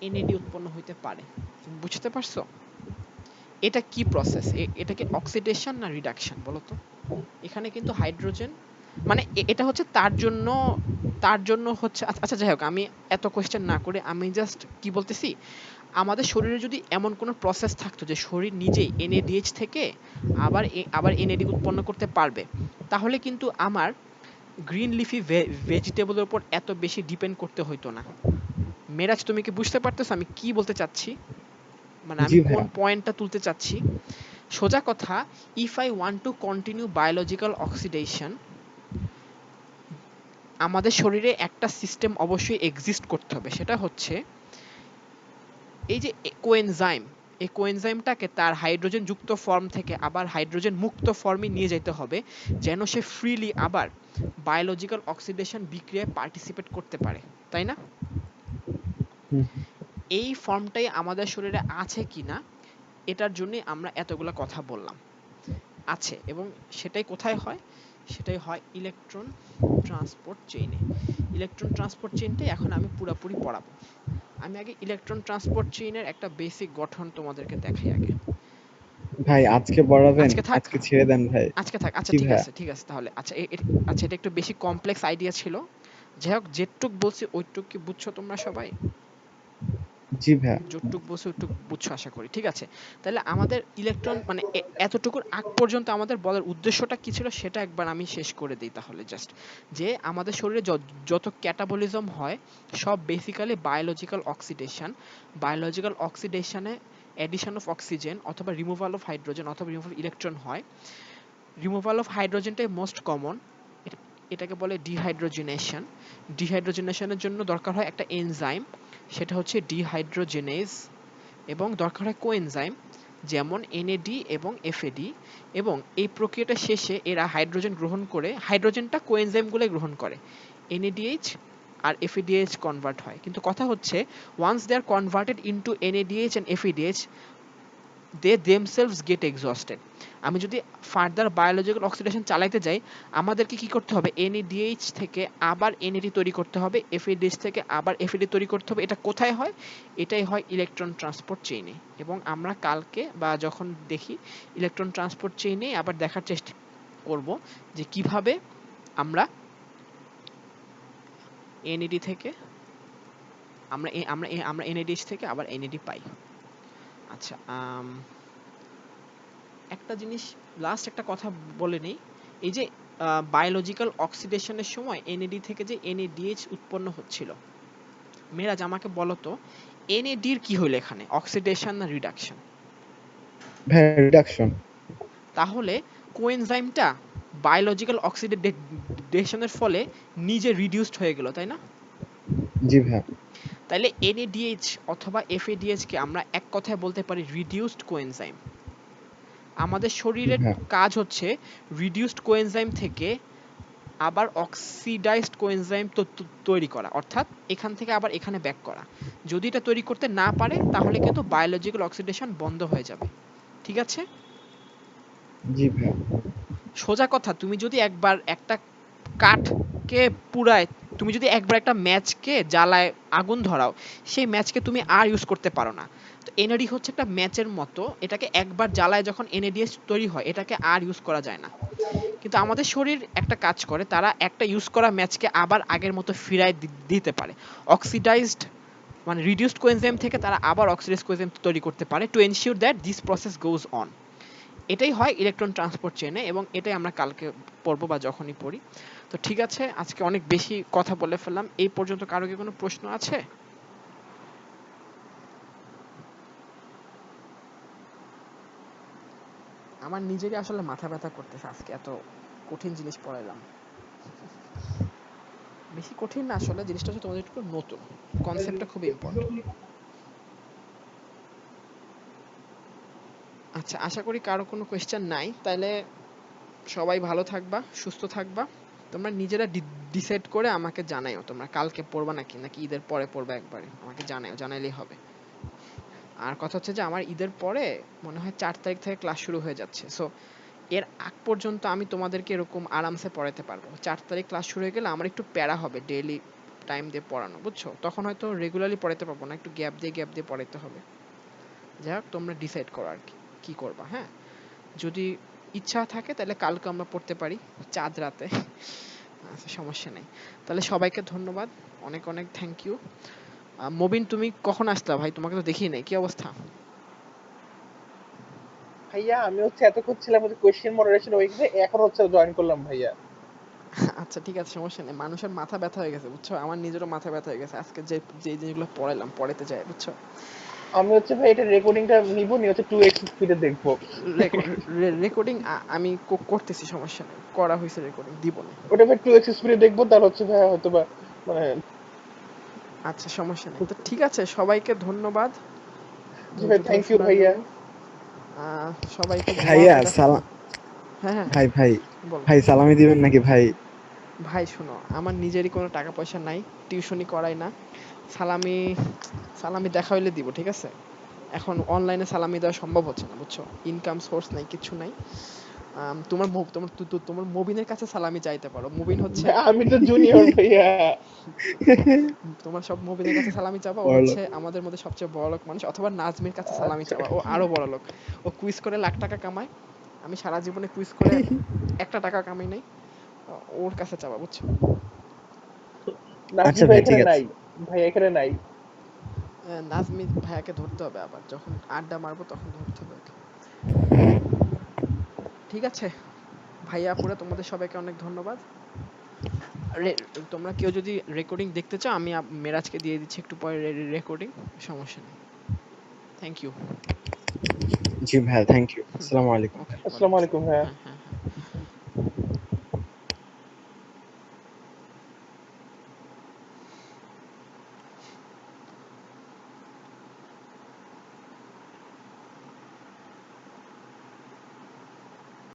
এনএডি উৎপন্ন হইতে পারে। তুমি বুঝতে পারছো? এটা কি প্রসেস? এটা কি অক্সিডেশন না রিডাকশন বলো তো? এখানে কিন্তু হাইড্রোজেন, মানে এটা হচ্ছে তার জন্য হচ্ছে, আচ্ছা যাই হোক, আমি এত কোয়েশ্চেন না করে আমি জাস্ট কি বলতেছি, আমাদের শরীরে যদি এমন কোনো প্রসেস থাকতো যে শরীর নিজেই এনএডিএইচ থেকে আবার এনএডি উৎপন্ন করতে পারবে, তাহলে কিন্তু আমার গ্রিন লিফি ভেজিটেবলের উপর এত বেশি ডিপেন্ড করতে হইতো না। মেরাজ, তুমি কি বুঝতে পারতেছো আমি কি বলতে চাচ্ছি? মানে আমি জি কোন ভাইয়া। পয়েন্টটা তুলতে চাচ্ছি? সোজা কথা, if I want to continue biological oxidation, আমাদের শরীরে একটা সিস্টেম অবশ্যই এক্সিস্ট করতে হবে। সেটা হচ্ছে এই যে কোএনজাইম, এই কোএনজাইমটাকে তার হাইড্রোজেন যুক্ত ফর্ম থেকে আবার হাইড্রোজেন মুক্ত ফর্মে নিয়ে যেতে হবে, যেন সে ফ্রিলি আবার বায়োলজিক্যাল অক্সিডেশন বিক্রিয়ায় পার্টিসিপেট করতে পারে, তাই না? হুম। এই ফর্মটাই আমাদের শরীরে আছে কিনা, এটার জন্যই আমরা এতগুলা কথা বললাম। আছে, এবং সেটাই কোথায় হয়? সেটাই হয় ইলেকট্রন ট্রান্সপোর্ট চেইনে। ইলেকট্রন ট্রান্সপোর্ট চেইনটাই এখন আমি পুরোপুরি পড়াবো। আমি আগে ইলেকট্রন ট্রান্সপোর্ট চেইনের একটা বেসিক গঠন তোমাদেরকে দেখাই আগে। ভাই আজকে পড়াবেন? আজকে থাক, আজকে ছেড়ে দেন ভাই। আজকে থাক, আচ্ছা জি ঠিক ভাইয়া। আছে, ঠিক আছে তাহলে। আচ্ছা আচ্ছা, এটা একটু বেশি কমপ্লেক্স আইডিয়া ছিল। যাই হোক, যেটুক বলছি ওইটুক কি বুঝছো তোমরা সবাই? জি ভাইয়া। যতটুক বলছি ওইটুক বুঝছো আশা করি, ঠিক আছে? তাহলে আমাদের ইলেকট্রন মানে এতটুকুর আগ পর্যন্ত আমাদের বলার উদ্দেশ্যটা কি ছিল সেটা একবার আমি শেষ করে দিই তাহলে। জাস্ট যে আমাদের শরীরে যত ক্যাটাবলিজম হয়, সব বেসিক্যালি বায়োলজিক্যাল অক্সিডেশন। বায়োলজিক্যাল অক্সিডেশনে এডিশন অফ অক্সিজেন অথবা রিমুভাল অফ হাইড্রোজেন অথবা রিমুভাল ইলেকট্রন হয়। রিমুভাল অফ হাইড্রোজেনটাই মোস্ট কমন, এটাকে বলে ডিহাইড্রোজেনেশন। ডিহাইড্রোজেনেশনের জন্য দরকার হয় একটা এনজাইম, সেটা হচ্ছে ডিহাইড্রোজেনেজ, এবং দরকার হয় কোএনজাইম যেমন এনএডি এবং এফএডি, এবং এই প্রক্রিয়াটা শেষে এরা হাইড্রোজেন গ্রহণ করে, হাইড্রোজেনটা কোএনজাইমগুলো গ্রহণ করে, এনএডিএইচ আর এফএডিএইচ কনভার্ট হয়। কিন্তু কথা হচ্ছে, once they are converted into NADH and FADH, they themselves get exhausted. আমি যদি ফার্দার বায়োলজিক্যাল অক্সিডেশন চালাইতে যাই, আমাদেরকে কি করতে হবে? NADH থেকে আবার NAD তৈরি করতে হবে, FADH থেকে আবার FAD তৈরি করতে হবে। এটা কোথায় হয়? এটাই হয় ইলেকট্রন ট্রান্সপোর্ট চেইনে। এবং আমরা কালকে বা যখন দেখি ইলেকট্রন ট্রান্সপোর্ট চেইনে আবার দেখার চেষ্টা করব যে কিভাবে আমরা NAD থেকে আমরা NADH থেকে আবার NAD পাই। আচ্ছা, একটা জিনিস লাস্ট একটা কথা বলে নেই। এই যে বায়োলজিক্যাল অক্সিডেশনের সময় NAD থেকে যে NADH উৎপন্ন হচ্ছিল, মেরাজ আমাকে বলো তো NAD এর কি হলো এখানে, অক্সিডেশন না রিডাকশন? ভাই রিডাকশন। তাহলে কোএনজাইমটা বায়োলজিক্যাল অক্সিডেশনের ফলে নিজে রিডিউসড হয়ে গেল, তাই না? জি ভাই। তাহলে NADH অথবা FADH কে আমরা এক কথায় বলতে পারি রিডিউসড কোএনজাইম। আমাদের শরীরের হ্যাঁ। কাজ হচ্ছে রিডিউসড কোএনজাইম থেকে আবার অক্সিডাইজড কোএনজাইম তৈরি করা, অর্থাৎ এখান থেকে আবার এখানে ব্যাক করা। যদি এটা তৈরি করতে না পারে তাহলে কিন্তু বায়োলজিক্যাল অক্সিডেশন বন্ধ হয়ে যাবে। ঠিক আছে? জি ভাই। সোজা কথা, তুমি যদি একবার একটা কাঠকে পুড়ায়, তুমি যদি একবার একটা ম্যাচকে জ্বালায় আগুন ধরাও, সেই ম্যাচকে তুমি আর ইউজ করতে পারো না। তো NAD হচ্ছে একটা ম্যাচের মতো, এটাকে একবার জ্বালায় যখন NADH তৈরি হয়, এটাকে আর ইউজ করা যায় না। কিন্তু আমাদের শরীর একটা কাজ করে, তারা একটা ইউজ করা ম্যাচকে আবার আগের মতো ফিরায় দিতে পারে। অক্সিডাইজড মানে রিডিউসড কোএনজাইম থেকে তারা আবার অক্সিডাইজড কোএনজাইম তৈরি করতে পারে to ensure that this process goes on. এটাই হয় ইলেকট্রন ট্রান্সপোর্ট চেইনে, এবং এটাই আমরা কালকে পড়বো বা যখনই পড়ি। তো ঠিক আছে, আজকে অনেক বেশি কথা বলে ফেললাম। এই পর্যন্ত কারো কি কোনো প্রশ্ন আছে? আমার নিজেরই আসলে মাথা ব্যথা করতেছে, আজকে এত কঠিন জিনিস পড়াইলাম। বেশি কঠিন না আসলে, জিনিসটা হচ্ছে তোমাদের একটু নতুন, কনসেপ্টটা খুব ইম্পর্টেন্ট। আচ্ছা, আশা করি কারো কোনো কোয়েশ্চেন নাই। তাহলে সবাই ভালো থাকবা, সুস্থ থাকবা। তোমরা নিজেরা ডিসাইড করে আমাকে জানাইও তোমরা কালকে পড়বা নাকি ঈদের পরে পড়বা, একবারে আমাকে জানাইলেই হবে। আর কথা হচ্ছে যে আমার ঈদের পরে মনে হয় 4 তারিখ থেকে ক্লাস শুরু হয়ে যাচ্ছে। সো এর আগ পর্যন্ত আমি তোমাদেরকে এরকম আরামসে পড়াতে পারবো। 4 তারিখ ক্লাস শুরু হয়ে গেলে আমার একটু প্যারা হবে ডেইলি টাইম দিয়ে পড়ানো, বুঝছো? তখন হয়তো রেগুলারলি পড়াতে পারবো না, একটু গ্যাপ দিয়ে পড়াতে হবে। যাই হোক, তোমরা ডিসাইড করো আর কি করবা। হ্যাঁ, যদি ইচ্ছা থাকে তাহলে কালকে আমরা পড়তে পারি চাঁদ রাতে। আচ্ছা, সমস্যা নেই। তাহলে সবাইকে ধন্যবাদ, অনেক অনেক থ্যাংক ইউ। মবিন, তুমি কখন আসলা ভাই? তোমাকে তো দেখি নাই, কি অবস্থা? ভাইয়া আমি হচ্ছে এতক্ষণ ছিলাম হচ্ছে কোয়েশ্চেন মডারেশন ওইখানে, এখন হচ্ছে জয়েন করলাম ভাইয়া। আচ্ছা ঠিক আছে, সমস্যা নেই। মানুষের মাথা ব্যথা হয়ে গেছে, বুঝছো? আমার নিজেরও মাথা ব্যথা হয়ে গেছে আজকে যে যে জিনিসগুলো পড়াইতে যাই, বুঝছো? আমি হচ্ছে ভাই এটা রেকর্ডিংটা নিব, নিয়ে হচ্ছে 2x স্পিডে দেখবো। রেকর্ডিং আমি করতেছি, সমস্যা নেই, করা হয়েছে রেকর্ডিং, দিব না। ওটা ভাই 2x স্পিডে দেখবো, তাহলে হচ্ছে ভাইয়া হয়তো বা মানে। আচ্ছা, সমস্যা নেই। তো ঠিক আছে, সবাইকে ধন্যবাদ জি ভাই, ধৈর্য ধরে থ্যাংক ইউ শোনার ভাইয়া। জন্য। সবাইকে দোয়া ভাইয়া করে। সালাম। হ্যাঁ হ্যাঁ, ভাই ভাই বলো। ভাই সালামি দিবেন নাকি ভাই? ভাই শোনো, আমার নিজেরই কোনো টাকা পয়সা নাই, টিউশনি করাই না। সালামি সালামি দেখা হইলে দিব, ঠিক আছে? এখন অনলাইনে সালামি দেওয়া সম্ভব হচ্ছে না, বুঝছো? ইনকাম সোর্স নাই, কিছু নাই। তোমার মুবিনের কাছে সালামি চাইতে পারো। মুবিন হচ্ছে ভাই, আমি তো জুনিয়র ভাইয়া। তোমার সব মুবিনের কাছে সালামি চাবা, ও বড়লোক। হচ্ছে আমাদের মধ্যে সবচেয়ে বড়লোক মানুষ। অথবা নাজমির কাছে সালামি চাবা, ও আরো বড়লোক। ও কুইজ করে লাখ টাকা কামায়, আমি সারা জীবনে কুইজ করে একটা টাকা কামাই নাই। ওর কাছে চাবা, বুঝছো? নাজমি আচ্ছা ভাই ভাই, এখানে ঠিক আছে। নাই, ভাই এখানে নাই। নাজমি ভাইয়াকে ধরতে হবে, আবার যখন আড্ডা মারবো তখন ধরতে হবে ওকে। ঠিক আছে ভাইয়া আপুরা, তোমাদের সবাইকে অনেক ধন্যবাদ। তোমরা কেউ যদি রেকর্ডিং দেখতে চাও, আমি মেরাজকে দিয়ে দিচ্ছি একটু পরে রেকর্ডিং, সমস্যা নেই। Thank you. জি ভাই, থ্যাংক ইউ। আসসালামু আলাইকুম। ওকে, আসসালামু আলাইকুম ভাইয়া। হ্যাঁ হ্যাঁ।